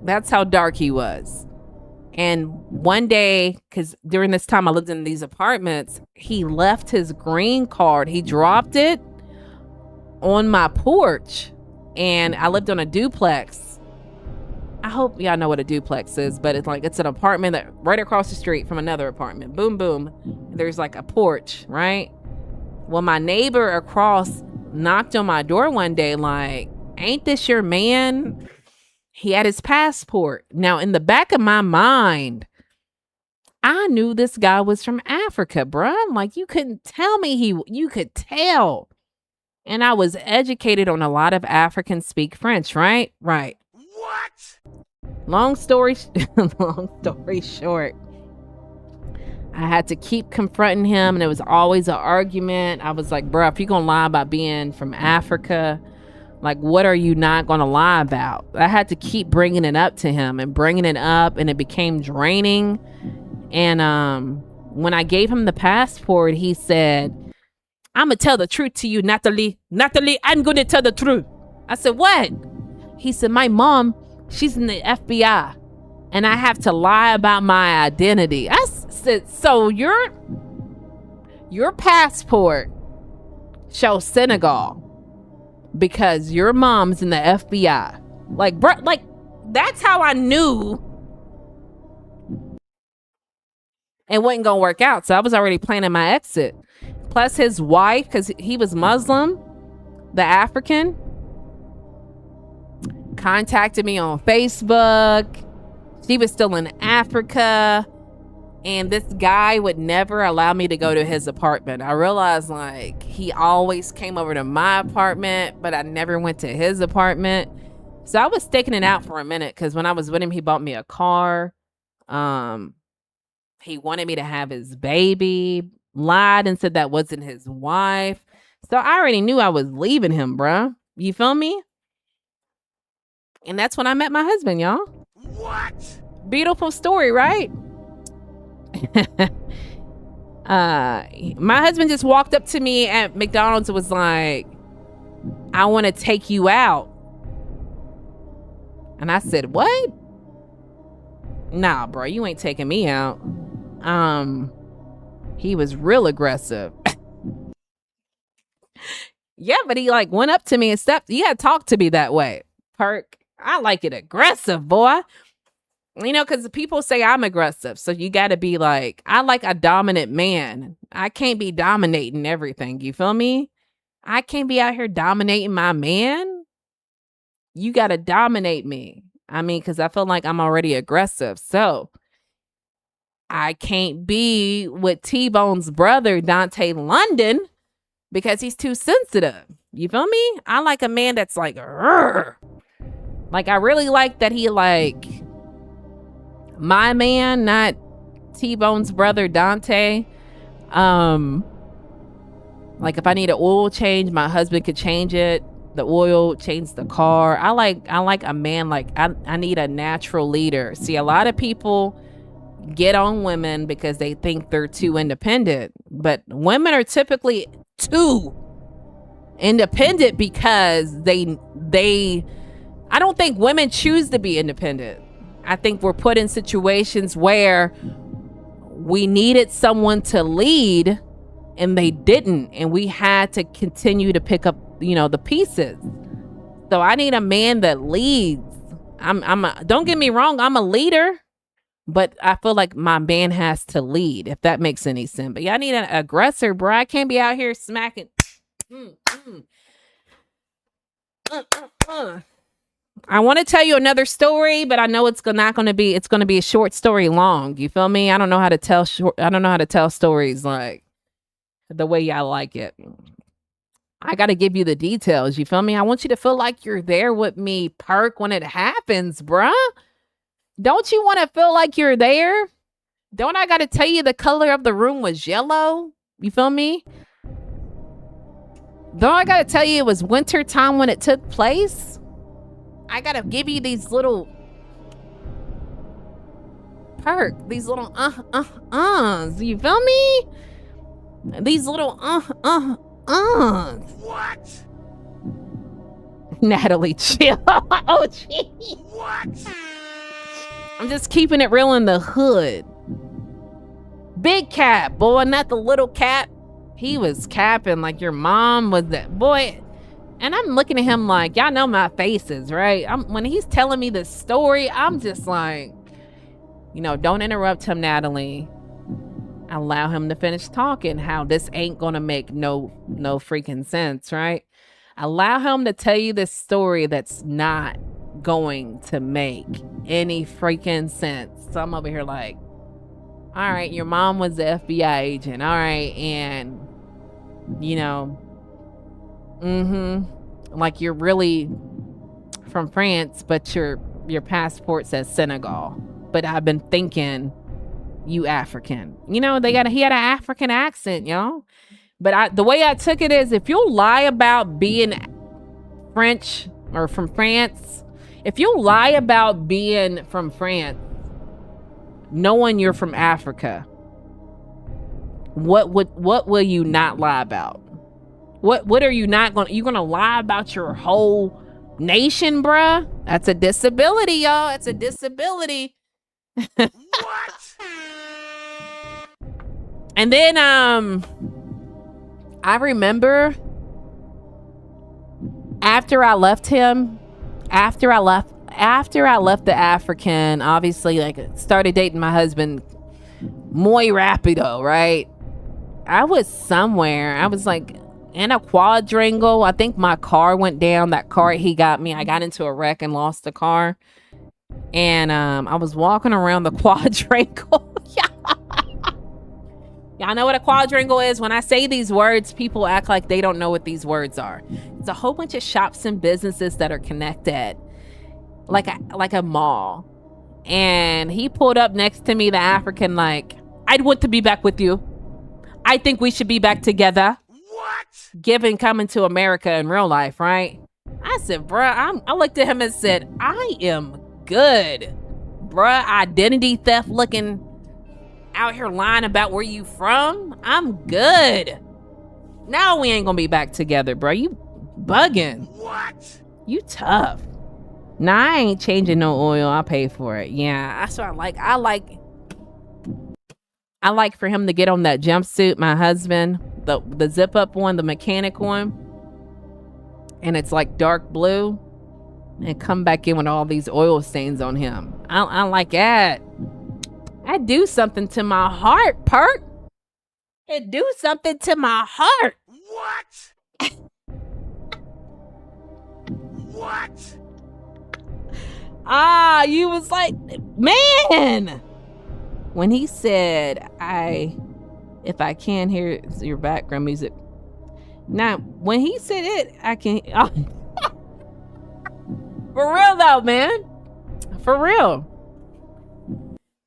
A: That's how dark he was. And one day, because during this time I lived in these apartments, he left his green card. He dropped it on my porch. And I lived on a duplex. I hope y'all know what a duplex is, but it's an apartment that right across the street from another apartment. Boom, boom. There's like a porch, right? Well, my neighbor across knocked on my door one day like, ain't this your man? He had his passport. Now, in the back of my mind, I knew this guy was from Africa, bruh. Like, you couldn't tell me you could tell. And I was educated on a lot of Africans speak French, right? Right.
B: What?
A: Long story short, I had to keep confronting him, and it was always an argument. I was like, bro, if you're gonna lie about being from Africa, like, what are you not gonna lie about? I had to keep bringing it up to him and bringing it up, and it became draining. And when I gave him the passport, he said, I'm gonna tell the truth to you, Natalie. Natalie, I'm gonna tell the truth. I said, what? He said, my mom, she's in the FBI, and I have to lie about my identity. I said, so your passport shows Senegal because your mom's in the FBI. Like, bro, like, that's how I knew it wasn't gonna work out. So I was already planning my exit. Plus his wife, because he was Muslim, the African, contacted me on Facebook. She was still in Africa, and this guy would never allow me to go to his apartment. I realized, like, he always came over to my apartment, but I never went to his apartment. So I was sticking it out for a minute, because when I was with him, he bought me a car. He wanted me to have his baby, lied and said that wasn't his wife. So I already knew I was leaving him, bruh. You feel me? And that's when I met my husband, y'all.
B: What?
A: Beautiful story, right? My husband just walked up to me at McDonald's and was like, I want to take you out. And I said, what? Nah, bro, you ain't taking me out. He was real aggressive. Yeah, but he like went up to me and stepped. You gotta talk to me that way. Perk, I like it aggressive, boy. You know, because people say I'm aggressive. So you gotta be like, I like a dominant man. I can't be dominating everything. You feel me? I can't be out here dominating my man. You gotta dominate me. I mean, because I feel like I'm already aggressive. So I can't be with T-Bone's brother, Dante London, because he's too sensitive. You feel me? I like a man that's like, "Rrr." Like, I really like that he like my man, not T-Bone's brother, Dante. Like, if I need an oil change, my husband could change it. The oil, change the car. I like a man, like, I need a natural leader. See, a lot of people get on women because they think they're too independent, but women are typically too independent because they I don't think women choose to be independent. I think we're put in situations where we needed someone to lead and they didn't, and we had to continue to pick up, the pieces. So I need a man that leads. Don't get me wrong, I'm a leader, but I feel like my man has to lead, if that makes any sense. But y'all need an aggressor, bro. I can't be out here smacking. I want to tell you another story, but I know it's going to be a short story long. You feel me? I don't know how to tell stories like the way y'all like it. I got to give you the details. You feel me? I want you to feel like you're there with me, Perk, when it happens, bruh. Don't you want to feel like you're there? Don't I got to tell you the color of the room was yellow? You feel me? Don't I got to tell you it was winter time when it took place? I got to give you these little Perk, these little you feel me? These little
B: What?
A: Natalie, chill. Oh, gee.
B: What?
A: I'm just keeping it real in the hood. Big cap, boy, not the little cap. He was capping like your mom was that boy. And I'm looking at him like, y'all know my faces, right? When he's telling me this story, I'm just like, don't interrupt him, Natalie. Allow him to finish talking. How this ain't gonna make no freaking sense, right? Allow him to tell you this story that's not going to make any freaking sense. So I'm over here like, all right, your mom was the FBI agent, all right, and like you're really from France, but your passport says Senegal. But I've been thinking you African. He had an African accent, y'all. But the way I took it is, if you lie about being French or from France, if you lie about being from France, knowing you're from Africa, what will you not lie about? What are you not going to... You going to lie about your whole nation, bruh? That's a disability, y'all. It's a disability.
B: What?
A: And then, I remember after I left the African, obviously, like, started dating my husband muy rapido, right? I was somewhere. I was like in a quadrangle. I think my car went down. That car he got me, I got into a wreck and lost the car. And I was walking around the quadrangle. Y'all know what a quadrangle is? When I say these words, people act like they don't know what these words are. It's a whole bunch of shops and businesses that are connected, like a mall. And he pulled up next to me, the African, like, I'd want to be back with you. I think we should be back together.
B: What?
A: Given coming to America in real life, right? I said, bruh, I looked at him and said, I am good. Bruh, identity theft looking out here lying about where you from. I'm good. Now we ain't gonna be back together, bro. You bugging.
B: What?
A: You tough. Nah, I ain't changing no oil. I'll pay for it. Yeah, that's what I like. I like for him to get on that jumpsuit, my husband, the zip up one, the mechanic one, and it's like dark blue, and come back in with all these oil stains on him. I like that. I do something to my heart, Perk. It do something to my heart.
B: What? What?
A: You was like, man. When he said, if I can hear your background music. Now, when he said it, I can. Oh. For real though, man. For real.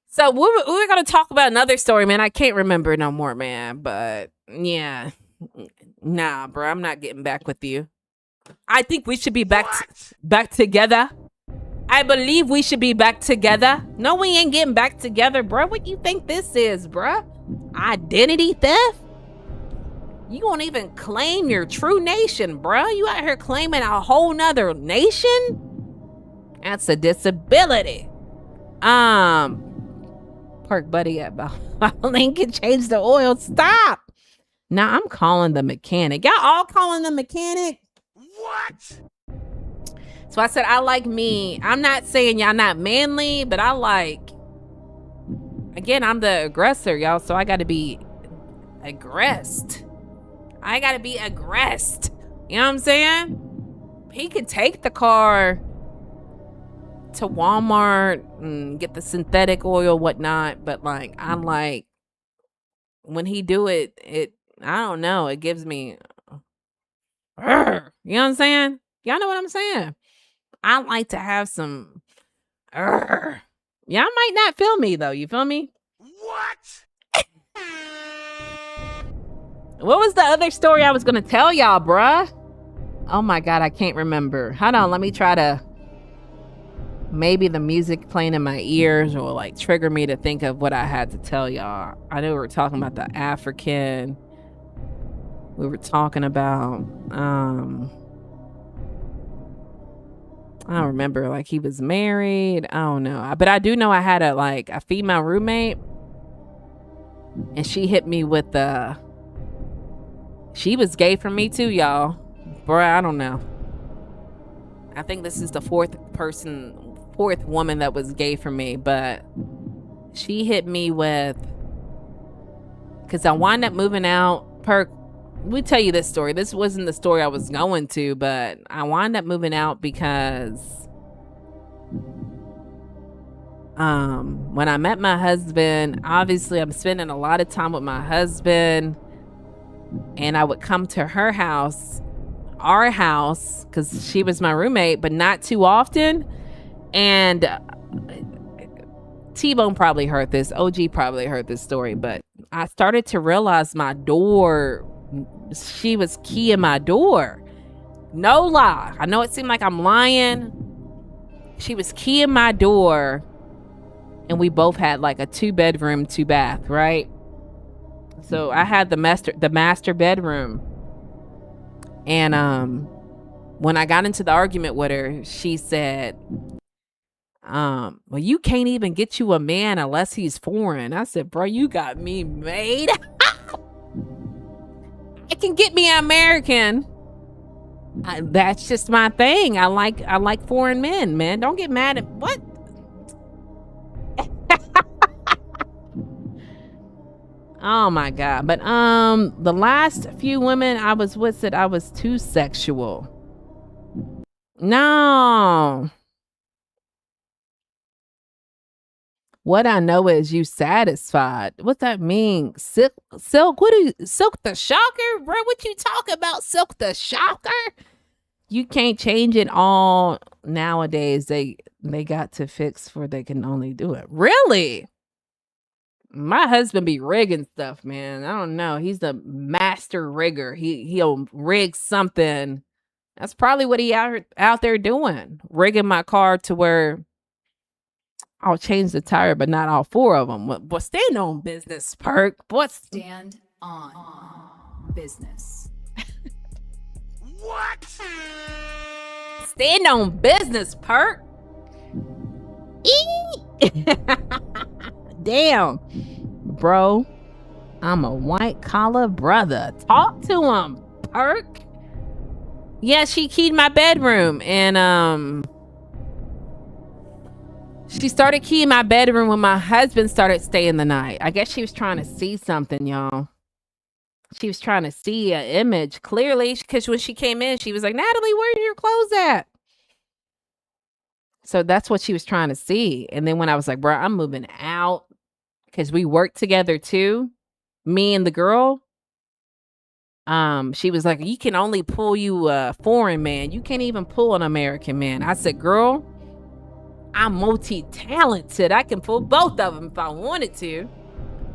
A: So we're going to talk about another story, man. I can't remember no more, man. But yeah. Nah, bro. I'm not getting back with you. I think we should be back together. I believe we should be back together. No, we ain't getting back together, bro. What you think this is, bro? Identity theft? You won't even claim your true nation, bro. You out here claiming a whole nother nation? That's a disability. Park Buddy at Lincoln, change the oil. Stop. Now I'm calling the mechanic. Y'all all calling the mechanic?
B: What?
A: So I said, I like me. I'm not saying y'all not manly, but I like, again, I'm the aggressor, y'all. So I got to be aggressed. I got to be aggressed. You know what I'm saying? He could take the car to Walmart and get the synthetic oil, whatnot. But like, I'm like, when he do it, I don't know. It gives me, you know what I'm saying? Y'all know what I'm saying? I like to have some, y'all might not feel me though. You feel me?
B: What?
A: What was the other story I was going to tell y'all, bruh? Oh my God, I can't remember. Hold on, let me try to, maybe the music playing in my ears will like trigger me to think of what I had to tell y'all. I know we were talking about the African. We were talking about, I don't remember, like he was married. I don't know. But I do know I had a female roommate, and she hit me with she was gay for me too, y'all. Bruh, I don't know. I think this is the fourth woman that was gay for me, but she hit me with, because I wound up moving out. We tell you this story. This wasn't the story I was going to, but I wound up moving out because when I met my husband, obviously I'm spending a lot of time with my husband, and I would come to her house, our house, because she was my roommate, but not too often. And T-Bone probably heard this. OG probably heard this story, but I started to realize my door, she was keying my door. No lie. I know it seemed like I'm lying. She was keying my door, and we both had like a 2-bedroom, 2-bath, right? So I had the master bedroom. And when I got into the argument with her, she said, well, you can't even get you a man unless he's foreign. I said, bro, you got me made. I can get me an American. That's just my thing. I like foreign men, man. Don't get mad at what? Oh my God. But the last few women I was with said I was too sexual. No. What I know is you satisfied. What that mean? Silk, Silk the Shocker? Bro, what you talking about? Silk the Shocker? You can't change it all nowadays. They got to fix for they can only do it. Really? My husband be rigging stuff, man. I don't know. He's the master rigger. He'll rig something. That's probably what he out there doing. Rigging my car to where I'll change the tire, but not all 4 of them. But stand on business, Perk.
J: Stand on business.
B: What?
A: Stand on business, Perk. Damn. Bro, I'm a white collar brother. Talk to him, Perk. Yeah, she keyed my bedroom, and she started keying my bedroom when my husband started staying the night. I guess she was trying to see something, y'all. She was trying to see an image clearly, because when she came in, she was like, Natalie, where's your clothes at? So that's what she was trying to see. And then when I was like, bro, I'm moving out, because we work together too, me and the girl, she was like, you can only pull you a foreign man. You can't even pull an American man. I said, girl, I'm multi-talented. I can pull both of them if I wanted to.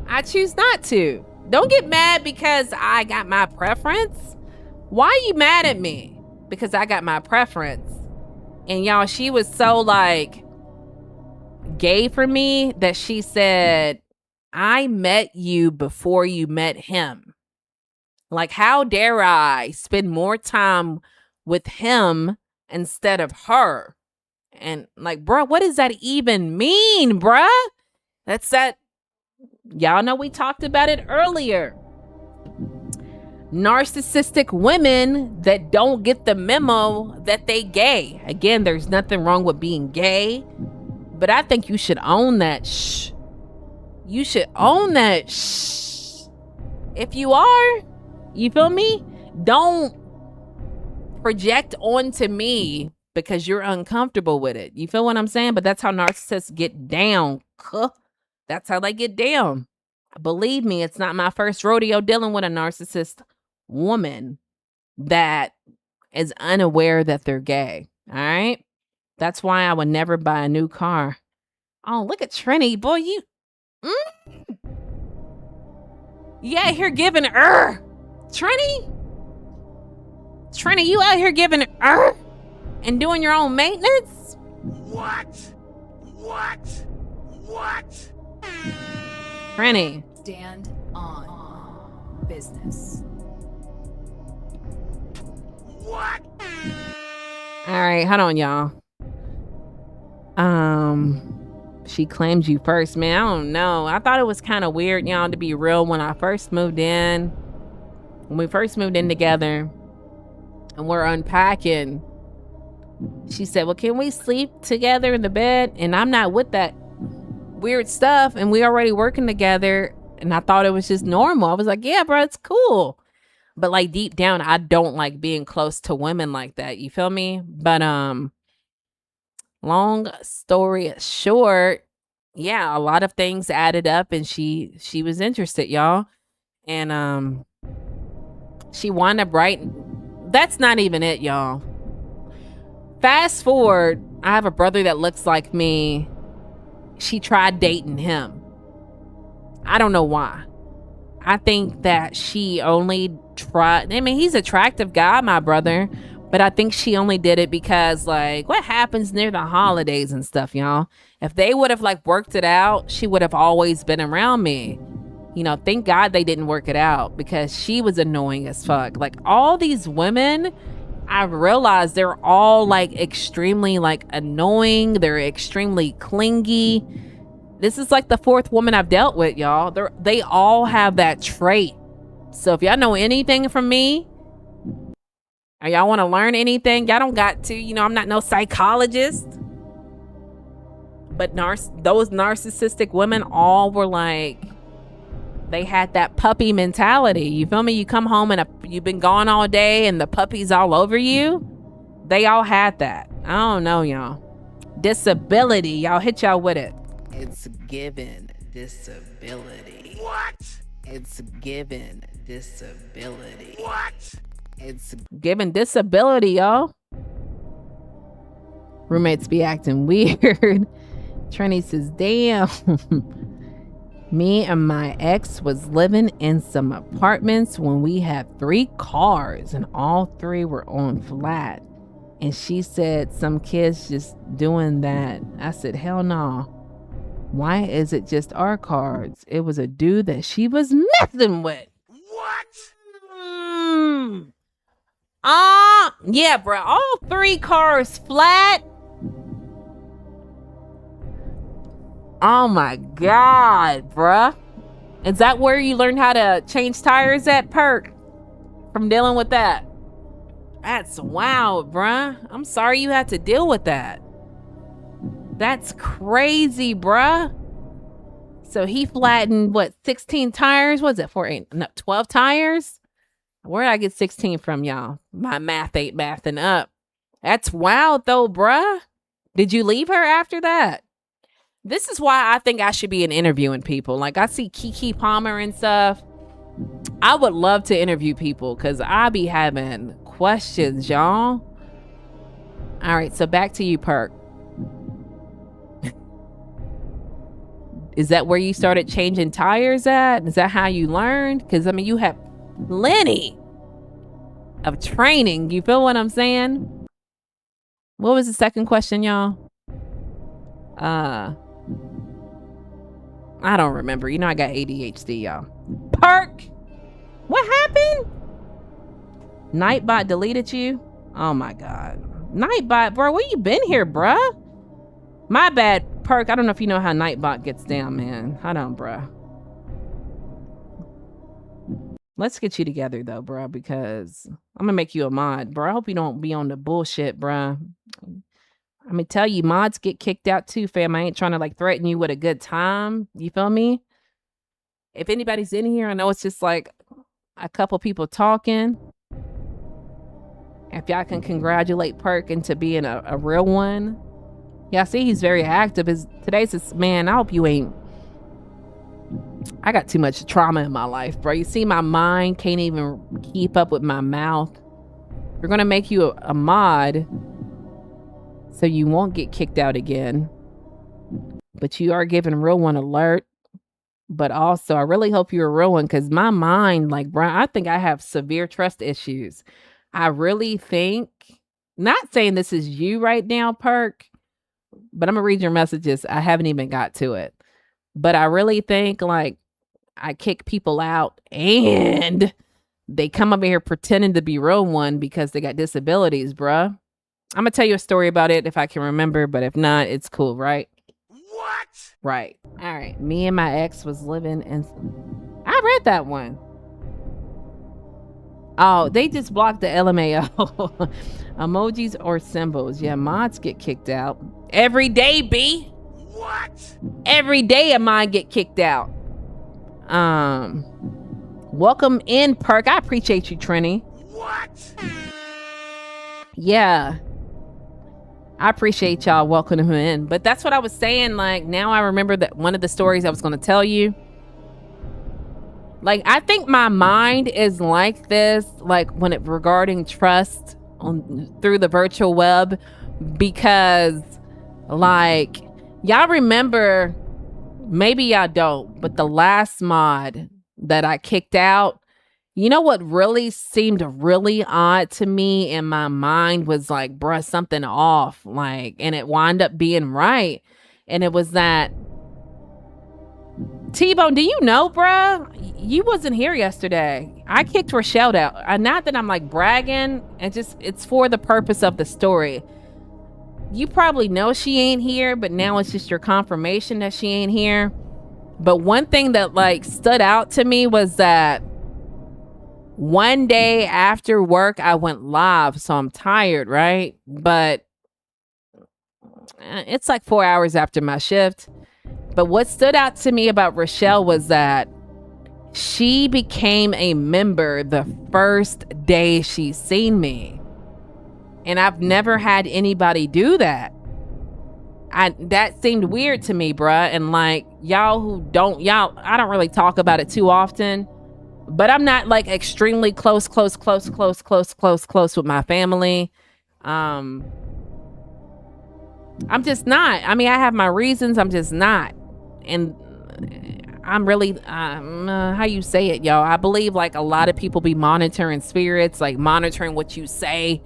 A: I choose not to. Don't get mad because I got my preference. Why are you mad at me? Because I got my preference. And y'all, she was so like gay for me that she said, I met you before you met him. Like, how dare I spend more time with him instead of her? And like, bruh, what does that even mean, bruh? That's that. Y'all know we talked about it earlier. Narcissistic women that don't get the memo that they gay. Again, there's nothing wrong with being gay, but I think you should own that. You should own that. If you are, you feel me? Don't project onto me because you're uncomfortable with it. You feel what I'm saying? But that's how narcissists get down. That's how they get down. Believe me, it's not my first rodeo dealing with a narcissist woman that is unaware that they're gay. All right? That's why I would never buy a new car. Oh, look at Trini. Boy, you out here giving Trini, you out here giving and doing your own maintenance?
B: What?
A: Trini.
J: Stand on business.
B: What?
A: All right, hold on, y'all. She claimed you first, man. I don't know. I thought it was kind of weird, y'all, to be real. When we first moved in together and we're unpacking, she said, well, can we sleep together in the bed? And I'm not with that weird stuff. And we already working together. And I thought it was just normal. I was like, yeah, bro, it's cool. But like deep down, I don't like being close to women like that. You feel me? But long story short, yeah, a lot of things added up and she was interested, y'all. And she wound up writing. That's not even it, y'all. Fast forward, I have a brother that looks like me. She tried dating him. I don't know why. I think that she only tried. I mean, he's an attractive guy, my brother. But I think she only did it because, like, what happens near the holidays and stuff, y'all? If they would have, like, worked it out, she would have always been around me. You know, thank God they didn't work it out because she was annoying as fuck. Like, all these women, I realized they're all, like, extremely, like, annoying. They're extremely clingy. This is, like, the fourth woman I've dealt with, y'all. They all have that trait. So if y'all know anything from me, or y'all want to learn anything, y'all don't got to. You know, I'm not no psychologist. But those narcissistic women all were like, they had that puppy mentality. You feel me? You come home and you've been gone all day and the puppy's all over you. They all had that. I don't know, y'all. Disability. Y'all hit y'all with it. It's given disability.
B: What?
A: It's given disability.
B: What?
A: It's given disability, y'all. Roommates be acting weird. Trini says, damn. Me and my ex was living in some apartments when we had 3 cars and all 3 were on flat. And she said some kids just doing that. I said, hell no. Why is it just our cars? It was a dude that she was messing with.
B: What?
A: Yeah, bro. All 3 cars flat. Oh my God, bruh. Is that where you learned how to change tires at, Perk? From dealing with that? That's wild, bruh. I'm sorry you had to deal with that. That's crazy, bruh. So he flattened, what, 16 tires? Was it 12 tires? Where did I get 16 from, y'all? My math ain't mathing up. That's wild, though, bruh. Did you leave her after that? This is why I think I should be interviewing people. Like, I see Keke Palmer and stuff. I would love to interview people because I be having questions, y'all. All right, so back to you, Perk. Is that where you started changing tires at? Is that how you learned? Because, I mean, you have plenty of training. You feel what I'm saying? What was the second question, y'all? I don't remember. You know I got ADHD, y'all. Perk! What happened? Nightbot deleted you? Oh my God. Nightbot, bro, where you been here, bruh? My bad, Perk. I don't know if you know how Nightbot gets down, man. Hold on, bruh. Let's get you together, though, bruh, because I'm gonna make you a mod, bruh. I hope you don't be on the bullshit, bruh. I'm gonna tell you, mods get kicked out too, fam. I ain't trying to like threaten you with a good time. You feel me? If anybody's in here, I know it's just like a couple people talking. If y'all can congratulate Perk into being a real one. Yeah, I see he's very active. Man, I hope you ain't. I got too much trauma in my life, bro. You see, my mind can't even keep up with my mouth. We're gonna make you a mod so you won't get kicked out again. But you are giving real one alert. But also, I really hope you're a real one, because my mind, like, bro, I think I have severe trust issues. I really think, not saying this is you right now, Perk, but I'm gonna read your messages. I haven't even got to it. But I really think, like, I kick people out and they come over here pretending to be real one because they got disabilities, bruh. I'm gonna tell you a story about it if I can remember, but if not, it's cool, right?
B: What?
A: Right. All right. Me and my ex was living in... I read that one. Oh, they just blocked the LMAO. Emojis or symbols. Yeah, mods get kicked out. Every day, B.
B: What?
A: Every day a mod get kicked out. Welcome in, Perk. I appreciate you, Trini.
B: What?
A: Yeah. I appreciate y'all welcoming him in. But that's what I was saying. Like, now I remember that one of the stories I was going to tell you. Like, I think my mind is like this, like when it regarding trust through the virtual web, because like, y'all remember, maybe y'all don't, but the last mod that I kicked out, you know what really seemed really odd to me in my mind was like, bruh, something off. Like, and it wound up being right. And it was that, T-Bone, do you know, bruh? You wasn't here yesterday. I kicked Rochelle out. Not that I'm like bragging, it's for the purpose of the story. You probably know she ain't here, but now it's just your confirmation that she ain't here. But one thing that like stood out to me was that one day after work, I went live, so I'm tired, right? But it's like 4 hours after my shift. But what stood out to me about Rochelle was that she became a member the first day she seen me. And I've never had anybody do that. That seemed weird to me, bruh. And like, I don't really talk about it too often, but I'm not like extremely close with my family. I'm just not. I mean, I have my reasons. I'm just not. And I'm really, how you say it, y'all? I believe like a lot of people be monitoring spirits, like monitoring what you say.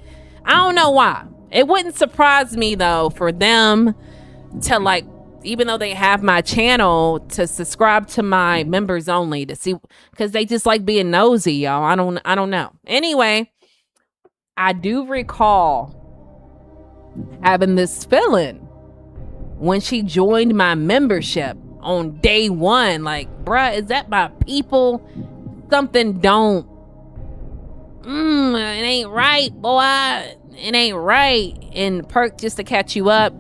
A: I don't know why. It wouldn't surprise me though for them to like, even though they have my channel, to subscribe to my members only to see, because they just like being nosy, y'all. I don't know. Anyway, I do recall having this feeling when she joined my membership on day one. Like, bruh, is that my people? Something don't. It ain't right, boy. It ain't right. And Perk, just to catch you up,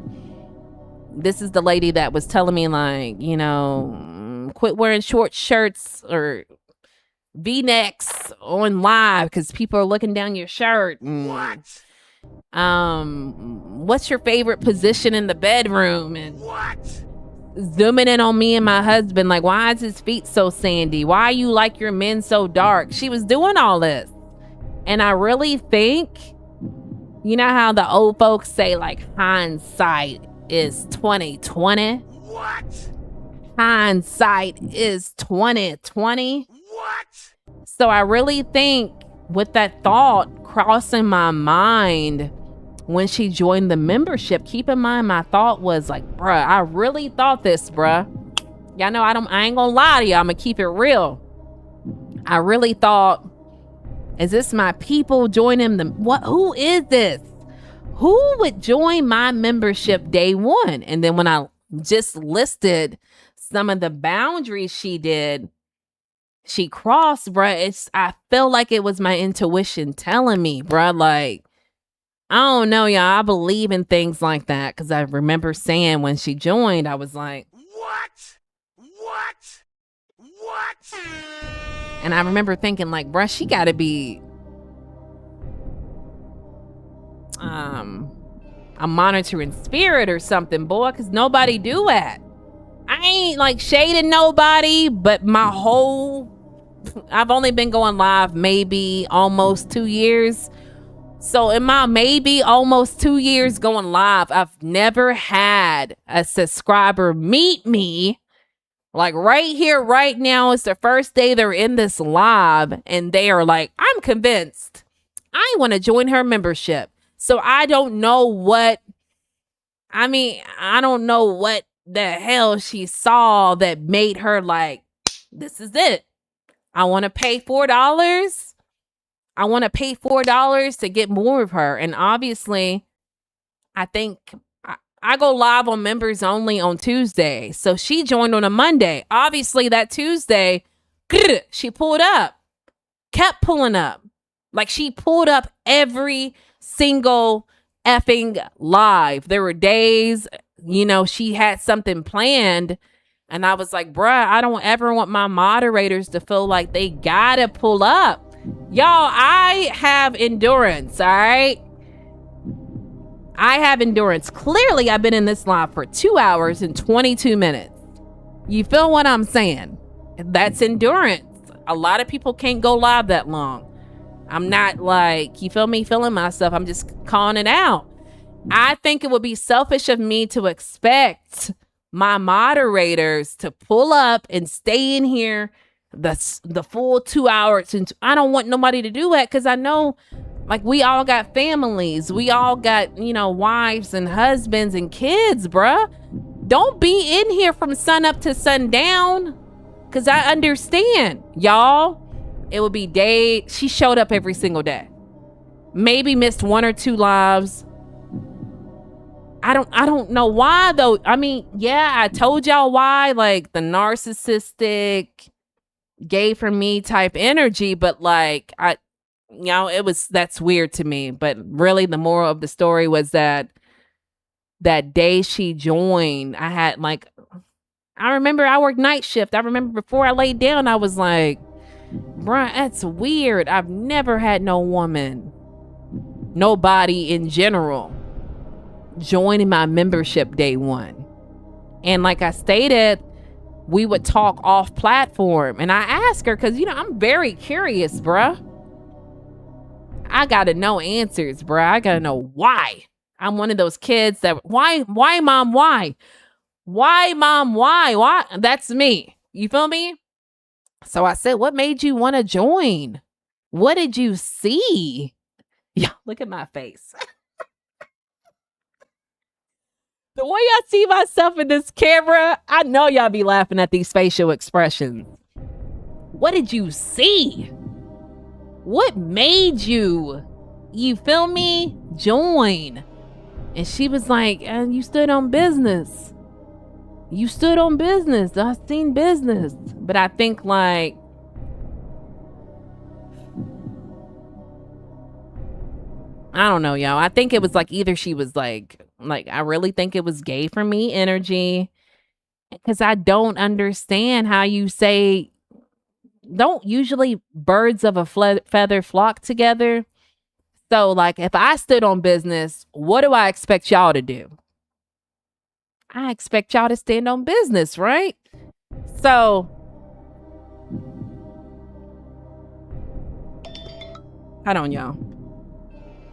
A: this is the lady that was telling me, like, you know, quit wearing short shirts or V-necks on live because people are looking down your shirt.
B: What?
A: What's your favorite position in the bedroom? And
B: What?
A: zooming in on me and my husband, like, why is his feet so sandy? Why you like your men so dark? She was doing all this. And I really think, you know how the old folks say, like, hindsight is 20/20?
B: What?
A: Hindsight is 20/20.
B: What?
A: So I really think with that thought crossing my mind when she joined the membership, keep in mind my thought was like, bruh, I really thought this, bruh. Y'all know I ain't gonna lie to y'all. I'm gonna keep it real. I really thought, is this my people joining them? Who is this? who would join my membership day one? And then when I just listed some of the boundaries she crossed, bruh, I feel like it was my intuition telling me, bruh, like, I don't know, y'all. I believe in things like that because I remember saying when she joined, I was like,
B: What?
A: and I remember thinking like, bruh, she got to be a monitoring spirit or something, boy, because nobody do that. I ain't like shading nobody, but I've only been going live maybe almost 2 years. So in my maybe almost 2 years going live, I've never had a subscriber meet me. Like right here, right now, it's the first day they're in this live and they are like, I'm convinced I want to join her membership. So I don't know what the hell she saw that made her like, this is it. I want to pay $4. I want to pay $4 to get more of her. And obviously, I think I go live on members only on Tuesday. So she joined on a Monday. Obviously, that Tuesday, she pulled up, kept pulling up. Like she pulled up every single effing live. There were days, she had something planned. And I was like, bruh, I don't ever want my moderators to feel like they gotta pull up. Y'all, I have endurance, all right? I have endurance. Clearly, I've been in this live for 2 hours and 22 minutes. You feel what I'm saying? That's endurance. A lot of people can't go live that long. I'm not like, you feel me, feeling myself. I'm just calling it out. I think it would be selfish of me to expect my moderators to pull up and stay in here the full 2 hours. And I don't want nobody to do that because I know, like, we all got families. We all got, wives and husbands and kids, bruh. Don't be in here from sun up to sundown because I understand, y'all. It would be day. She showed up every single day. Maybe missed 1 or 2 lives. I don't know why though. I mean, yeah, I told y'all why, like the narcissistic gay for me type energy, but like that's weird to me. But really the moral of the story was that day she joined, I remember I worked night shift. I remember before I laid down, I was like, bruh, that's weird. I've never had no woman, nobody in general, joining my membership day one. And like I stated, we would talk off platform and I asked her because I'm very curious, bruh. I gotta know answers, bruh. I gotta know why. I'm one of those kids that why mom, why mom, why that's me, you feel me? So I said, what made you want to join? What did you see? Yeah, look at my face. The way I see myself in this camera, I know y'all be laughing at these facial expressions. What did you see? What made you feel me, join? And she was like, you stood on business. You stood on business. I seen business. But I think like, I don't know, y'all. I think it was like either she was like I really think it was gay for me energy. Because I don't understand how you say, don't usually birds of a feather flock together. So like if I stood on business, what do I expect y'all to do? I expect y'all to stand on business, right? So hold on, y'all.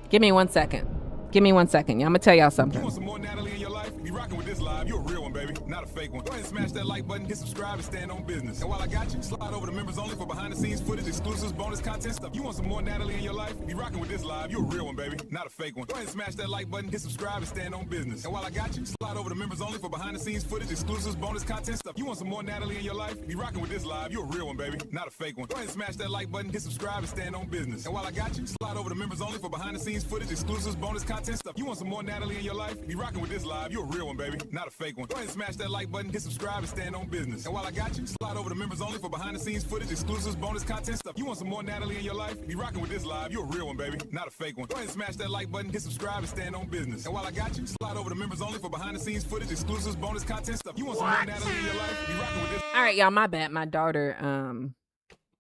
A: Give me 1 second. Y'all. I'm gonna tell y'all something.
G: You want some more Natalie in your life? Be you rocking with this live, you're a real one, baby, not a fake one. Go ahead and smash that like button, hit subscribe, and stand on business. And while I got you, slide over to members only for behind the scenes footage, exclusives, bonus content stuff. You want some more Natalie in your life? If you rocking with this live, you're a real one, baby, not a fake one. Go ahead and smash that like button, hit subscribe, and stand on business. And while I got you, slide over to members only for behind the scenes footage, exclusives, bonus content stuff. You want some more Natalie in your life? If you rocking with this live, you're a real one, baby, not a fake one. Go ahead and smash that like button, hit subscribe, and stand on business. And while I got you, slide over to members only for behind the scenes footage, exclusives, bonus content stuff. You want some more Natalie in your life? If you rocking with this live, you're a real one, baby, not a fake one. Go ahead and smash that like button, hit subscribe, and stand on business. And while I got you, slide over to members only for behind the scenes footage, exclusives, bonus content stuff. You want some more Natalie in your life? If you rocking with this live, you're a real one, baby, not a fake one. Go ahead and smash that like button, hit subscribe, and stand on business. And while I got you, slide over to members only for behind the scenes footage, exclusives, bonus content stuff. You want some more Natalie in your life? If you rocking with this.
A: All right, y'all, my bad. My daughter,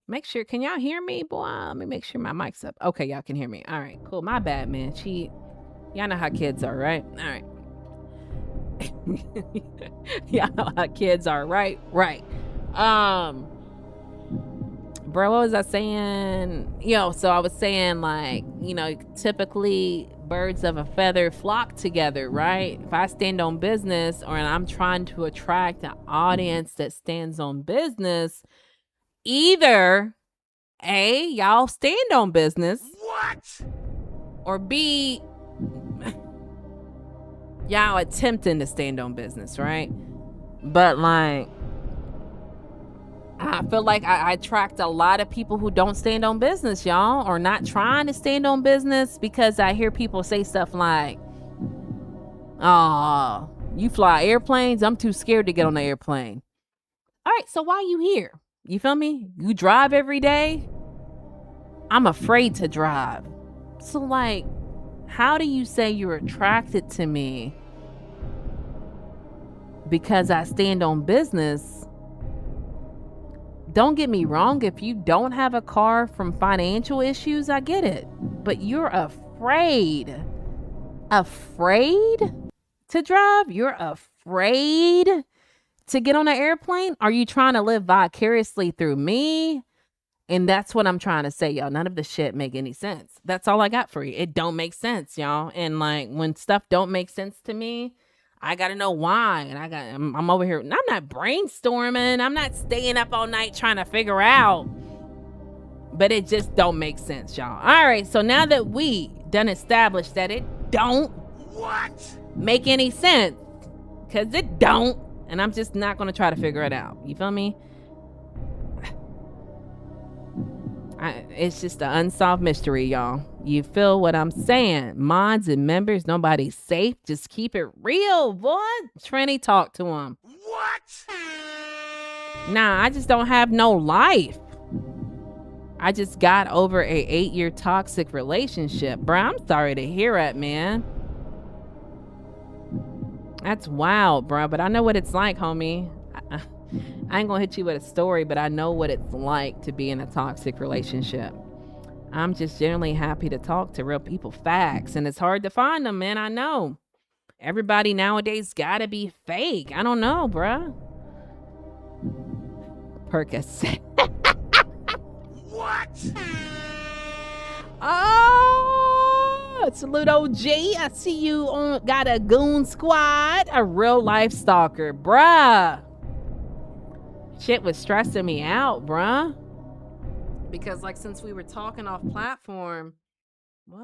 A: make sure, can y'all hear me, boy? Let me make sure my mic's up. Okay, y'all can hear me. All right, cool. My bad, man. Y'all know how kids are, right? All right. Y'all know how kids are, right? Right. Bro, what was I saying? So I was saying, like, typically birds of a feather flock together, right? If I stand on business or I'm trying to attract an audience that stands on business, either A, y'all stand on business.
B: What?
A: Or B, y'all attempting to stand on business, right? But like, I feel like I attract a lot of people who don't stand on business, y'all, or not trying to stand on business, because I hear people say stuff like, "Oh, you fly airplanes? I'm too scared to get on the airplane." All right, so why you here? You feel me? You drive every day? I'm afraid to drive. So like, how do you say you're attracted to me because I stand on business? Don't get me wrong, if you don't have a car from financial issues, I get it. But you're afraid to drive? You're afraid to get on an airplane? Are you trying to live vicariously through me? And that's what I'm trying to say, y'all. None of the shit make any sense. That's all I got for you. It don't make sense, y'all. And like, when stuff don't make sense to me, I gotta know why. And I'm over here. I'm not brainstorming. I'm not staying up all night trying to figure out. But it just don't make sense, y'all. All right. So now that we done established that it don't make any sense, because it don't, and I'm just not gonna try to figure it out. You feel me? It's just an unsolved mystery, y'all. You feel what I'm saying? Mods and members, nobody's safe. Just keep it real, boy. Trini, talk to him.
B: What?
A: Nah, I just don't have no life. I just got over a 8-year toxic relationship. Bruh, I'm sorry to hear it, man. That's wild, bruh. But I know what it's like, homie. I ain't gonna hit you with a story, but I know what it's like to be in a toxic relationship. I'm just generally happy to talk to real people. Facts. And it's hard to find them, man. I know. Everybody nowadays gotta be fake. I don't know, bruh. Percocet.
B: What?
A: Oh, salute OG. I see you got a goon squad. A real life stalker, bruh. Shit was stressing me out, bruh. Because like, since we were talking off platform, a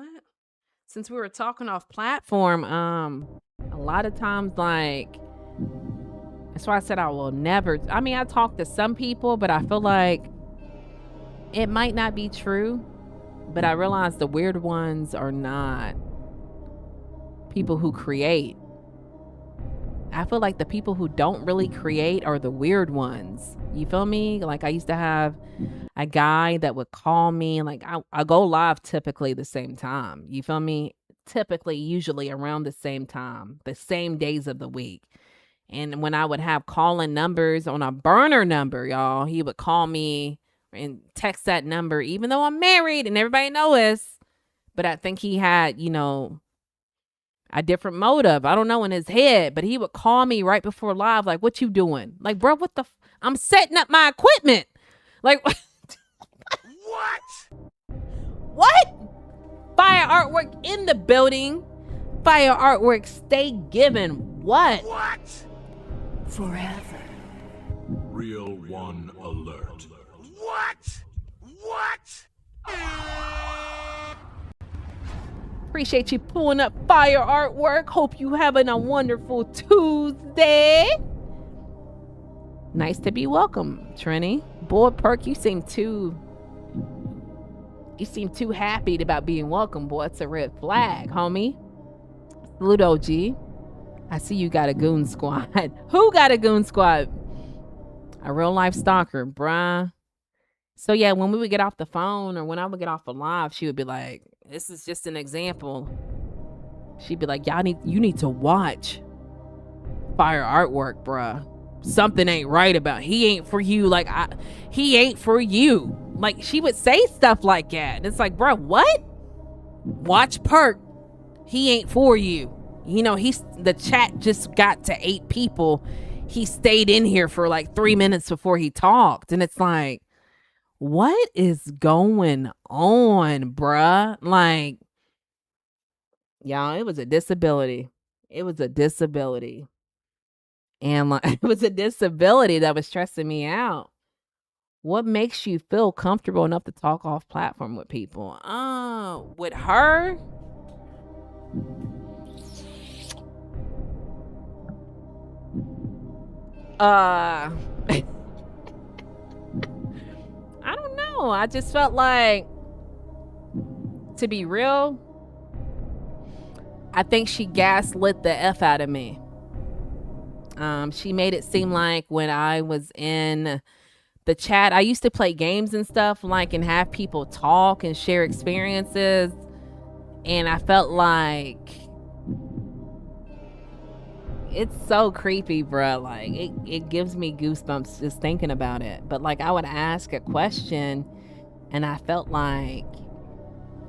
A: lot of times, like, that's why I said I will never. I mean, I talk to some people, but I feel like it might not be true. But I realize the weird ones are not people who create. I feel like the people who don't really create are the weird ones. You feel me? Like, I used to have a guy that would call me. Like, I go live typically the same time. You feel me? Typically, usually around the same time, the same days of the week. And when I would have calling numbers on a burner number, y'all, he would call me and text that number, even though I'm married and everybody knows. But I think he had, a different motive. I don't know, in his head, but he would call me right before live. Like, what you doing? Like, bro, what the, I'm setting up my equipment. Like, what? Fire artwork in the building. Fire artwork stay giving. What?
B: What?
D: Forever.
K: Real one alert.
B: What? What?
A: Appreciate you pulling up fire artwork. Hope you having a wonderful Tuesday. Nice to be welcome, Trini. Boy, Perk, you seem too happy about being welcome, boy. It's a red flag, homie. Salute, OG. I see you got a goon squad. Who got a goon squad? A real life stalker, bruh. So yeah, when we would get off the phone or when I would get off a live, she would be like, this is just an example. She'd be like, you need to watch fire artwork, bruh. Something ain't right about he ain't for you. Like he ain't for you. Like she would say stuff like that. And it's like, bruh, what? Watch Perk. He ain't for you. You know, the chat just got to 8 people. He stayed in here for like 3 minutes before he talked. And it's like, what is going on, bruh? Like, y'all, it was a disability. It was a disability. And like, it was a disability that was stressing me out. What makes you feel comfortable enough to talk off platform with people? With her? I don't know. I just felt like, to be real, I think she gaslit the F out of me. She made it seem like when I was in the chat, I used to play games and stuff, like, and have people talk and share experiences. And I felt like it's so creepy, bro. Like it gives me goosebumps just thinking about it. But like I would ask a question and I felt like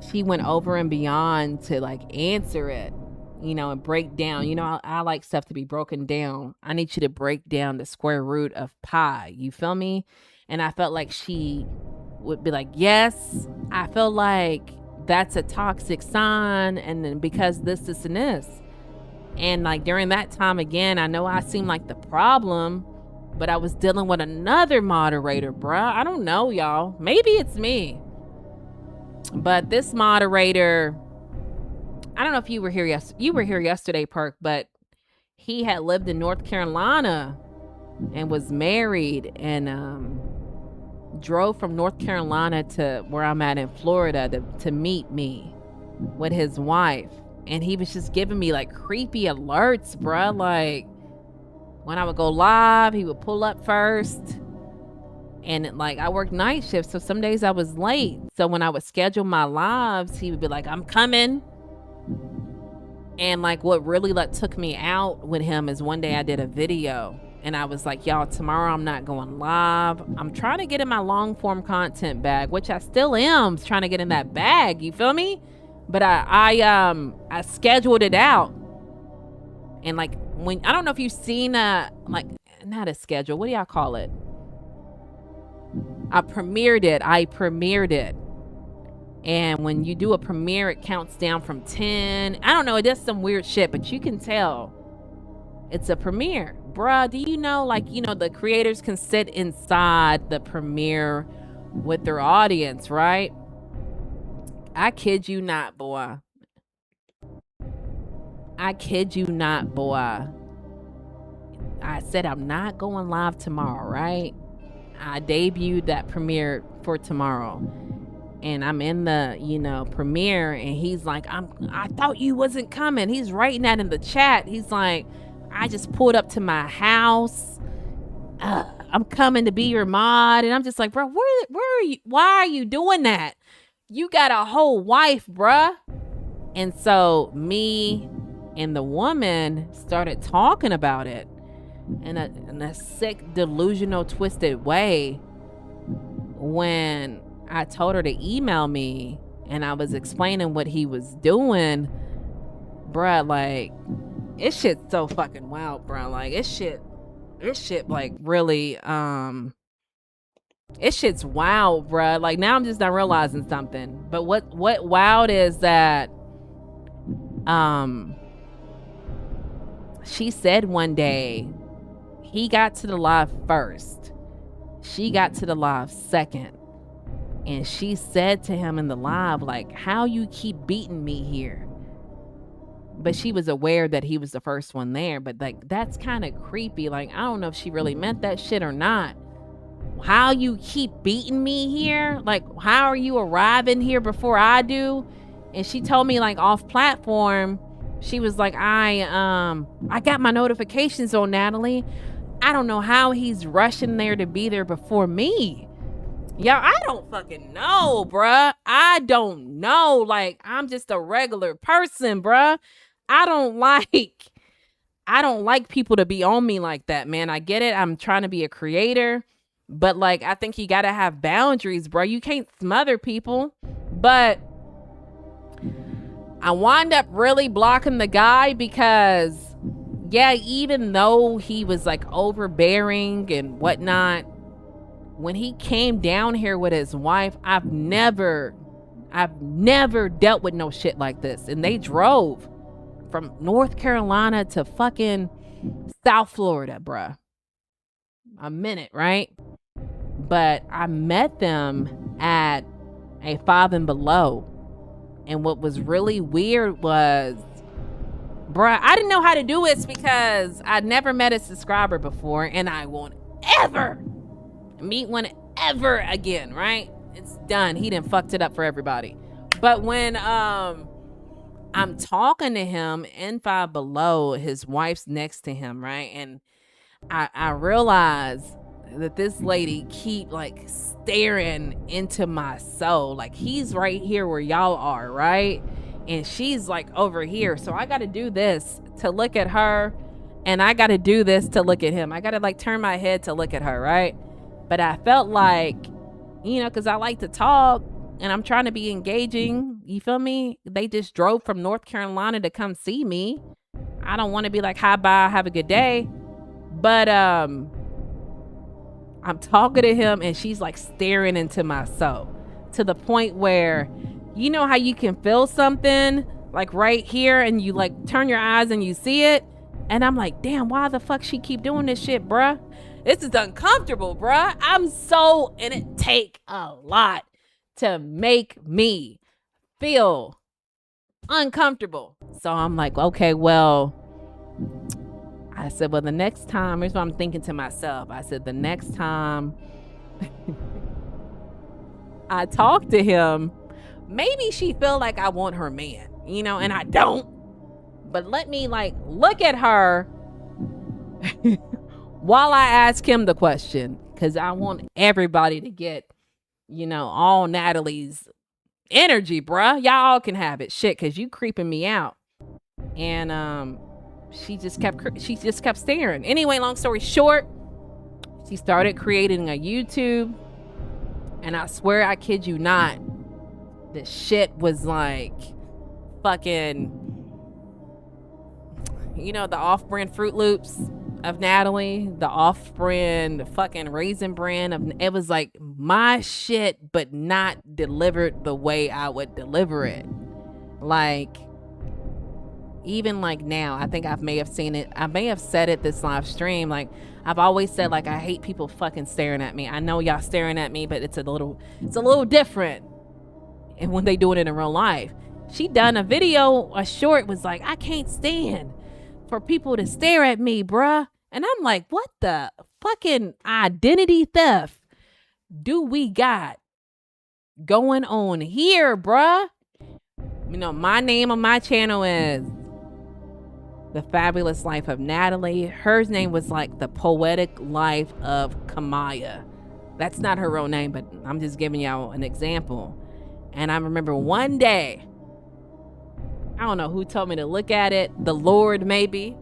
A: she went over and beyond to like answer it, you know, and break down. You know, I like stuff to be broken down. I need you to break down the square root of pi. You feel me? And I felt like she would be like, yes, I feel like that's a toxic sign. And then because this, and this. And like during that time, again, I know I seemed like the problem, but I was dealing with another moderator, bruh. I don't know, y'all. Maybe it's me. But this moderator, I don't know if you were here yesterday, Perk, but he had lived in North Carolina and was married and drove from North Carolina to where I'm at in Florida to meet me with his wife. And he was just giving me like creepy alerts, bruh. Like when I would go live, he would pull up first. And like I worked night shifts, so some days I was late. So when I would schedule my lives, he would be like, I'm coming. And like what really like took me out with him is one day I did a video and I was like, y'all, tomorrow I'm not going live. I'm trying to get in my long form content bag, which I still am trying to get in that bag. You feel me? But I scheduled it out. And like when, I don't know if you've seen like not a schedule. What do y'all call it? I premiered it. And when you do a premiere, it counts down from 10. I don't know. It does some weird shit, but you can tell it's a premiere. Bruh, do you know, like, you know, the creators can sit inside the premiere with their audience, right? I kid you not, boy. I kid you not, boy. I said I'm not going live tomorrow, right? I debuted that premiere for tomorrow. And I'm in the, you know, premiere and he's like, I thought you wasn't coming. He's writing that in the chat. He's like, I just pulled up to my house. I'm coming to be your mod. And I'm just like, bro, where are you? Why are you doing that? You got a whole wife, bruh. And so me and the woman started talking about it in a sick, delusional, twisted way. When I told her to email me and I was explaining what he was doing, bruh, like, this shit's so fucking wild, bruh. Like, this shit, like, really, this shit's wild, bruh. Like, now I'm just not realizing something. But what wild is that, she said one day he got to the live first. She got to the live second. And she said to him in the live, like, how you keep beating me here? But she was aware that he was the first one there. But like, that's kind of creepy. Like, I don't know if she really meant that shit or not. How you keep beating me here? Like, how are you arriving here before I do? And she told me, like, off platform, she was like, I got my notifications on, Natalie. I don't know how he's rushing there to be there before me. Y'all, I don't fucking know, bruh. I don't know. Like, I'm just a regular person, bruh. I don't like people to be on me like that, man. I get it. I'm trying to be a creator. But, like, I think you got to have boundaries, bro. You can't smother people. But I wound up really blocking the guy because, yeah, even though he was, like, overbearing and whatnot, when he came down here with his wife, I've never dealt with no shit like this. And they drove from North Carolina to fucking South Florida, bruh. A minute, right? But I met them at a Five and Below. And what was really weird was, bruh, I didn't know how to do this because I'd never met a subscriber before, and I won't ever meet one ever again, right? It's done. He done fucked it up for everybody. But when I'm talking to him in Five Below, his wife's next to him, right? And I realize that this lady keep like staring into my soul. Like, he's right here where y'all are, right? And she's like over here. So I got to do this to look at her, and I got to do this to look at him. I got to like turn my head to look at her, right? But I felt like, you know, because I like to talk and I'm trying to be engaging. You feel me? They just drove from North Carolina to come see me. I don't want to be like, hi, bye, have a good day. But I'm talking to him and she's like staring into my soul to the point where, you know how you can feel something like right here and you like turn your eyes and you see it. And I'm like, damn, why the fuck she keep doing this shit, bruh? This is uncomfortable, bruh. And it take a lot to make me feel uncomfortable. So I'm like, okay, well, I said, well, the next time, here's what I'm thinking to myself. I said, the next time I talk to him, maybe she feel like I want her man, you know, and I don't. But let me like look at her while I ask him the question, because I want everybody to get, you know, all Natalie's energy, bruh. Y'all all can have it. Shit, because you creeping me out. And she just kept staring. Anyway, long story short, she started creating a YouTube. And I swear, I kid you not, the shit was like fucking, you know, the off-brand Fruit Loops of Natalie, the off-brand fucking Raisin Bran of, it was like my shit, but not delivered the way I would deliver it. Like, even like now, I think I may have seen it. I may have said it this live stream. Like, I've always said, like, I hate people fucking staring at me. I know y'all staring at me, but it's a little different. And when they do it in real life, she done a video, a short was like, I can't stand for people to stare at me, bruh. And I'm like, what the fucking identity theft do we got going on here, bruh? You know, my name on my channel is The Fabulous Life of Natalie. Hers name was like The Poetic Life of Kamaya. That's not her real name, but I'm just giving y'all an example. And I remember one day, I don't know who told me to look at it. The Lord, maybe.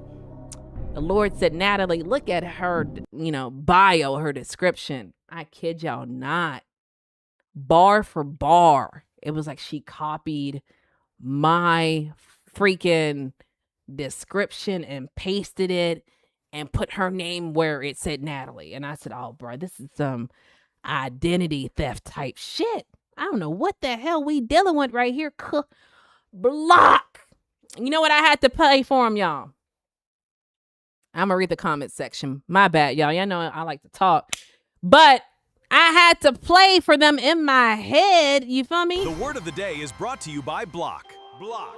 A: The Lord said, Natalie, look at her, you know, bio, her description. I kid y'all not. Bar for bar. It was like she copied my freaking description and pasted it and put her name where it said Natalie. And I said, oh, bro, this is some identity theft type shit. I don't know what the hell we dealing with right here. Block. You know what? I had to pay for him, y'all. I'm gonna read the comment section. My bad, y'all. Y'all know I like to talk, but I had to play for them in my head. You feel me?
I: The word of the day is brought to you by Block. Block.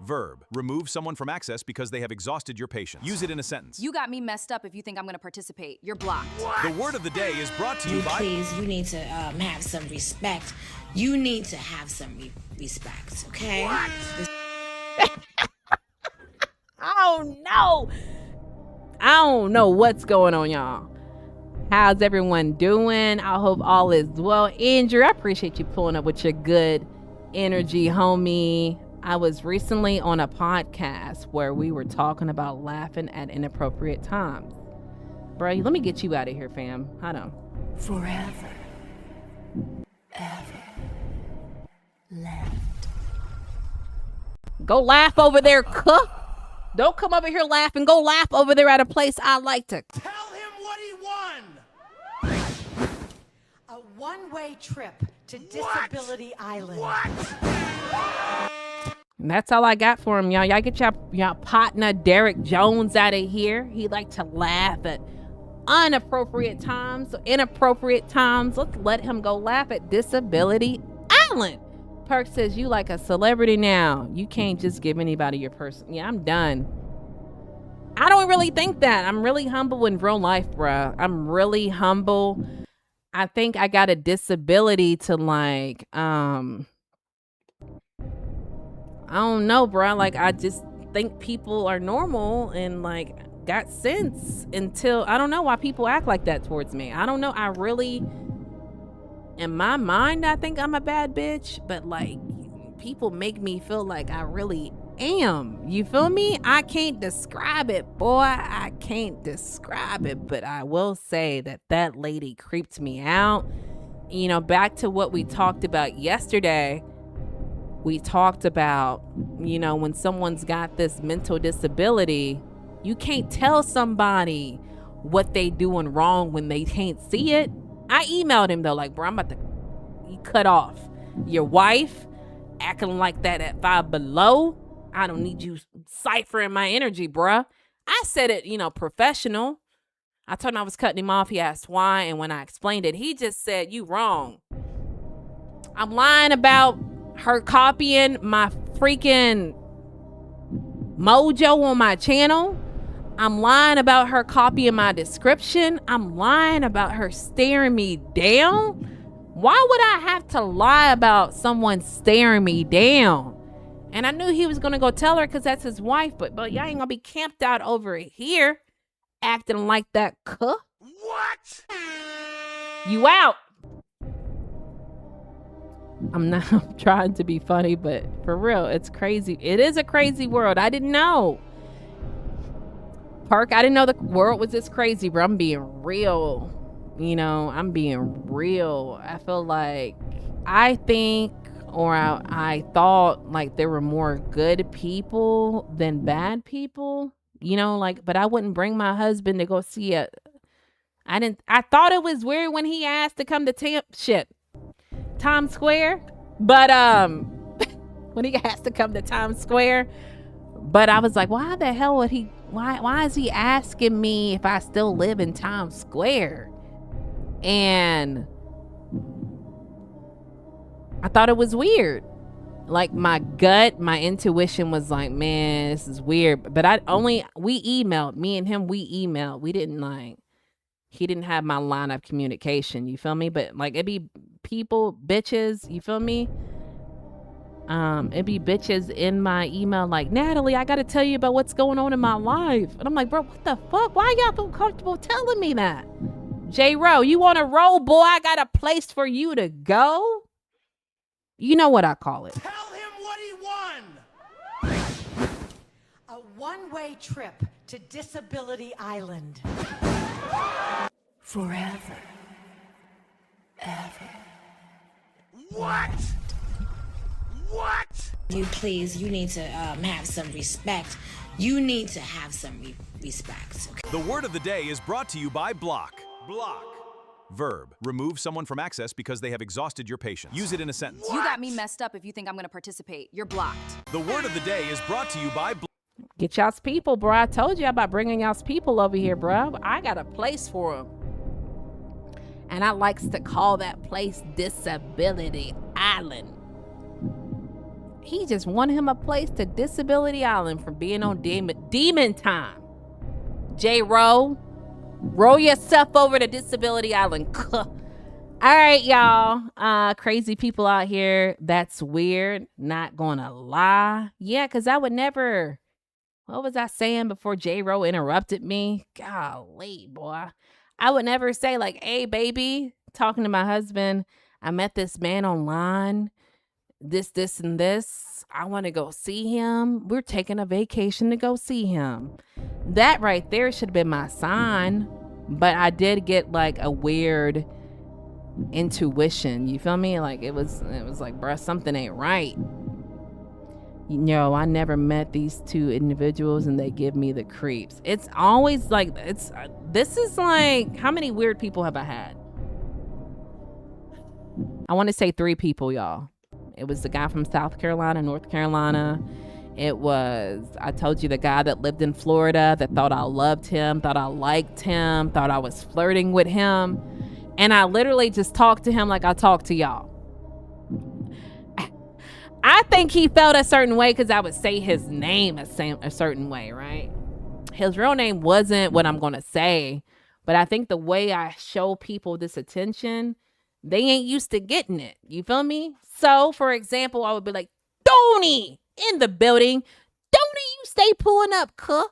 I: Verb. Remove someone from access because they have exhausted your patience. Use it in a sentence.
J: You got me messed up if you think I'm gonna participate. You're blocked.
I: The word of the day is brought to you by...
C: Please, you need to have some respect. You need to have some respect, okay?
A: I don't know what's going on, y'all. How's everyone doing? I hope all is well. Andrew, I appreciate you pulling up with your good energy, homie. I was recently on a podcast where we were talking about laughing at inappropriate times. Bro, let me get you out of here, fam. Hold on.
D: Forever. Ever. Left.
A: Go laugh over there, cook. Don't come over here laughing. Go laugh over there at a place I like to.
E: Tell him what he won.
F: A one-way trip to Disability Island.
A: And that's all I got for him, y'all. Y'all get y'all partner Derek Jones out of here. He like to laugh at inappropriate times. Let's let him go laugh at Disability Island. Perk says, you like a celebrity now. You can't just give anybody your person. Yeah, I'm done. I don't really think that. I'm really humble in real life, bruh. I'm really humble. I think I got a disability to like, I don't know, bruh. Like, I just think people are normal and like got sense until I don't know why people act like that towards me. I don't know. I really... In my mind, I think I'm a bad bitch, but like people make me feel like I really am. You feel me? I can't describe it, boy. I can't describe it, but I will say that lady creeped me out. You know, back to what we talked about yesterday. We talked about, you know, when someone's got this mental disability, you can't tell somebody what they doing wrong when they can't see it. I emailed him though, like, bro, I'm about to cut off your wife acting like that at Five Below. I don't need you ciphering my energy, bruh. I said it, you know, professional. I told him I was cutting him off. He asked why, and when I explained it, he just said, you wrong. I'm lying about her copying my freaking mojo on my channel. I'm lying about her copying my description. I'm lying about her staring me down. Why would I have to lie about someone staring me down? And I knew he was going to go tell her because that's his wife. But y'all ain't going to be camped out over here acting like that cuh.
B: What?
A: You out. I'm not trying to be funny, but for real, it's crazy. It is a crazy world. I didn't know. Park, I didn't know the world was this crazy, bro. I'm being real. You know, I'm being real. I feel like I thought like there were more good people than bad people, you know, like, but I wouldn't bring my husband to go see it. I thought it was weird when he asked to come to Times Square, but when he asked to come to Times Square, but I was like, why the hell would he? Why is he asking me if I still live in Times Square? And I thought it was weird. Like my intuition was like, man, this is weird. But we emailed, me and him, we emailed. We didn't like, he didn't have my line of communication. You feel me? But like it'd be people, bitches, you feel me? It'd be bitches in my email like, Natalie, I gotta tell you about what's going on in my life. And I'm like, bro, what the fuck? Why y'all feel comfortable telling me that? J-Ro, you on a roll, boy? I got a place for you to go. You know what I call it.
E: Tell him what he won.
F: A one-way trip to Disability Island.
D: Forever. Ever.
B: What? What?
C: You need to have some respect. You need to have some respect. Okay?
I: The word of the day is brought to you by Block. Block. Verb. Remove someone from access because they have exhausted your patience. Use it in a sentence.
J: You got me messed up if you think I'm gonna participate. You're blocked.
I: The word of the day is brought to you by Block.
A: Get y'all's people, bro. I told you about bringing y'all's people over here, bro. I got a place for them. And I likes to call that place Disability Island. He just wanted him a place to Disability Island for being on demon time. J-Ro, roll yourself over to Disability Island. All right, y'all. Crazy people out here. That's weird. Not gonna lie. Yeah, because I would never... What was I saying before J-Ro interrupted me? Golly, boy. I would never say like, hey, baby, talking to my husband, I met this man online, this, and this. I want to go see him. We're taking a vacation to go see him. That right there should have been my sign. But I did get like a weird intuition. You feel me? Like it was like, bruh, something ain't right. You know, I never met these two individuals and they give me the creeps. It's always like, this is like, how many weird people have I had? I want to say 3 people, y'all. It was the guy from South Carolina, North Carolina. It was, I told you, the guy that lived in Florida that thought I loved him, thought I liked him, thought I was flirting with him. And I literally just talked to him like I talk to y'all. I think he felt a certain way because I would say his name a certain way, right? His real name wasn't what I'm going to say, but I think the way I show people this attention, they ain't used to getting it. You feel me? So, for example, I would be like, Tony in the building. Tony, you stay pulling up, cuh.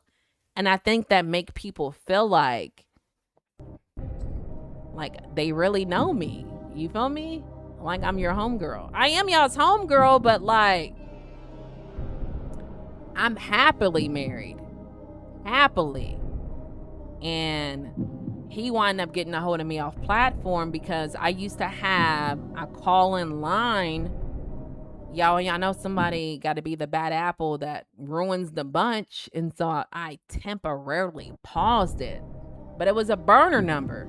A: And I think that make people feel like they really know me. You feel me? Like I'm your homegirl. I am y'all's homegirl, but like I'm happily married. Happily. And he wound up getting a hold of me off platform because I used to have a call-in line. Y'all know somebody got to be the bad apple that ruins the bunch. And so I temporarily paused it. But it was a burner number.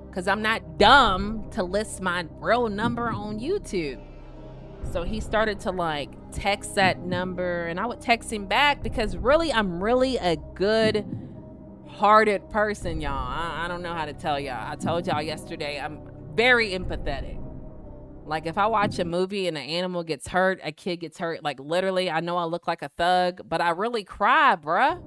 A: Because I'm not dumb to list my real number on YouTube. So he started to like text that number and I would text him back because really, I'm really a good hearted person, y'all. I don't know how to tell y'all. I told y'all yesterday, I'm very empathetic. Like if I watch a movie and an animal gets hurt, a kid gets hurt, like literally, I know I look like a thug, but I really cry, bruh.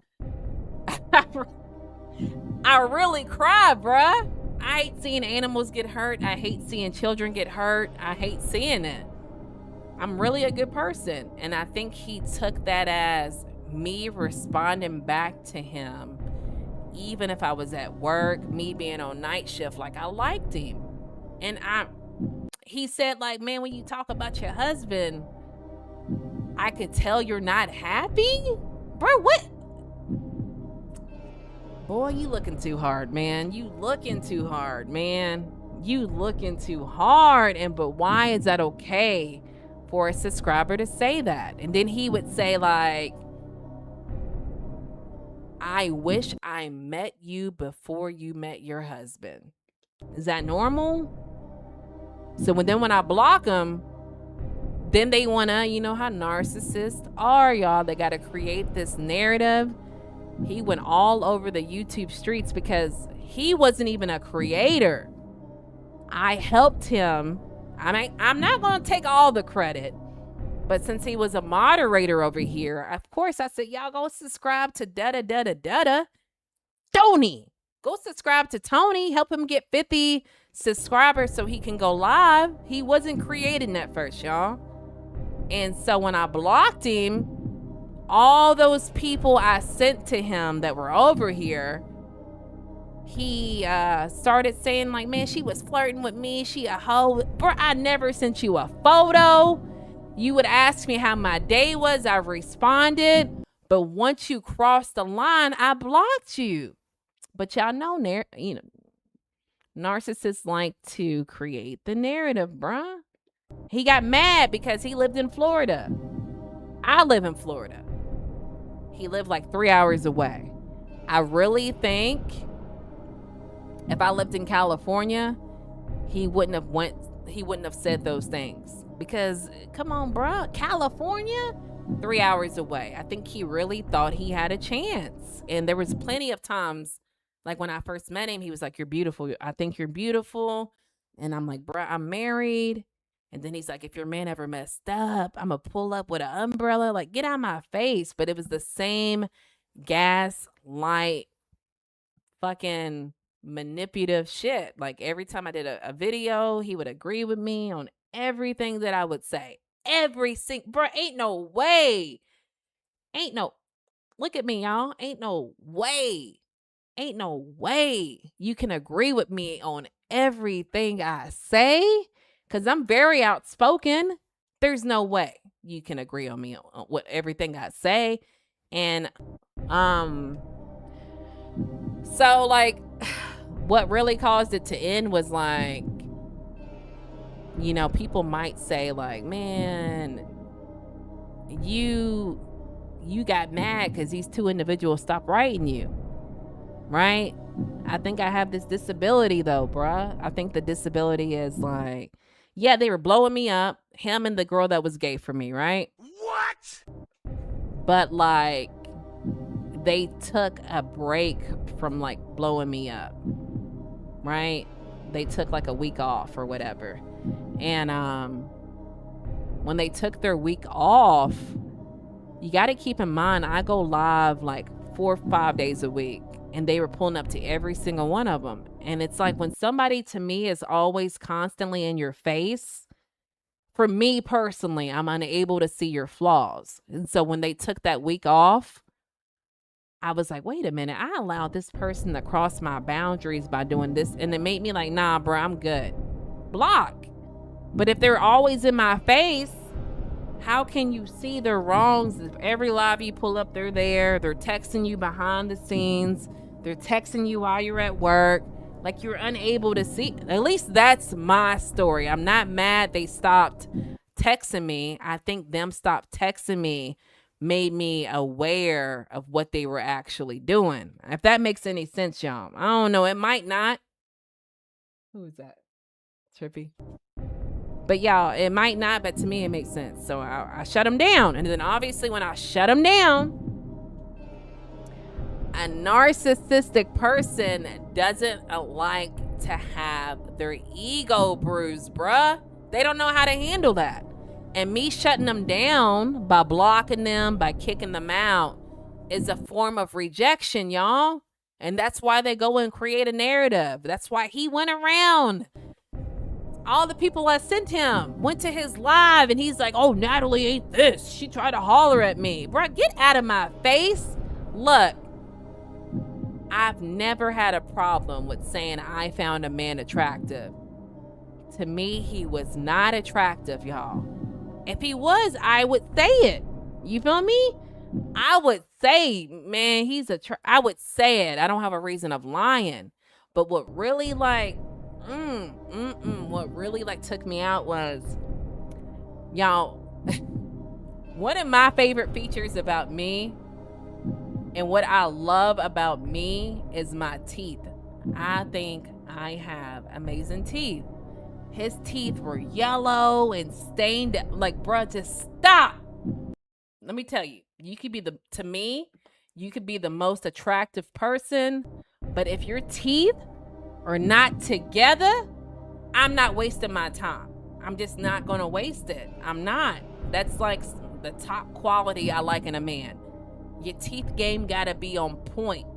A: I really cry, bruh. I hate seeing animals get hurt. I hate seeing children get hurt. I hate seeing it. I'm really a good person. And I think he took that as me responding back to him, even if I was at work, me being on night shift, like I liked him. And he said like, man, when you talk about your husband, I could tell you're not happy. Bro, what? Boy, you looking too hard, man. You looking too hard, man. You looking too hard. But why is that okay for a subscriber to say that? And then he would say like, I wish I met you before you met your husband. Is that normal? So when I block them, then they want to, you know how narcissists are, y'all. They got to create this narrative. He went all over the YouTube streets because he wasn't even a creator. I helped him. I'm not going to take all the credit, but since he was a moderator over here, of course I said, y'all go subscribe to Tony. Go subscribe to Tony. Help him get 50 subscribers so he can go live. He wasn't creating at first, y'all. And so when I blocked him, all those people I sent to him that were over here, he started saying like, man, she was flirting with me. She a hoe. Bro, I never sent you a photo. You would ask me how my day was. I responded. But once you crossed the line, I blocked you. But y'all know, narcissists like to create the narrative, bruh. He got mad because he lived in Florida. I live in Florida. He lived like 3 hours away. I really think if I lived in California, he wouldn't have said those things. Because come on, bro, California, 3 hours away. I think he really thought he had a chance. And there was plenty of times, like when I first met him, he was like, "You're beautiful. I think you're beautiful." And I'm like, "Bruh, I'm married." And then he's like, "If your man ever messed up, I'm going to pull up with an umbrella." Like, get out of my face. But it was the same gaslight, fucking manipulative shit. Like, every time I did a video, he would agree with me on everything that I would say. Every single, bro, ain't no way. Look at me, y'all. Ain't no way you can agree with me on everything I say, because I'm very outspoken. There's no way you can agree on me on what everything I say. And so like what really caused it to end was like, you know, people might say like, "Man, you got mad because these two individuals stopped writing you." Right? I think I have this disability though, bruh. I think the disability is like, yeah, they were blowing me up, him and the girl that was gay for me, right?
B: What?
A: But like, they took a break from like blowing me up, right? They took like a week off or whatever. And when they took their week off, you got to keep in mind, I go live like 4 or 5 days a week. And they were pulling up to every single one of them. And it's like when somebody to me is always constantly in your face, for me personally, I'm unable to see your flaws. And so when they took that week off, I was like, wait a minute, I allowed this person to cross my boundaries by doing this. And it made me like, nah, bro, I'm good. Block. But if they're always in my face, how can you see their wrongs? If every live you pull up, they're there. They're texting you behind the scenes. They're texting you while you're at work. Like, you're unable to see. At least that's my story. I'm not mad they stopped texting me. I think them stop texting me made me aware of what they were actually doing. If that makes any sense, y'all. I don't know. It might not. Who is that? Trippy. But y'all, it might not, but to me it makes sense. So I shut them down. And then obviously when I shut them down, a narcissistic person doesn't like to have their ego bruised, bruh. They don't know how to handle that. And me shutting them down by blocking them, by kicking them out, is a form of rejection, y'all. And that's why they go and create a narrative. That's why he went around. All the people I sent him went to his live and he's like, "Oh, Natalie ain't this. She tried to holler at me." Bro, get out of my face. Look, I've never had a problem with saying I found a man attractive. To me, he was not attractive, y'all. If he was, I would say it. You feel me? I would say, man, I would say it. I don't have a reason of lying. But what really like, what really like took me out was, y'all, one of my favorite features about me and what I love about me is my teeth. I think I have amazing teeth. His teeth were yellow and stained. Like, bruh, just stop. Let me tell you, you could be you could be the most attractive person, but if your teeth are not together, I'm not wasting my time. I'm just not going to waste it. I'm not. That's like the top quality I like in a man. Your teeth game got to be on point.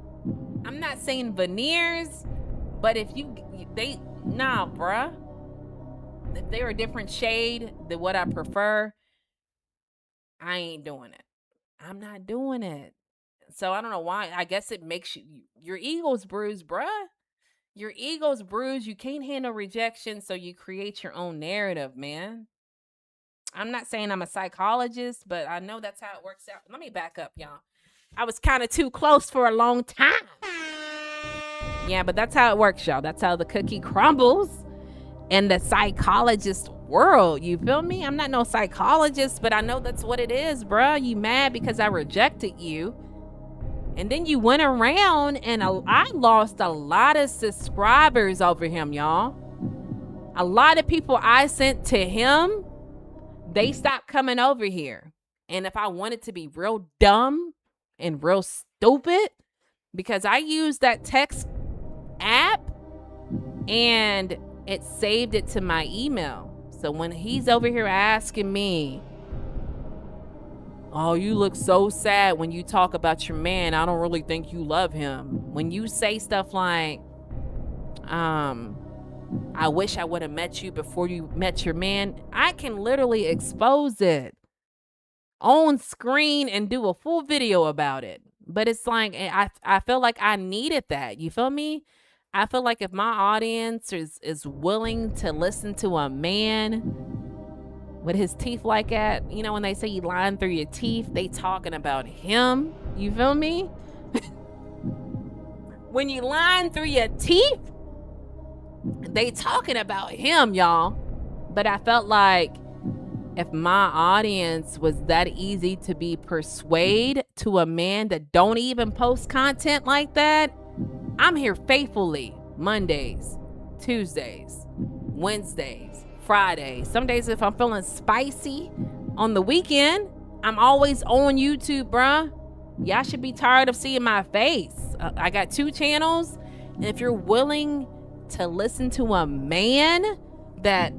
A: I'm not saying veneers, but if nah, bruh. If they're a different shade than what I prefer, I ain't doing it. I'm not doing it. So I don't know why. I guess it makes your ego's bruised, bruh. Your ego's bruised. You can't handle rejection, so you create your own narrative, man. I'm not saying I'm a psychologist, but I know that's how it works out. Let me back up, y'all. I was kind of too close for a long time. Yeah, but that's how it works, y'all. That's how the cookie crumbles in the psychologist world. You feel me? I'm not no psychologist, but I know that's what it is, bruh. You mad because I rejected you. And then you went around and I lost a lot of subscribers over him, y'all. A lot of people I sent to him, they stopped coming over here. And if I wanted to be real dumb and real stupid, because I use that text app and it saved it to my email. So when he's over here asking me, oh, you look so sad when you talk about your man, I don't really think you love him. When you say stuff like, I wish I would have met you before you met your man, I can literally expose it on screen and do a full video about it. But it's like, I feel like I needed that. You feel me? I feel like if my audience is willing to listen to a man with his teeth like that, you know, when they say you lying through your teeth, they talking about him. You feel me? When you lying through your teeth, they talking about him, y'all. But I felt like if my audience was that easy to be persuaded to a man that don't even post content like that, I'm here faithfully Mondays, Tuesdays, Wednesdays, Fridays. Some days if I'm feeling spicy on the weekend, I'm always on YouTube, bruh. Y'all should be tired of seeing my face. I got 2 channels. And if you're willing to listen to a man that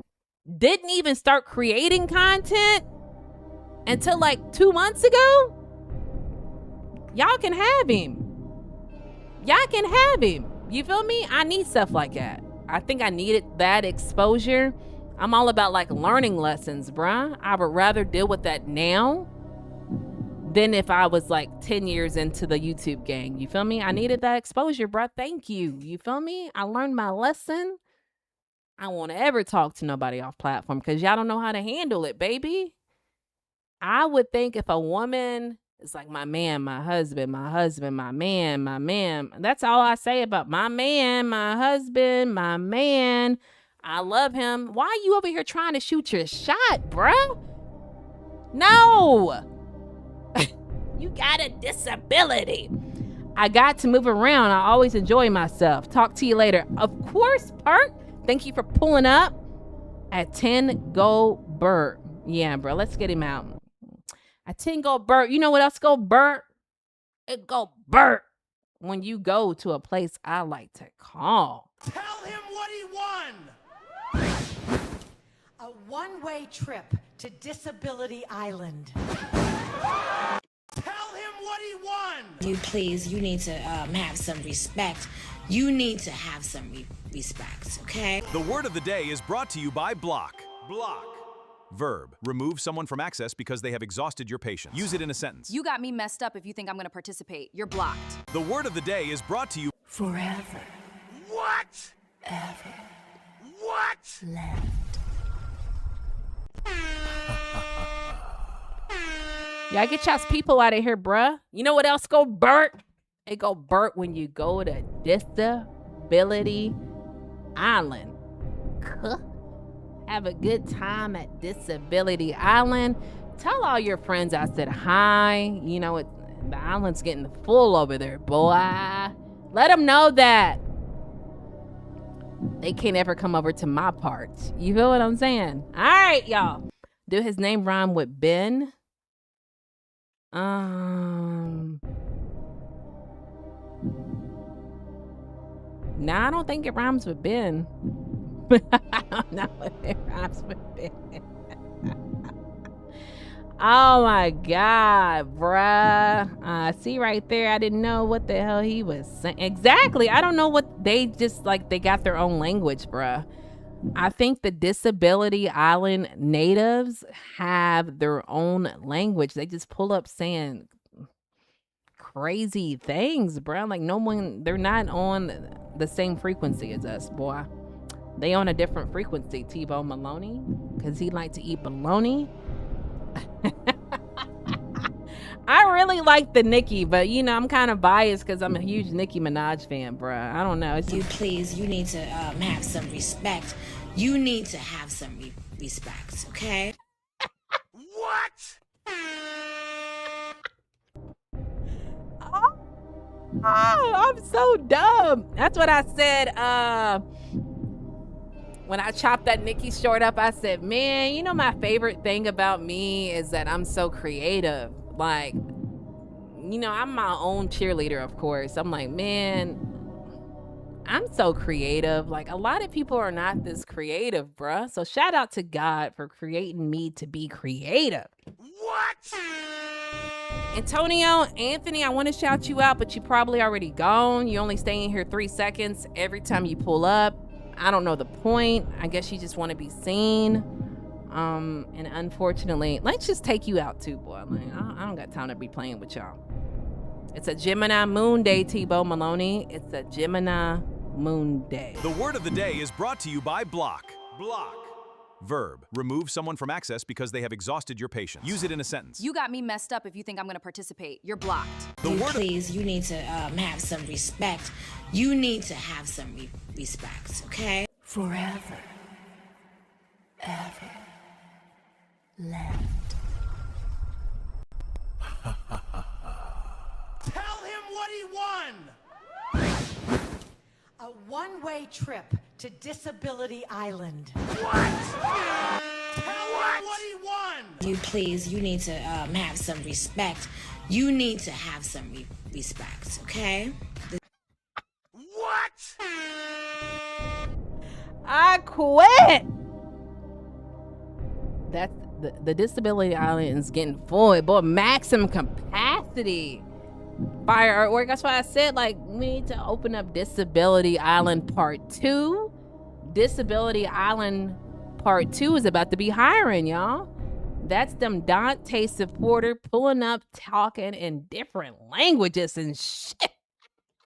A: didn't even start creating content until like 2 months ago, y'all can have him. Y'all can have him. You feel me? I need stuff like that. I think I needed that exposure. I'm all about like learning lessons, bruh. I would rather deal with that now than if I was like 10 years into the YouTube gang. You feel me? I needed that exposure, bruh. Thank you. You feel me? I learned my lesson. I won't ever talk to nobody off platform because y'all don't know how to handle it, baby. I would think if a woman is like my man, my husband, my man. That's all I say about my man, my husband, my man. I love him. Why are you over here trying to shoot your shot, bruh? No. You got a disability. I got to move around. I always enjoy myself. Talk to you later. Of course, Perk. Thank you for pulling up at 10 Go Bert. Yeah, bro. Let's get him out. At 10 Go Bert. You know what else go Bert? It go Bert when you go to a place I like to call.
E: Tell him what he won.
F: A one-way trip to Disability Island.
E: Tell him what he won.
C: You need to have some respect. You need to have some respect, okay?
I: The word of the day is brought to you by Block. Block. Verb. Remove someone from access because they have exhausted your patience. Use it in a sentence.
J: You got me messed up if you think I'm gonna participate. You're blocked.
I: The word of the day is brought to you
D: Forever.
E: What?
D: Ever.
E: What?
D: Left.
A: Y'all get y'all's people out of here, bruh. You know what else go Bert? It go Bert when you go to Disability Island. Have a good time at Disability Island. Tell all your friends I said hi. You know, the island's getting full over there, boy. Let them know that they can't ever come over to my parts. You feel what I'm saying? All right, y'all. Do his name rhyme with Ben? Nah, I don't think it rhymes with Ben. I don't know if it rhymes with Ben. Oh my God, bruh. See right there, I didn't know what the hell he was saying. Exactly. I don't know what they just like, they got their own language, bruh. I think the Disability Island natives have their own language. They just pull up saying crazy things, bro. Like they're not on the same frequency as us, boy. They on a different frequency, T-Bone Maloney, because he like to eat bologna. I really like the Nicki, but you know, I'm kind of biased because I'm a huge Nicki Minaj fan, bruh. I don't know.
C: You need to have some respect. You need to have some respect, okay?
E: What?
A: Oh, I'm so dumb. That's what I said. when I chopped that Nicki short up, I said, man, you know, my favorite thing about me is that I'm so creative. Like, you know, I'm my own cheerleader, of course. I'm like, man, I'm so creative. Like, a lot of people are not this creative, bruh. So shout out to God for creating me to be creative.
B: What?
A: Antonio, Anthony, I want to shout you out, but you probably already gone. You only stay in here 3 seconds every time you pull up. I don't know the point. I guess you just want to be seen. And unfortunately, let's just take you out too, boy. Like, I don't got time to be playing with y'all. It's a Gemini moon day, T-Bo Maloney. It's a Gemini moon day.
I: The word of the day is brought to you by Block. Block. Verb. Remove someone from access because they have exhausted your patience. Use it in a sentence.
J: You got me messed up if you think I'm gonna participate. You're blocked.
C: Please, you need to have some respect. You need to have some respect, okay?
D: Forever. Ever. Left.
E: Tell him what he won!
F: A one-way trip to Disability Island.
B: What?
E: Tell him what he won!
C: You need to have some respect. You need to have some respect, okay?
B: What?
A: I quit. That's the Disability Island is getting full, boy. Maximum capacity. Fire artwork. That's why I said, like, we need to open up Disability Island Part 2. Disability Island Part 2 is about to be hiring, y'all. That's them Dante supporter pulling up, talking in different languages and shit.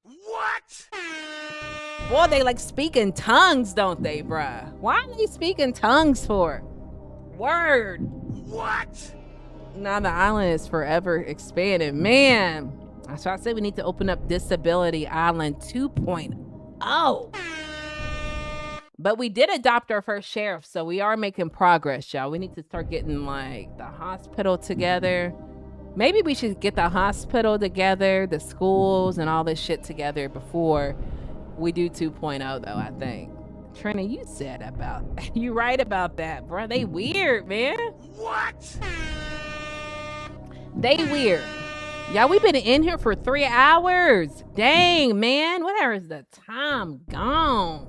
B: What?
A: Boy, they like speaking tongues, don't they, bruh? Why are they speaking tongues for? Word.
B: What?
A: Now the island is forever expanding. Man, that's why I said we need to open up Disability Island 2.0. But we did adopt our first sheriff, so we are making progress, y'all. We need to start getting, like, the hospital together. Maybe we should get the hospital together, the schools, and all this shit together before we do 2.0, though, I think. Trina, you said about... You right about that, bro. They weird, man.
B: What?
A: They weird. Y'all, we've been in here for 3 hours. Dang, man. Where is the time gone?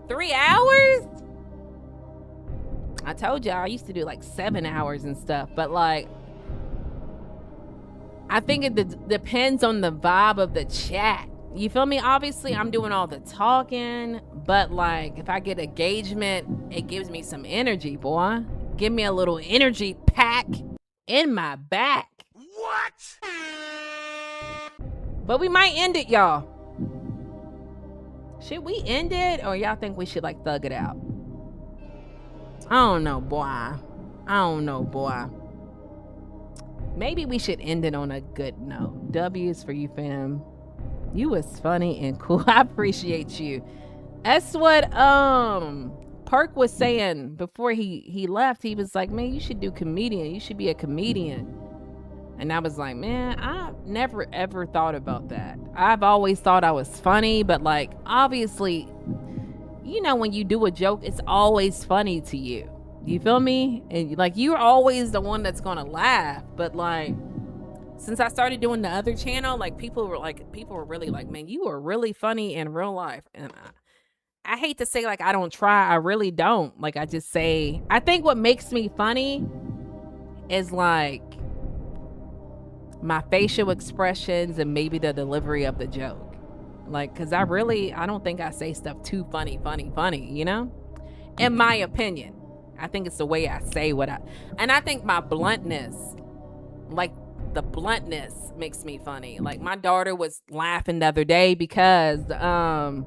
A: 3 hours? I told y'all I used to do like 7 hours and stuff, but like, I think it depends on the vibe of the chat. You feel me? Obviously, I'm doing all the talking, but like, if I get engagement, it gives me some energy, boy. Give me a little energy pack in my back.
B: What?
A: But we might end it, y'all. Should we end it, or y'all think we should like thug it out? I don't know, boy. I don't know, boy. Maybe we should end it on a good note. W's for you, fam. You was funny and cool. I appreciate you. That's what Perk was saying before he left. He was like, man, you should do comedian. You should be a comedian. And I was like, man, I've never ever thought about that. I've always thought I was funny, but like, obviously, you know, when you do a joke, it's always funny to you. You feel me? And like, you're always the one that's gonna laugh. But like, since I started doing the other channel, like people were really like, man, you are really funny in real life. And I hate to say like I don't try. I really don't. Like, I just say, I think what makes me funny is like my facial expressions and maybe the delivery of the joke. Like, cause I don't think I say stuff too funny, you know? In my opinion. I think it's the way I say and I think my bluntness, like the bluntness makes me funny. Like my daughter was laughing the other day because, I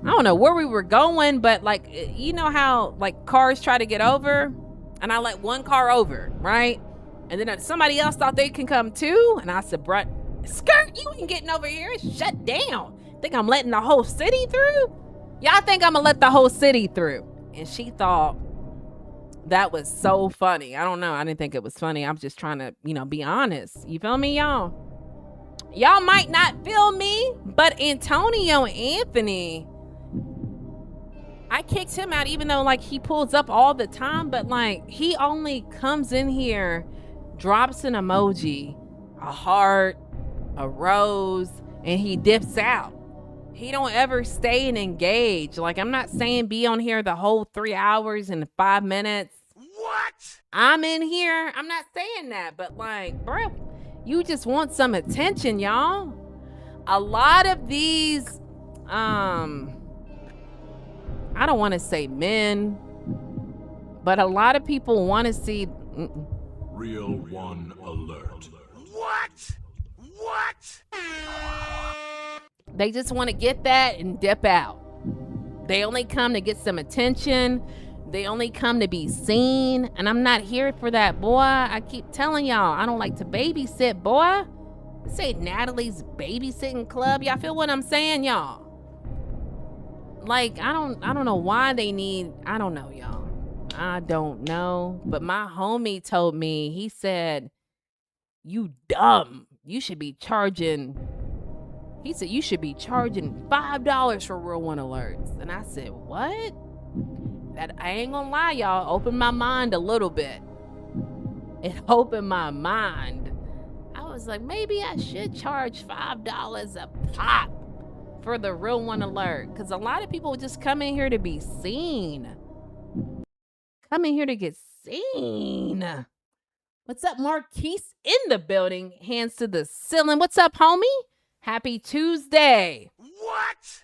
A: don't know where we were going, but like, you know how like cars try to get over and I let one car over, right? And then somebody else thought they can come too. And I said, bruh, skirt, you ain't getting over here. Shut down. Think I'm letting the whole city through? Y'all think I'm gonna let the whole city through? And she thought that was so funny. I don't know. I didn't think it was funny. I'm just trying to, you know, be honest. You feel me, y'all? Y'all might not feel me, but Antonio and Anthony, I kicked him out, even though like he pulls up all the time, but like he only comes in here, drops an emoji, a heart, a rose, and he dips out. He don't ever stay and engage. Like, I'm not saying be on here the whole 3 hours and 5 minutes.
B: What?
A: I'm in here. I'm not saying that, but like, bro, you just want some attention, y'all. A lot of these, I don't want to say men, but a lot of people want to see.
K: Real one alert.
B: What? What?
A: They just want to get that and dip out. They only come to get some attention. They only come to be seen. And I'm not here for that, boy. I keep telling y'all, I don't like to babysit, boy. This ain't Natalie's babysitting club. Y'all feel what I'm saying, y'all? Like, I don't know why they need, I don't know, y'all. I don't know. But my homie told me, he said, you dumb. You should be charging. He said, you should be charging $5 for Real One alerts. And I said, what? That I ain't gonna lie, y'all. Opened my mind a little bit. It opened my mind. I was like, maybe I should charge $5 a pop for the Real One alert. Because a lot of people just come in here to be seen. Come in here to get seen. What's up, Marquise in the building? Hands to the ceiling. What's up, homie? Happy Tuesday.
B: What?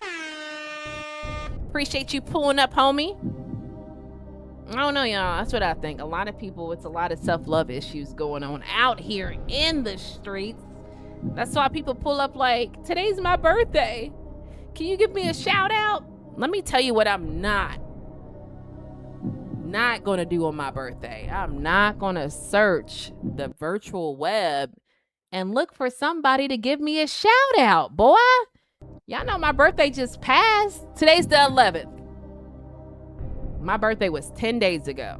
A: Appreciate you pulling up, homie. I don't know, y'all. That's what I think. A lot of people, it's a lot of self-love issues going on out here in the streets. That's why people pull up like, today's my birthday. Can you give me a shout out? Let me tell you what I'm not going to do on my birthday. I'm not going to search the virtual web and look for somebody to give me a shout out, boy. Y'all know my birthday just passed. Today's the 11th. My birthday was 10 days ago.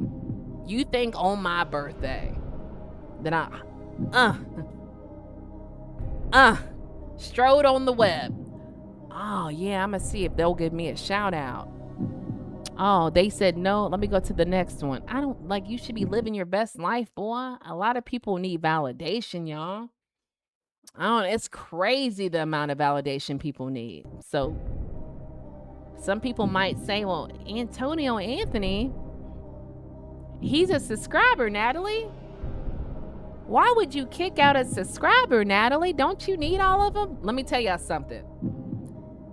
A: You think on my birthday that I strode on the web. Oh yeah, I'm gonna see if they'll give me a shout out. Oh, they said no. Let me go to the next one. I don't like, you should be living your best life, boy. A lot of people need validation, y'all. It's crazy the amount of validation people need. So some people might say, well, Antonio Anthony, he's a subscriber, Natalie. Why would you kick out a subscriber, Natalie? Don't you need all of them? Let me tell y'all something.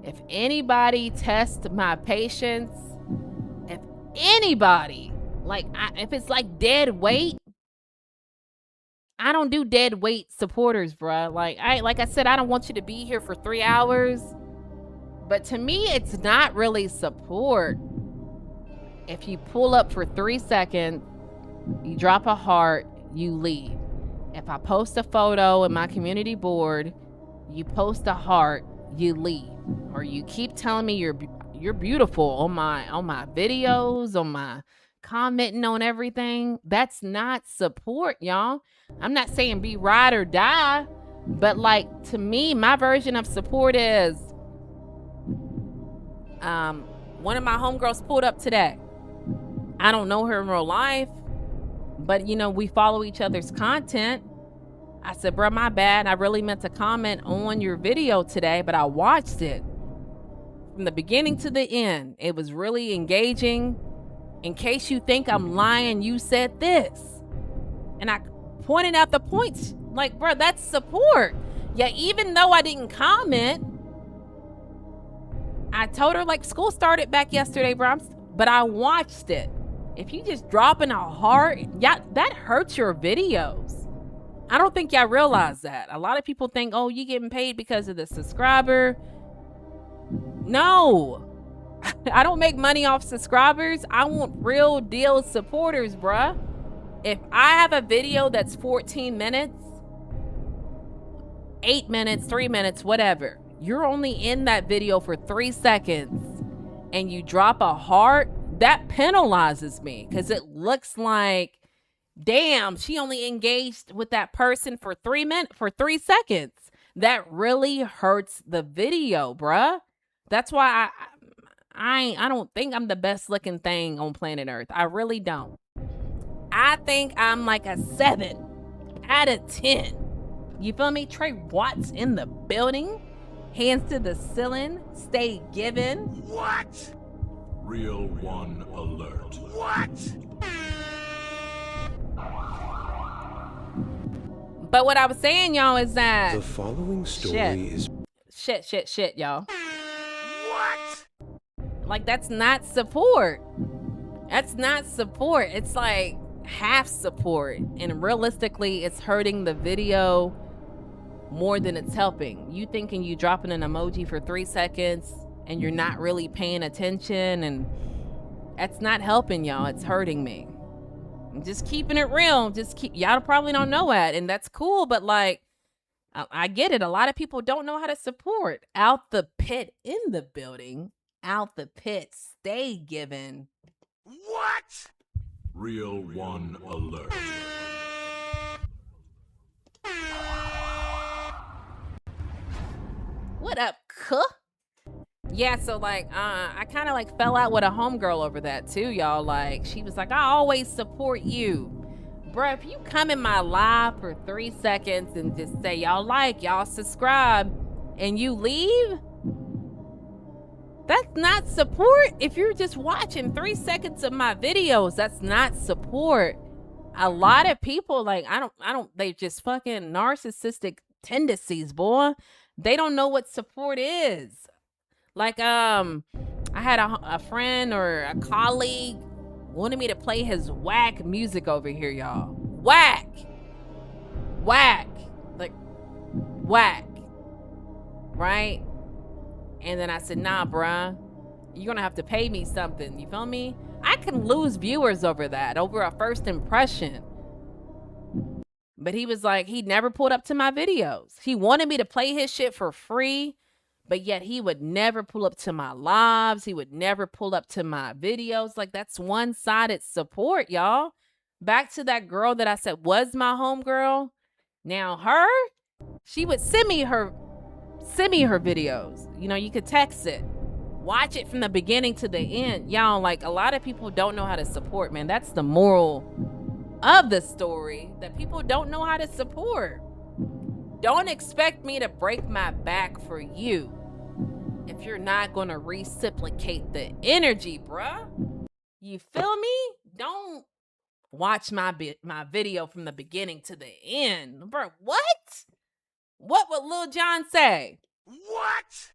A: If anybody tests my patience, if anybody, if it's like dead weight, I don't do dead weight supporters, bruh. Like I said, I don't want you to be here for 3 hours. But to me, it's not really support. If you pull up for 3 seconds, you drop a heart, you leave. If I post a photo in my community board, you post a heart, you leave. Or you keep telling me you're beautiful on my videos, on my commenting on everything. That's not support, y'all. I'm not saying be ride or die, but like, to me, my version of support is one of my homegirls pulled up today. I don't know her in real life, but you know, we follow each other's content. I said, bro, my bad. I really meant to comment on your video today, but I watched it from the beginning to the end. It was really engaging. In case you think I'm lying, you said this. And I pointed out the points. Like, bro, that's support. Yeah, even though I didn't comment, I told her, like, school started back yesterday, bro, but I watched it. If you just dropping a heart, yeah, that hurts your videos. I don't think y'all realize that. A lot of people think, oh, you getting paid because of the subscriber. No. I don't make money off subscribers. I want real deal supporters, bruh. If I have a video that's 14 minutes, 8 minutes, 3 minutes, whatever, you're only in that video for 3 seconds and you drop a heart, that penalizes me because it looks like, damn, she only engaged with that person for 3 seconds. That really hurts the video, bruh. That's why I don't think I'm the best looking thing on planet Earth. I really don't. I think I'm like a 7 out of 10. You feel me? Trey Watts in the building. Hands to the ceiling. Stay giving.
B: What?
K: Real one alert.
B: What?
A: But what I was saying, y'all, is that
H: The following story is
A: shit, y'all.
B: What?
A: Like, that's not support. That's not support. It's like half support. And realistically, it's hurting the video more than it's helping. You thinking you dropping an emoji for 3 seconds and you're not really paying attention, and that's not helping y'all. It's hurting me. I'm just keeping it real. Y'all probably don't know that, and that's cool, but like, I get it. A lot of people don't know how to support. Out the pit in the building. Out the pit. Stay giving.
B: What?
K: Real one alert.
A: What up, cuh? Yeah, so like, I kind of like fell out with a homegirl over that too, y'all. Like, she was like, I always support you. Bruh, if you come in my live for 3 seconds and just say y'all like, y'all subscribe, and you leave, that's not support. If you're just watching 3 seconds of my videos, that's not support. A lot of people, like, they just fucking narcissistic tendencies, boy. They don't know what support is. Like, I had a friend or a colleague wanted me to play his whack music over here, y'all. Whack. Like, whack. Right? And then I said, nah, bruh. You're gonna have to pay me something. You feel me? I can lose viewers over that, over a first impression. But he was like, he never pulled up to my videos. He wanted me to play his shit for free, but yet he would never pull up to my lives. He would never pull up to my videos. Like, that's one-sided support, y'all. Back to that girl that I said was my homegirl. Now her, she would send me her videos. You know, you could text it. Watch it from the beginning to the end. Y'all, like, a lot of people don't know how to support, man. That's the moral of the story, that people don't know how to support. Don't expect me to break my back for you if you're not going to reciprocate the energy, bruh. You feel me? Don't watch my video from the beginning to the end. Bruh, what? What would Lil Jon say?
B: What?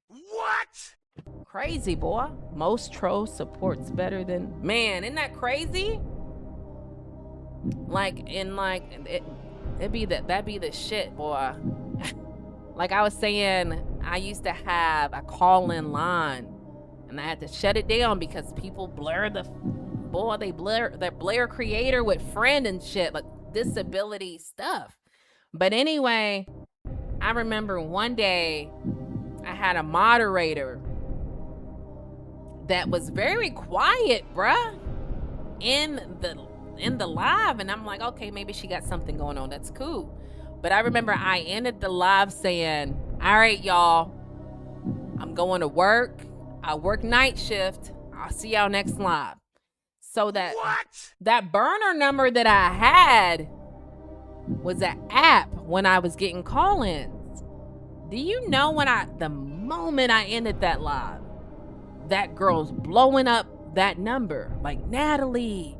B: What?
A: Crazy, boy. Most troll supports better than... Man, isn't that crazy? Like, and like, that'd be the shit, boy. Like I was saying, I used to have a call-in line, and I had to shut it down because people blur they blur creator with friend and shit, like disability stuff. But anyway, I remember one day I had a moderator that was very quiet, bruh, in the live, and I'm like, okay, maybe she got something going on. That's cool. But I remember I ended the live saying, all right, y'all, I'm going to work. I work night shift. I'll see y'all next live. So that burner number that I had was an app when I was getting call-ins. Do you know the moment I ended that live, that girl's blowing up that number. Like, Natalie,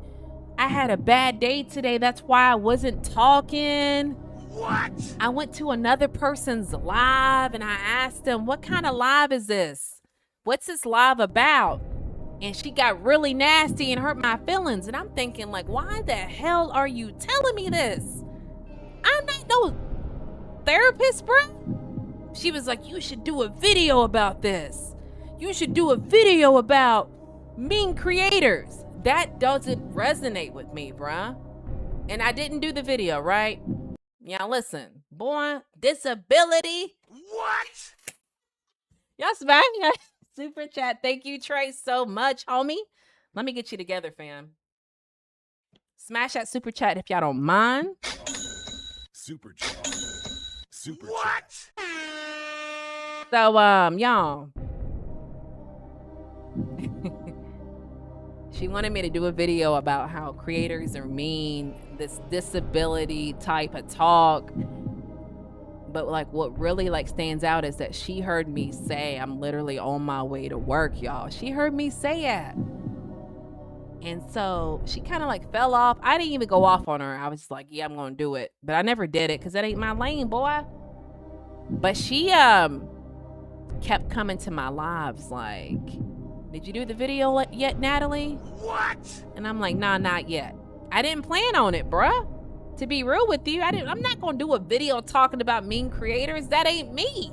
A: I had a bad day today. That's why I wasn't talking.
B: What?
A: I went to another person's live and I asked them, what kind of live is this? What's this live about? And she got really nasty and hurt my feelings. And I'm thinking, like, why the hell are you telling me this? I'm not no therapist, bro. She was like, you should do a video about this. You should do a video about mean creators. That doesn't resonate with me, bruh. And I didn't do the video, right? Yeah, listen, boy, disability.
B: What?
A: Y'all smash that super chat. Thank you, Trey, so much, homie. Let me get you together, fam. Smash that super chat if y'all don't mind.
G: Super chat. Super
B: what?
G: chat.
A: So, y'all, She wanted me to do a video about how creators are mean, this disability type of talk. But like what really like stands out is that she heard me say I'm literally on my way to work, y'all. She heard me say it. And so she kind of like fell off. I didn't even go off on her. I was just like, yeah, I'm gonna do it. But I never did it because that ain't my lane, boy. But she kept coming to my lives like, did you do the video yet, Natalie?
B: What?
A: And I'm like, nah, not yet. I didn't plan on it, bruh. To be real with you, I'm not gonna do a video talking about mean creators. That ain't me.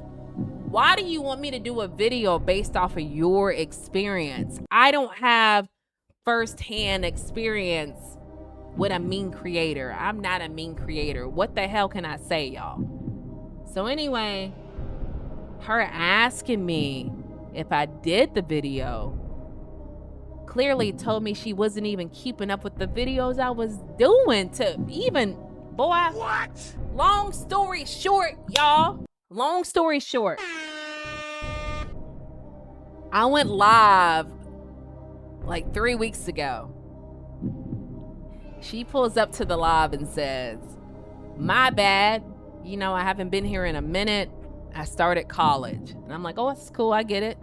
A: Why do you want me to do a video based off of your experience? I don't have firsthand experience with a mean creator. I'm not a mean creator. What the hell can I say, y'all? So anyway, her asking me if I did the video clearly told me she wasn't even keeping up with the videos I was doing to even, boy.
B: What?
A: Long story short, y'all. Long story short. I went live like 3 weeks ago. She pulls up to the live and says, my bad. You know, I haven't been here in a minute. I started college. And I'm like, oh, it's cool. I get it.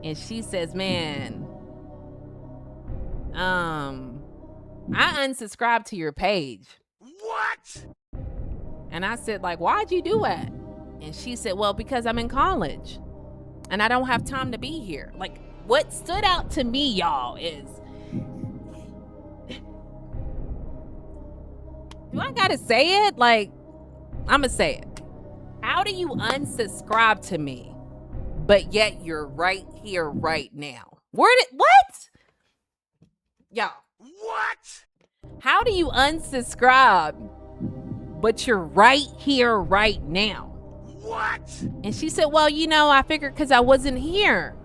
A: And she says, man, I unsubscribed to your page.
B: What?
A: And I said, like, why'd you do that? And she said, well, because I'm in college and I don't have time to be here. Like, what stood out to me, y'all, is, do I gotta say it? Like, I'ma say it. How do you unsubscribe to me, but yet you're right here right now? What? Y'all.
B: What?
A: How do you unsubscribe, but you're right here right now?
B: What?
A: And she said, well, you know, I figured because I wasn't here.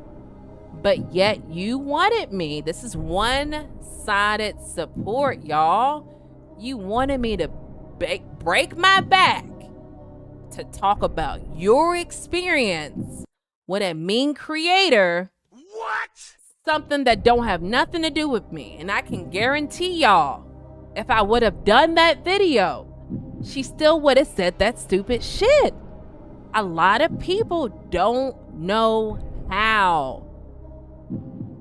A: But yet you wanted me. This is one-sided support, y'all. You wanted me to break my back to talk about your experience with a mean creator.
B: What?
A: Something that don't have nothing to do with me. And I can guarantee y'all, if I would have done that video, she still would have said that stupid shit. A lot of people don't know how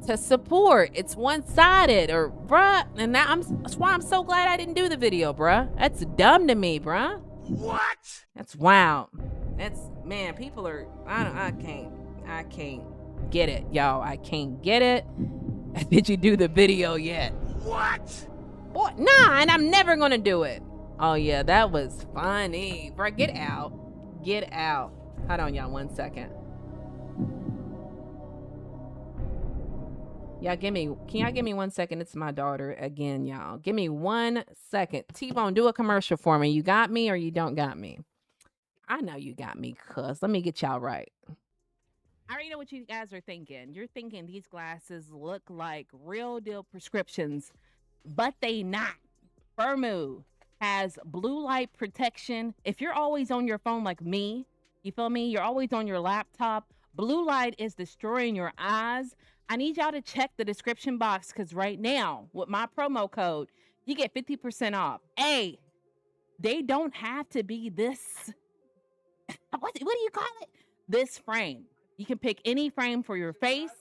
A: to support. It's one-sided, or bruh. And that's why I'm so glad I didn't do the video, bruh. That's dumb to me, bruh.
B: What?
A: That's wild. That's, man, people are, I can't get it, y'all. I can't get it. Did you do the video yet?
B: What?
A: Boy, nah, and I'm never gonna do it. Oh yeah, that was funny. Bruh, get out. Get out. Hold on, y'all, 1 second. Y'all can y'all give me 1 second? It's my daughter again, y'all. Give me 1 second. T-Bone, do a commercial for me. You got me or you don't got me? I know you got me, cuz. Let me get y'all right. I already know what you guys are thinking. You're thinking these glasses look like real deal prescriptions, but they not. Vermu has blue light protection. If you're always on your phone like me, you feel me? You're always on your laptop. Blue light is destroying your eyes. I need y'all to check the description box because right now, with my promo code, you get 50% off. Hey, they don't have to be this. What do you call it? This frame. You can pick any frame for your face,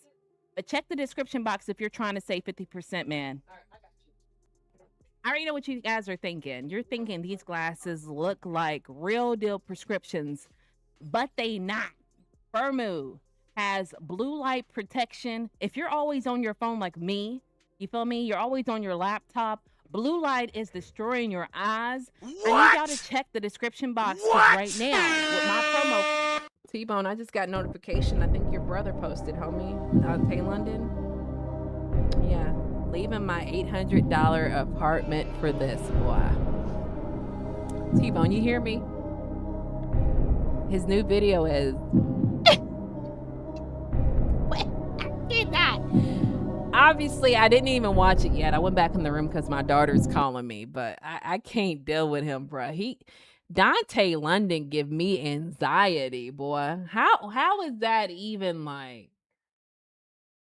A: but check the description box if you're trying to save 50%, man. I already know what you guys are thinking. You're thinking these glasses look like real deal prescriptions, but they not. Vermu has blue light protection. If you're always on your phone like me, you feel me? You're always on your laptop. Blue light is destroying your eyes.
B: What?
A: I need y'all to check the description box right now with my promo. T-Bone, I just got notification. I think your brother posted, homie. Tay London. Yeah. Leaving my $800 apartment for this, boy. T-Bone, you hear me? His new video is... Obviously, I didn't even watch it yet. I went back in the room because my daughter's calling me, but I can't deal with him, bro. Dante London give me anxiety, boy. How is that even like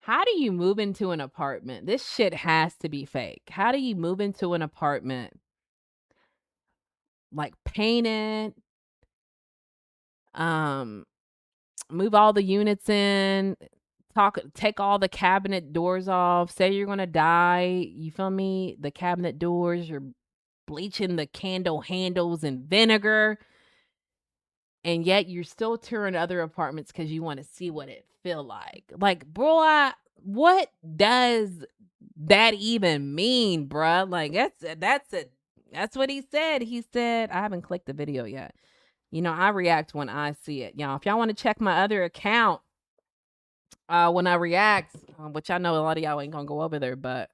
A: How do you move into an apartment? This shit has to be fake. How do you move into an apartment, like paint it, move all the units in, take all the cabinet doors off, say you're gonna die, you feel me? The cabinet doors, you're bleaching the candle handles in vinegar, and yet you're still touring other apartments because you want to see what it feel like. Like, bro, what does that even mean, bruh? Like, that's what he said. He said, I haven't clicked the video yet. You know, I react when I see it. Y'all, if y'all want to check my other account when I react, which I know a lot of y'all ain't gonna go over there, but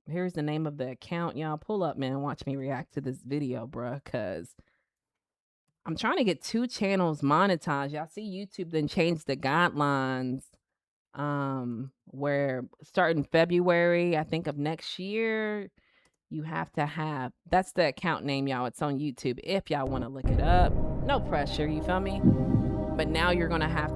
A: here's the name of the account. Y'all pull up, man, and watch me react to this video, bruh, because I'm trying to get 2 channels monetized. Y'all see YouTube then changed the guidelines where starting February, I think, of next year, you have to have, that's the account name, y'all. It's on YouTube if y'all want to look it up. No pressure, you feel me? But now you're going to have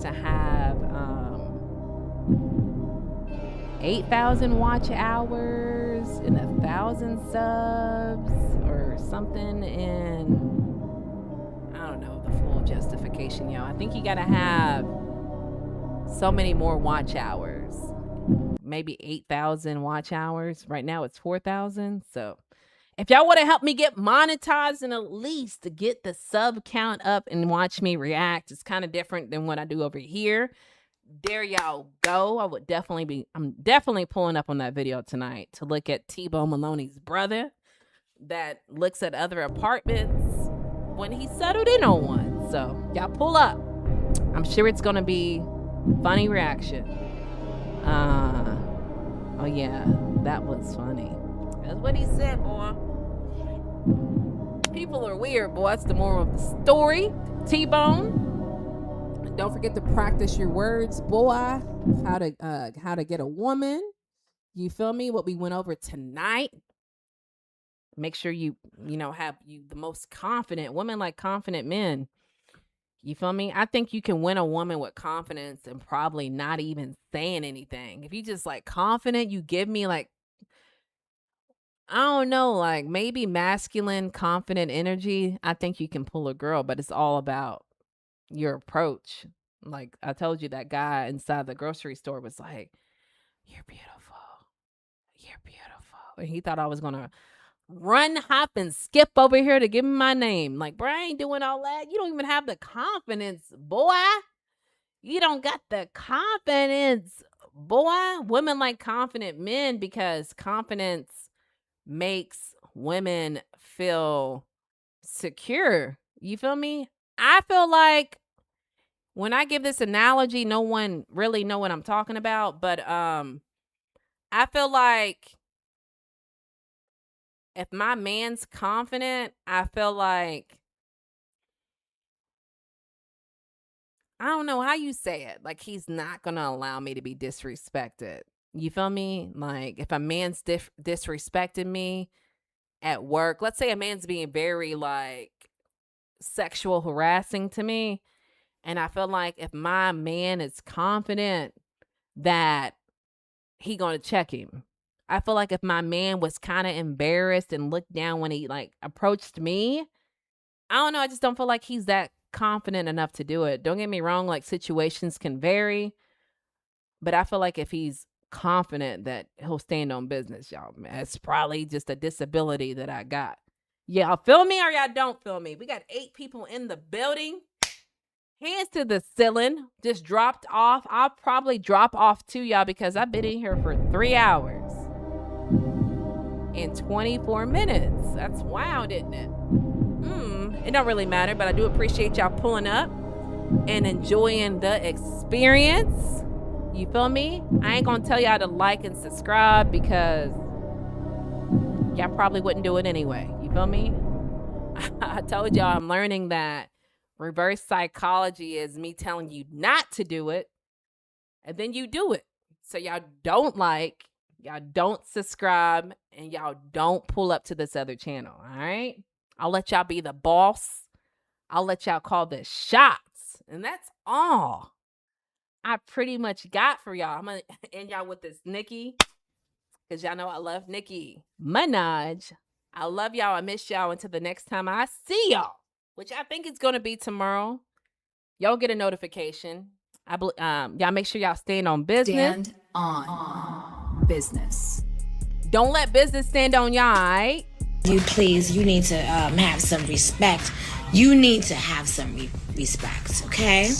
A: 8,000 watch hours and 1,000 subs or something, and I don't know the full justification, y'all. I think you got to have so many more watch hours. Maybe 8,000 watch hours. Right now it's 4,000. So if y'all want to help me get monetized and at least to get the sub count up and watch me react, it's kind of different than what I do over here. There y'all go. I'm definitely pulling up on that video tonight to look at T-Bone Maloney's brother that looks at other apartments when he settled in on one. So y'all pull up. I'm sure it's gonna be funny reaction. Oh yeah, that was funny. That's what he said, boy. People are weird, boy. That's the moral of the story. T-Bone. Don't forget to practice your words, boy. How to get a woman. You feel me? What we went over tonight. Make sure you have the most confident women, like confident men. You feel me? I think you can win a woman with confidence and probably not even saying anything. If you just like confident, you give me like, I don't know, like maybe masculine, confident energy. I think you can pull a girl, but it's all about your approach. Like I told you, that guy inside the grocery store was like, "You're beautiful. You're beautiful." And he thought I was going to run, hop, and skip over here to give me my name. Like, bro, I ain't doing all that. You don't even have the confidence, boy. You don't got the confidence, boy. Women like confident men because confidence makes women feel secure. You feel me? I feel like when I give this analogy, no one really know what I'm talking about, but I feel like if my man's confident, I feel like, I don't know how you say it. Like he's not going to allow me to be disrespected. You feel me? Like if a man's disrespecting me at work, let's say a man's being very like sexual harassing to me. And I feel like if my man is confident that he going to check him. I feel like if my man was kind of embarrassed and looked down when he like approached me, I don't know. I just don't feel like he's that confident enough to do it. Don't get me wrong. Like situations can vary, but I feel like if he's confident that he'll stand on business, y'all, man, it's probably just a disability that I got. Y'all feel me or y'all don't feel me? We got 8 people in the building. Hands to the ceiling. Just dropped off. I'll probably drop off too, y'all, because I've been in here for 3 hours. In 24 minutes. That's wild, isn't it? It don't really matter, but I do appreciate y'all pulling up and enjoying the experience. You feel me? I ain't gonna tell y'all to like and subscribe because y'all probably wouldn't do it anyway. You feel me? I told y'all I'm learning that reverse psychology is me telling you not to do it, and then you do it. So y'all don't like, y'all don't subscribe, and y'all don't pull up to this other channel, all right? I'll let y'all be the boss. I'll let y'all call the shots, and that's all. I pretty much got for y'all. I'm gonna end y'all with this Nicki, because y'all know I love Nicki Minaj. I love y'all. I miss y'all. Until the next time I see y'all, which I think is gonna be tomorrow. Y'all get a notification. Y'all make sure y'all stand on business.
M: Stand on business.
A: Don't let business stand on y'all, all right?
C: You need to have some respect. You need to have some respect, okay?